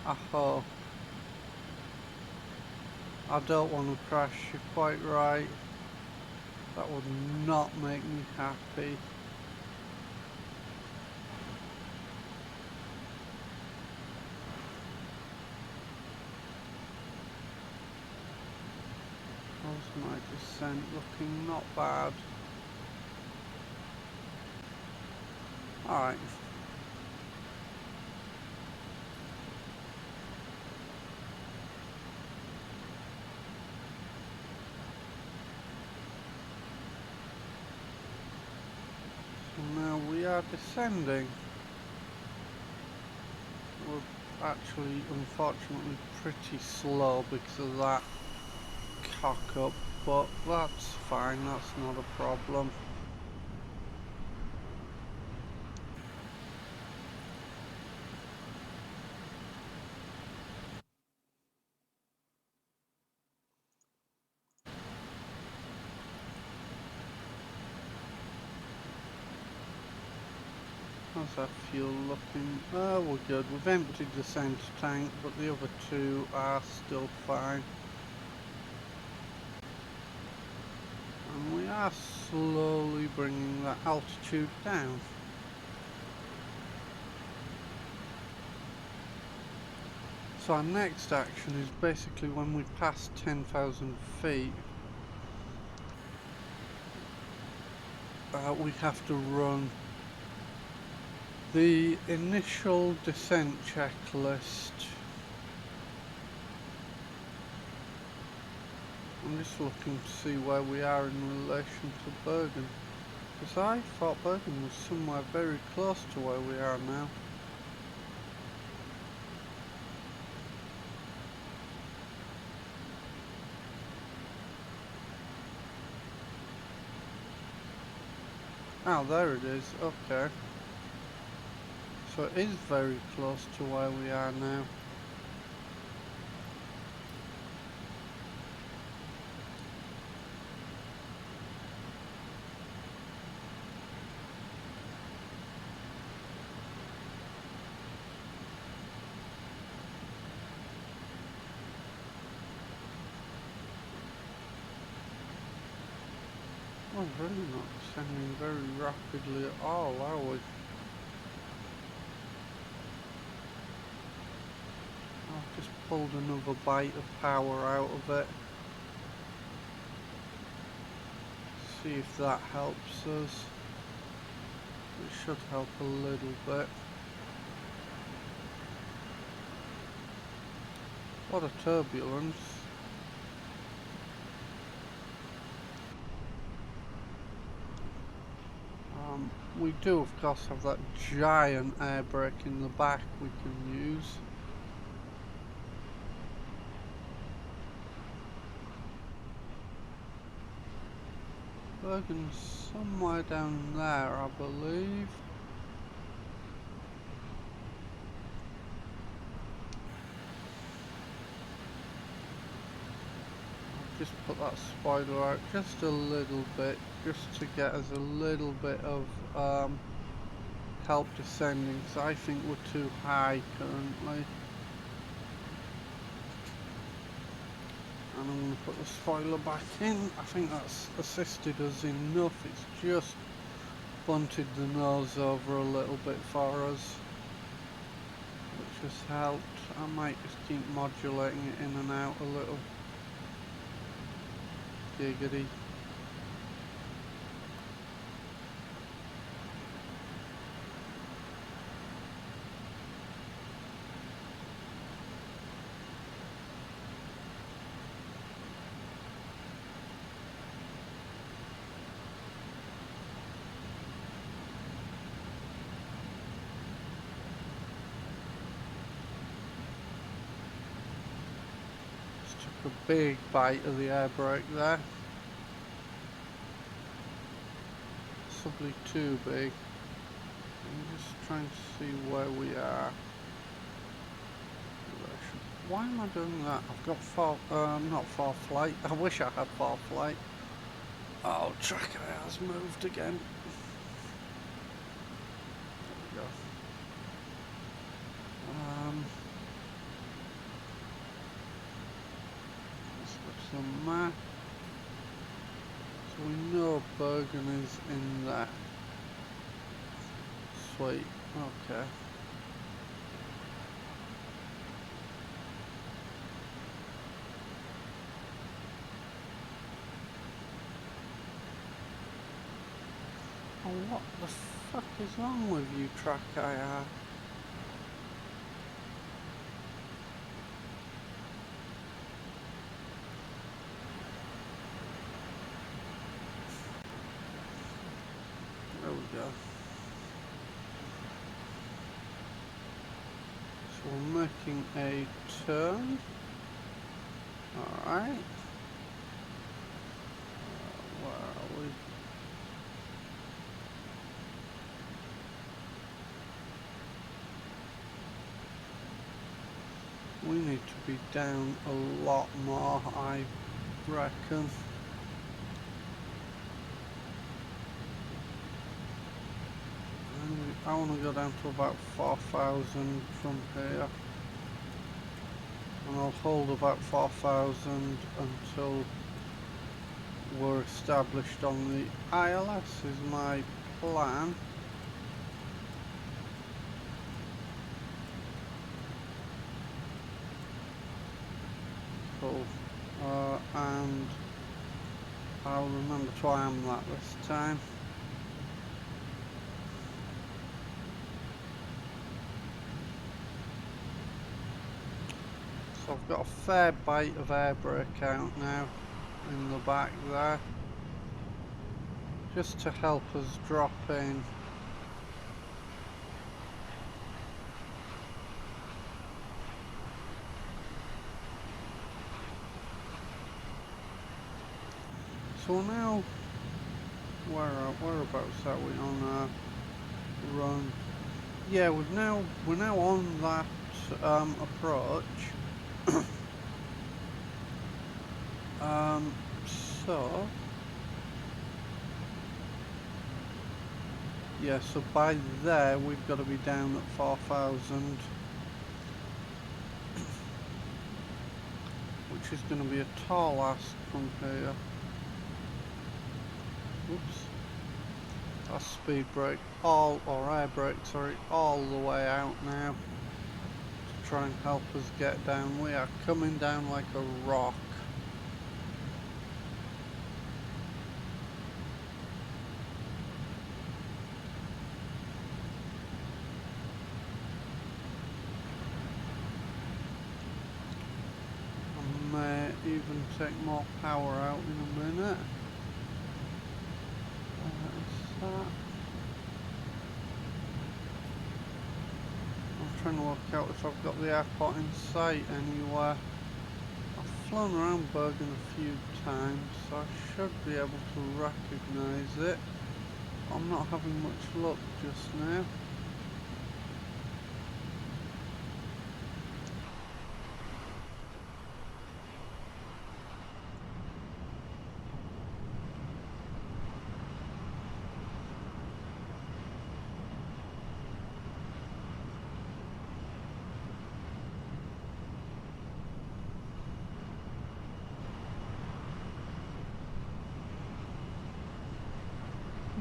I hope. I don't want to crash, you're quite right. That would not make me happy. How's my descent looking? Not bad. Alright. So now we are descending. We're actually, unfortunately, pretty slow because of that cock up, but that's fine, that's not a problem. How's that fuel looking? Oh, we're good. We've emptied the center tank, but the other two are still fine. And we are slowly bringing that altitude down. So our next action is basically when we pass 10,000 feet, we have to run the initial descent checklist. I'm just looking to see where we are in relation to Bergen, because I thought Bergen was somewhere very close to where we are now. Oh, there it is, okay. So it is very close to where we are now. We're really not descending very rapidly at all, are we? I've just pulled another bite of power out of it. See if that helps us. It should help a little bit. What a turbulence. we do of course have that giant air brake in the back we can use. Bergen's somewhere down there, I believe. I'll just put that spoiler out just a little bit, just to get us a little bit of help descending, because I think we're too high currently. And I'm going to put the spoiler back in. I think that's assisted us enough. It's just bunted the nose over a little bit for us, which has helped. I might just keep modulating it in and out a little. Giggity. A big bite of the air brake there. Possibly too big. I'm just trying to see where we are. Why am I doing that? I've got not far flight. I wish I had far flight. Oh, tracker has moved again. There we go. The map, so we know Bergen is in there. Sweet, okay. Oh, what the fuck is wrong with you, track IR? There we go. So we're making a turn. Alright. Where are we? We need to be down a lot more, I reckon. I want to go down to about 4,000 from here, and I'll hold about 4,000 until we're established on the ILS is my plan. Cool. And I'll remember to am that this time. So I've got a fair bite of air brake out now in the back there, just to help us drop in. So now, whereabouts are we on our run? Yeah, we're now on that approach. So yeah, so by there we've got to be down at 4,000, which is going to be a tall ask from here. Oops. Our speed brake, or air brake, sorry, all the way out now to try and help us get down. We are coming down like a rock. I may even take more power out in a minute. That. trying to work out if I've got the airport in sight anywhere. I've flown around Bergen a few times, so I should be able to recognise it. I'm not having much luck just now.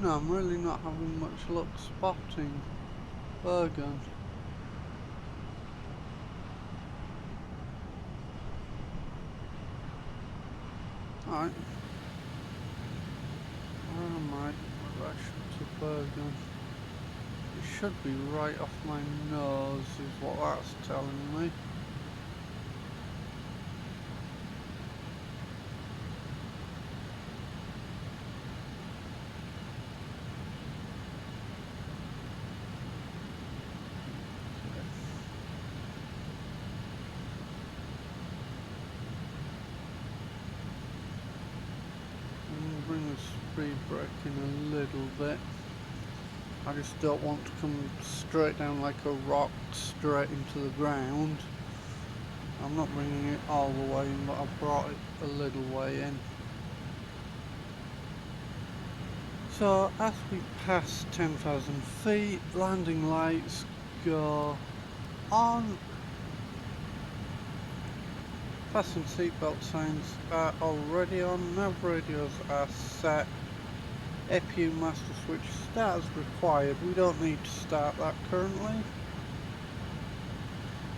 No, I'm really not having much luck spotting Bergen. Alright. Where am I? In relation to Bergen. It should be right off my nose is what that's telling me. Bring the speed brake in a little bit. I just don't want to come straight down like a rock straight into the ground. I'm not bringing it all the way in, but I've brought it a little way in. So as we pass 10,000 feet, landing lights go on. Fasten seatbelt signs are already on, nav radios are set, APU master switch start as required, we don't need to start that currently.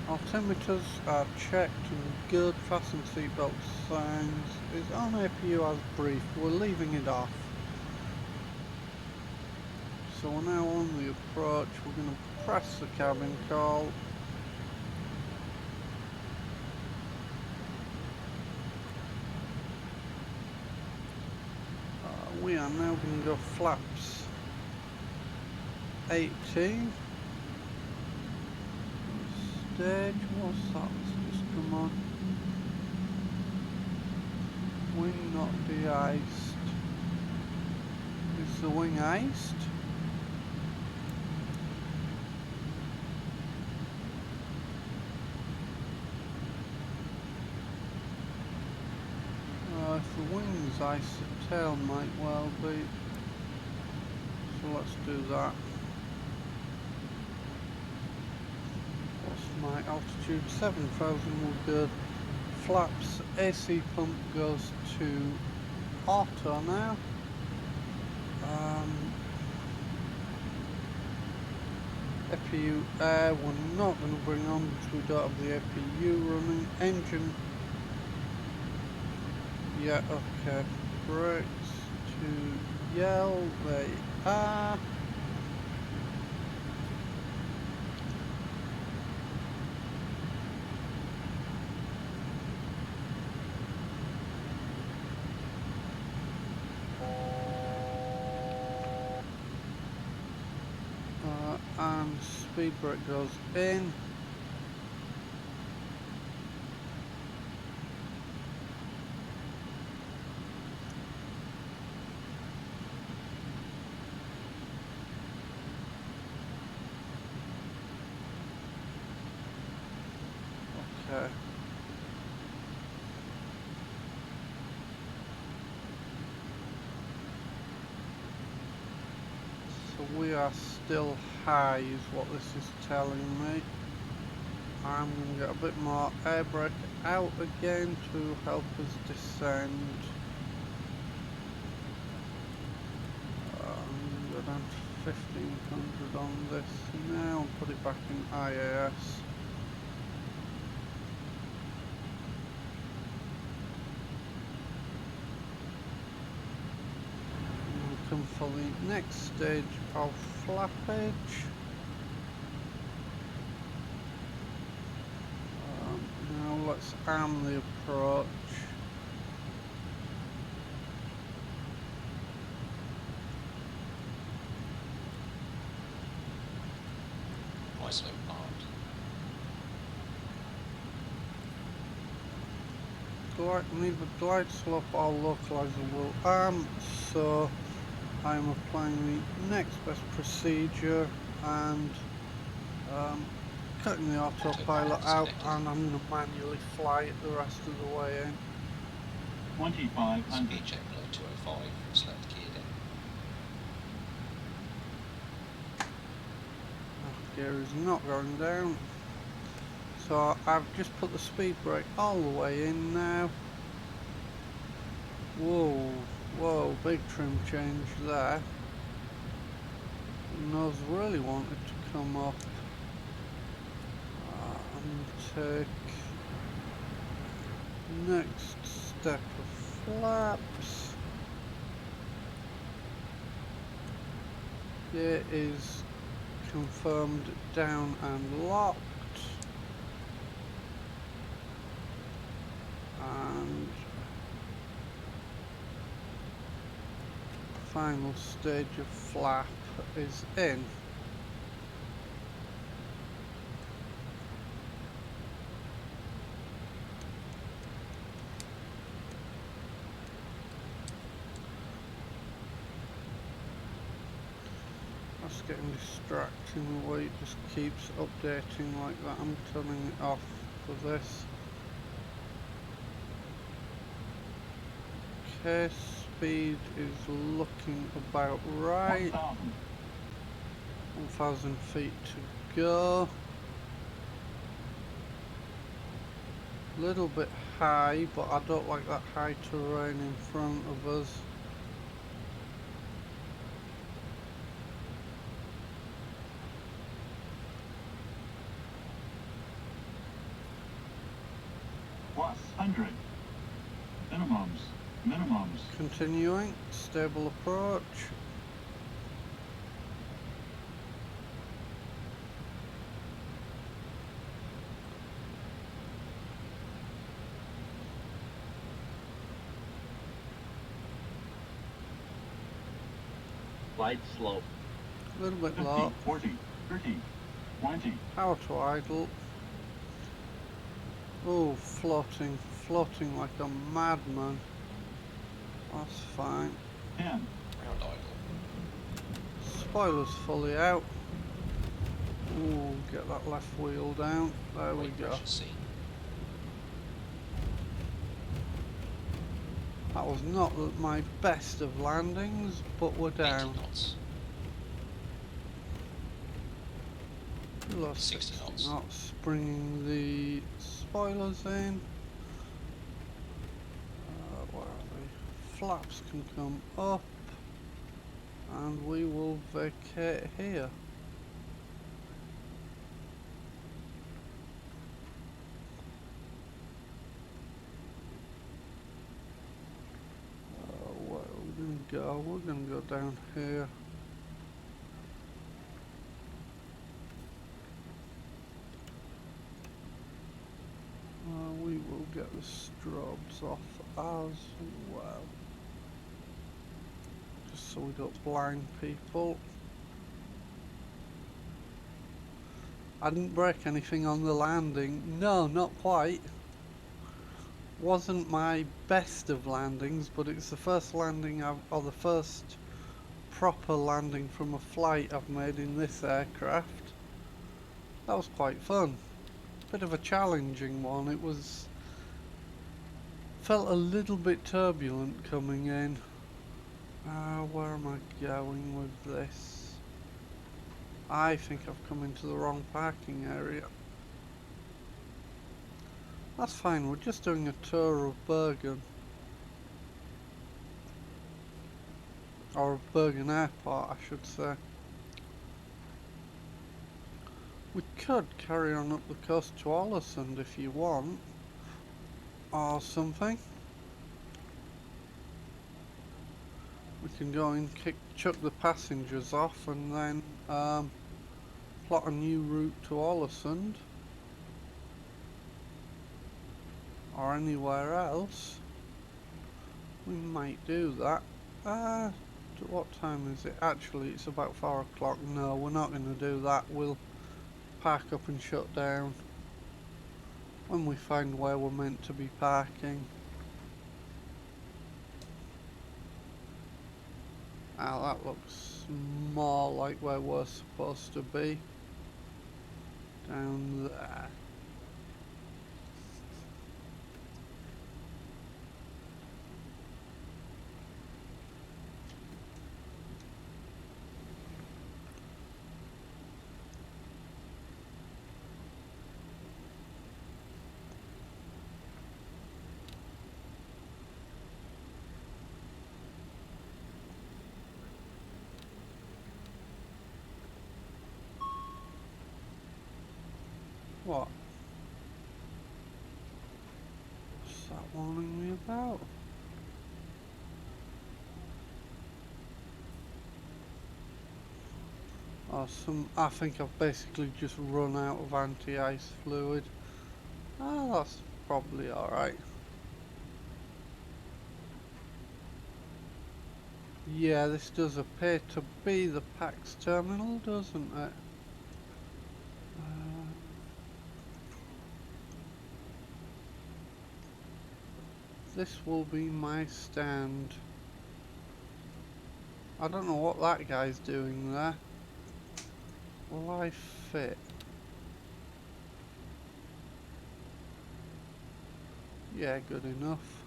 Altimeters are checked and good, fasten seatbelt signs is on APU as briefed, we're leaving it off. So we're now on the approach, we're going to press the cabin call. We are now going to go flaps 18. Stage, what's that? Let's just come on. Wing not de-iced. Is the wing iced? If the wing's iced, the tail might well be. So let's do that. What's my altitude? 7,000 will good. Flaps, AC pump goes to auto now. APU air we're not going to bring on because we don't have the APU running. Engine. Yeah, okay. Brakes to yell, they are. And speed brake goes in. Okay. So we are still high is what this is telling me. I'm going to get a bit more air brake out again to help us descend. I'm going to go down to 1500 on this now and put it back in IAS. Come for the next stage of flappage. Now let's arm the approach. Iso armed. neither glide slope or localizer will arm, so I'm applying the next best procedure and cutting the autopilot out, and I'm going to manually fly it the rest of the way in. 2500. Speed check below 205, select gear down. Gear is not going down. So I've just put the speed brake all the way in now. Whoa, whoa, big trim change there. Nose really wanted to come up and take next step of flaps. It is confirmed down and locked. And final stage of flap is in. That's getting distracting the way it just keeps updating like that. I'm turning it off for this. Okay, speed is looking about right. 1000. 1000 feet to go. Little bit high, but I don't like that high terrain in front of us. Plus 100. Minimums. Minimums. Continuing, stable approach. Glide slope. A little bit 50, low. 40, 30, 20. Power to idle. Oh, floating like a madman. That's fine. 10. Ground idle. Spoilers fully out. Ooh, get that left wheel down. There we Brake go. pressure seen. That was not my best of landings, but we're 80 down. knots. Below 60 knots. knots. Bringing the spoilers in. Where are they? Flaps can come up. And we will vacate here. Where are we going to go? We're going to go down here. We will get the strobes off as well. Just so we don't blind people. I didn't break anything on the landing. No, not quite. Wasn't my best of landings, but it's the first landing or the first proper landing from a flight I've made in this aircraft. That was quite fun. Bit of a challenging one. It felt a little bit turbulent coming in. Where am I going with this? I think I've come into the wrong parking area. That's fine, we're just doing a tour of Bergen. Or Bergen Airport, I should say. We could carry on up the coast to Ålesund if you want. Or something. We can go and chuck the passengers off and then plot a new route to Ålesund. Or anywhere else. We might do that. What time is it? Actually, it's about 4 o'clock. No, we're not going to do that. We'll park up and shut down when we find where we're meant to be parking. Ah, that looks more like where we're supposed to be. Down there. What? What's that warning me about? Oh, I think I've basically just run out of anti-ice fluid. Ah, that's probably alright. Yeah, this does appear to be the PAX terminal, doesn't it? This will be my stand. I don't know what that guy's doing there. Will I fit? Yeah, good enough.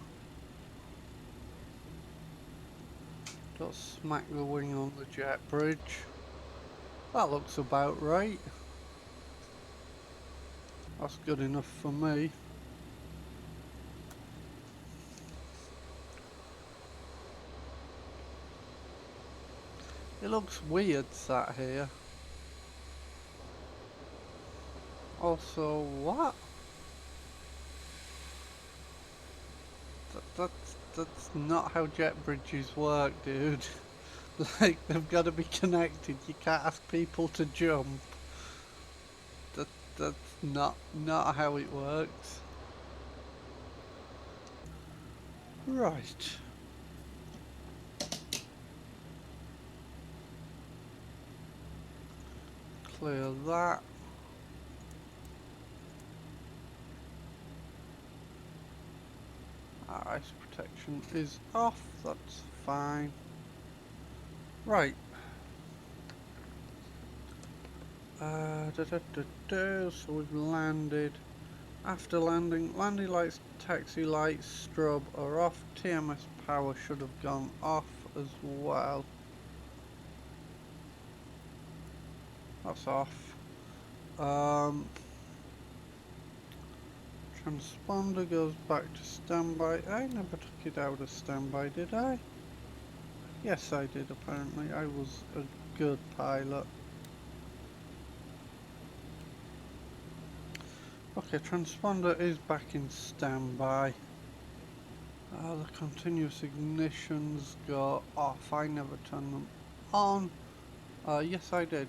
Don't smack the wing on the jet bridge. That looks about right. That's good enough for me. It looks weird sat here. Also, what? That's not how jet bridges work, dude. Like, they've got to be connected. You can't ask people to jump. That's not how it works. Right. Clear that. Ice protection is off. That's fine. Right. So we've landed. After landing, landing lights, taxi lights, strobe are off. TMS power should have gone off as well. That's off. Transponder goes back to standby. I never took it out of standby, did I? Yes, I did, apparently. I was a good pilot. Okay, transponder is back in standby. The continuous ignitions go off. I never turned them on. Yes, I did.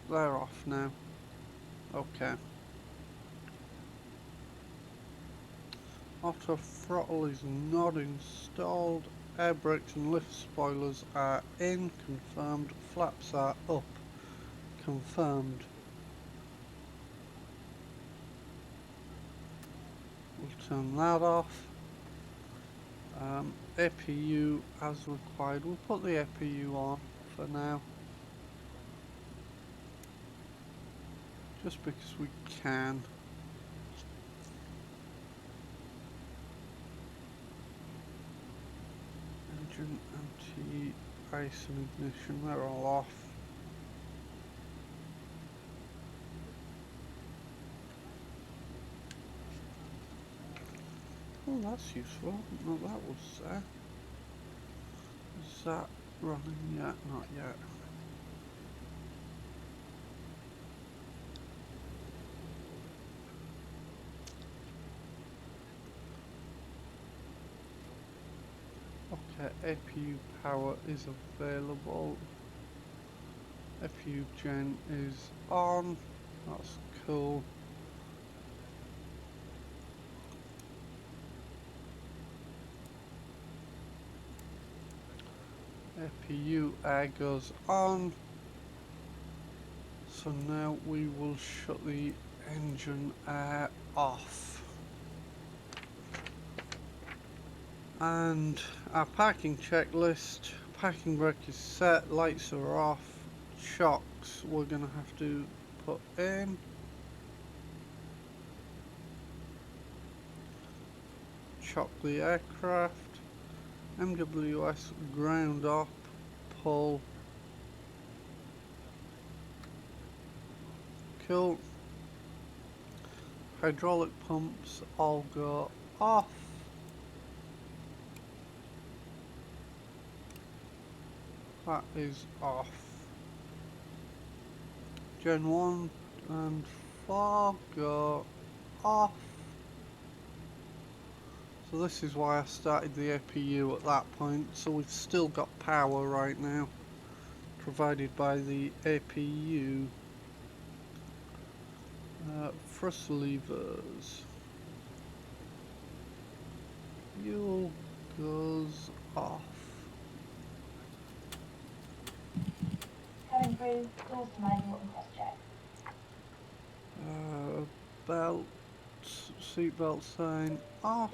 They're off now. Okay. Auto throttle is not installed. Air brakes and lift spoilers are in. Confirmed. Flaps are up. Confirmed. We'll turn that off. APU as required. We'll put the APU on for now. Just because we can. Engine, anti-ice and ignition, they're all off. Oh, that's useful. I didn't know that was there. Is that running yet? Not yet. Okay, APU power is available. APU gen is on. That's cool. APU air goes on. So now we will shut the engine air off. And our parking checklist, Parking brake is set, lights are off, shocks we're gonna have to put in. Chock the aircraft. MWS ground up, pull. Cool. Hydraulic pumps all go off. That is off. Gen 1 and 4 go off. So this is why I started the APU at that point. So we've still got power right now, provided by the APU. Thrust levers. Fuel goes off. Cabin crew, doors to manual and cross-check. Belt, seatbelt sign off.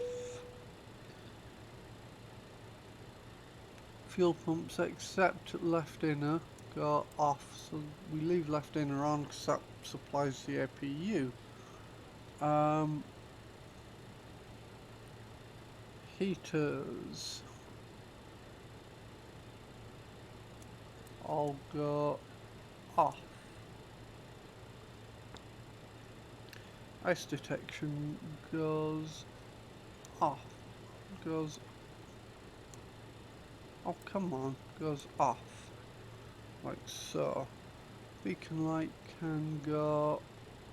Fuel pumps except left inner go off, so we leave left inner on because that supplies the APU. Heaters all go off. Ice detection goes off. Goes. Oh, come on. Goes off. Like so. Beacon light can go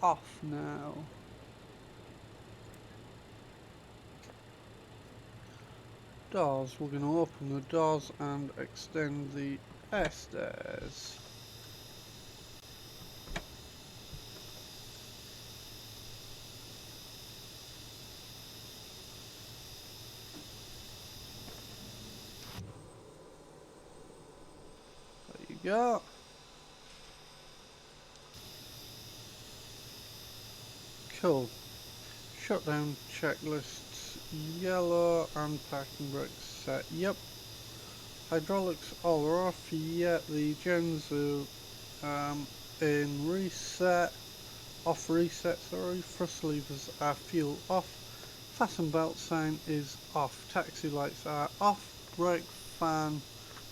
off now. Doors. We're going to open the doors and extend the air stairs. There you go. Cool. Shutdown checklists yellow and parking brakes set. Yep. Hydraulics all are off. Yet the gens are in reset. Off reset, sorry. Thrust levers are fuel off. Fasten belt sign is off. Taxi lights are off. Brake fan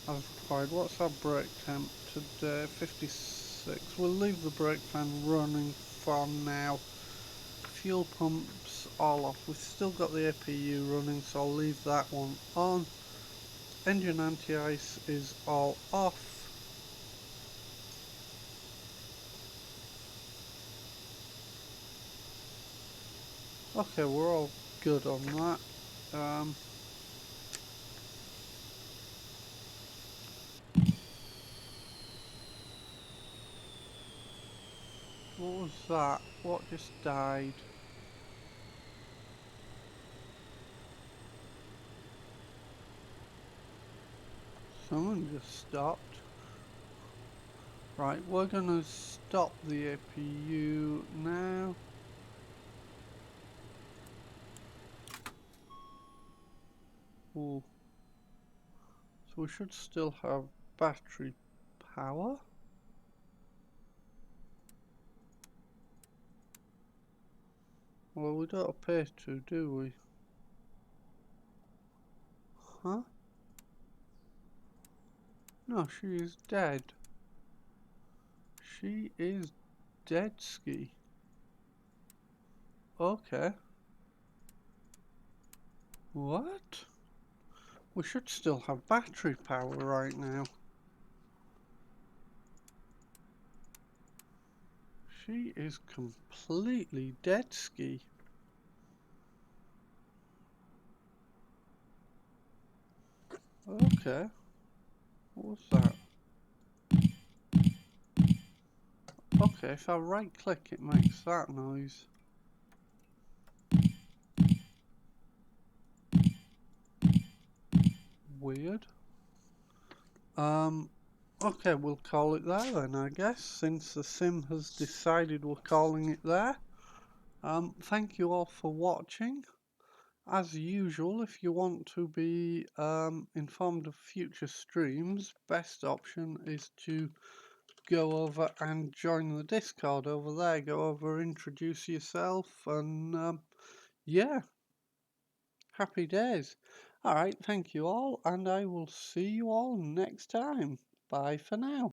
as required. What's our brake temp today? 56. We'll leave the brake fan running for now. Fuel pumps all off. We've still got the APU running, so I'll leave that one on. Engine anti-ice is all off. Okay, we're all good on that. What was that? What just died? Someone just stopped. Right, we're gonna stop the APU now. Ooh. So we should still have battery power. Well, we don't appear to, do we? Huh? No, she is dead. She is dead ski. Okay. What? We should still have battery power right now. She is completely dead ski. Okay. What was that? Okay, if I right click it makes that noise. Weird. Okay, we'll call it there then, I guess, since the sim has decided we're calling it there. Thank you all for watching. as usual, if you want to be informed of future streams, best option is to go over and join the Discord over there. Go over, introduce yourself, and yeah, happy days. Alright, thank you all, and I will see you all next time. Bye for now.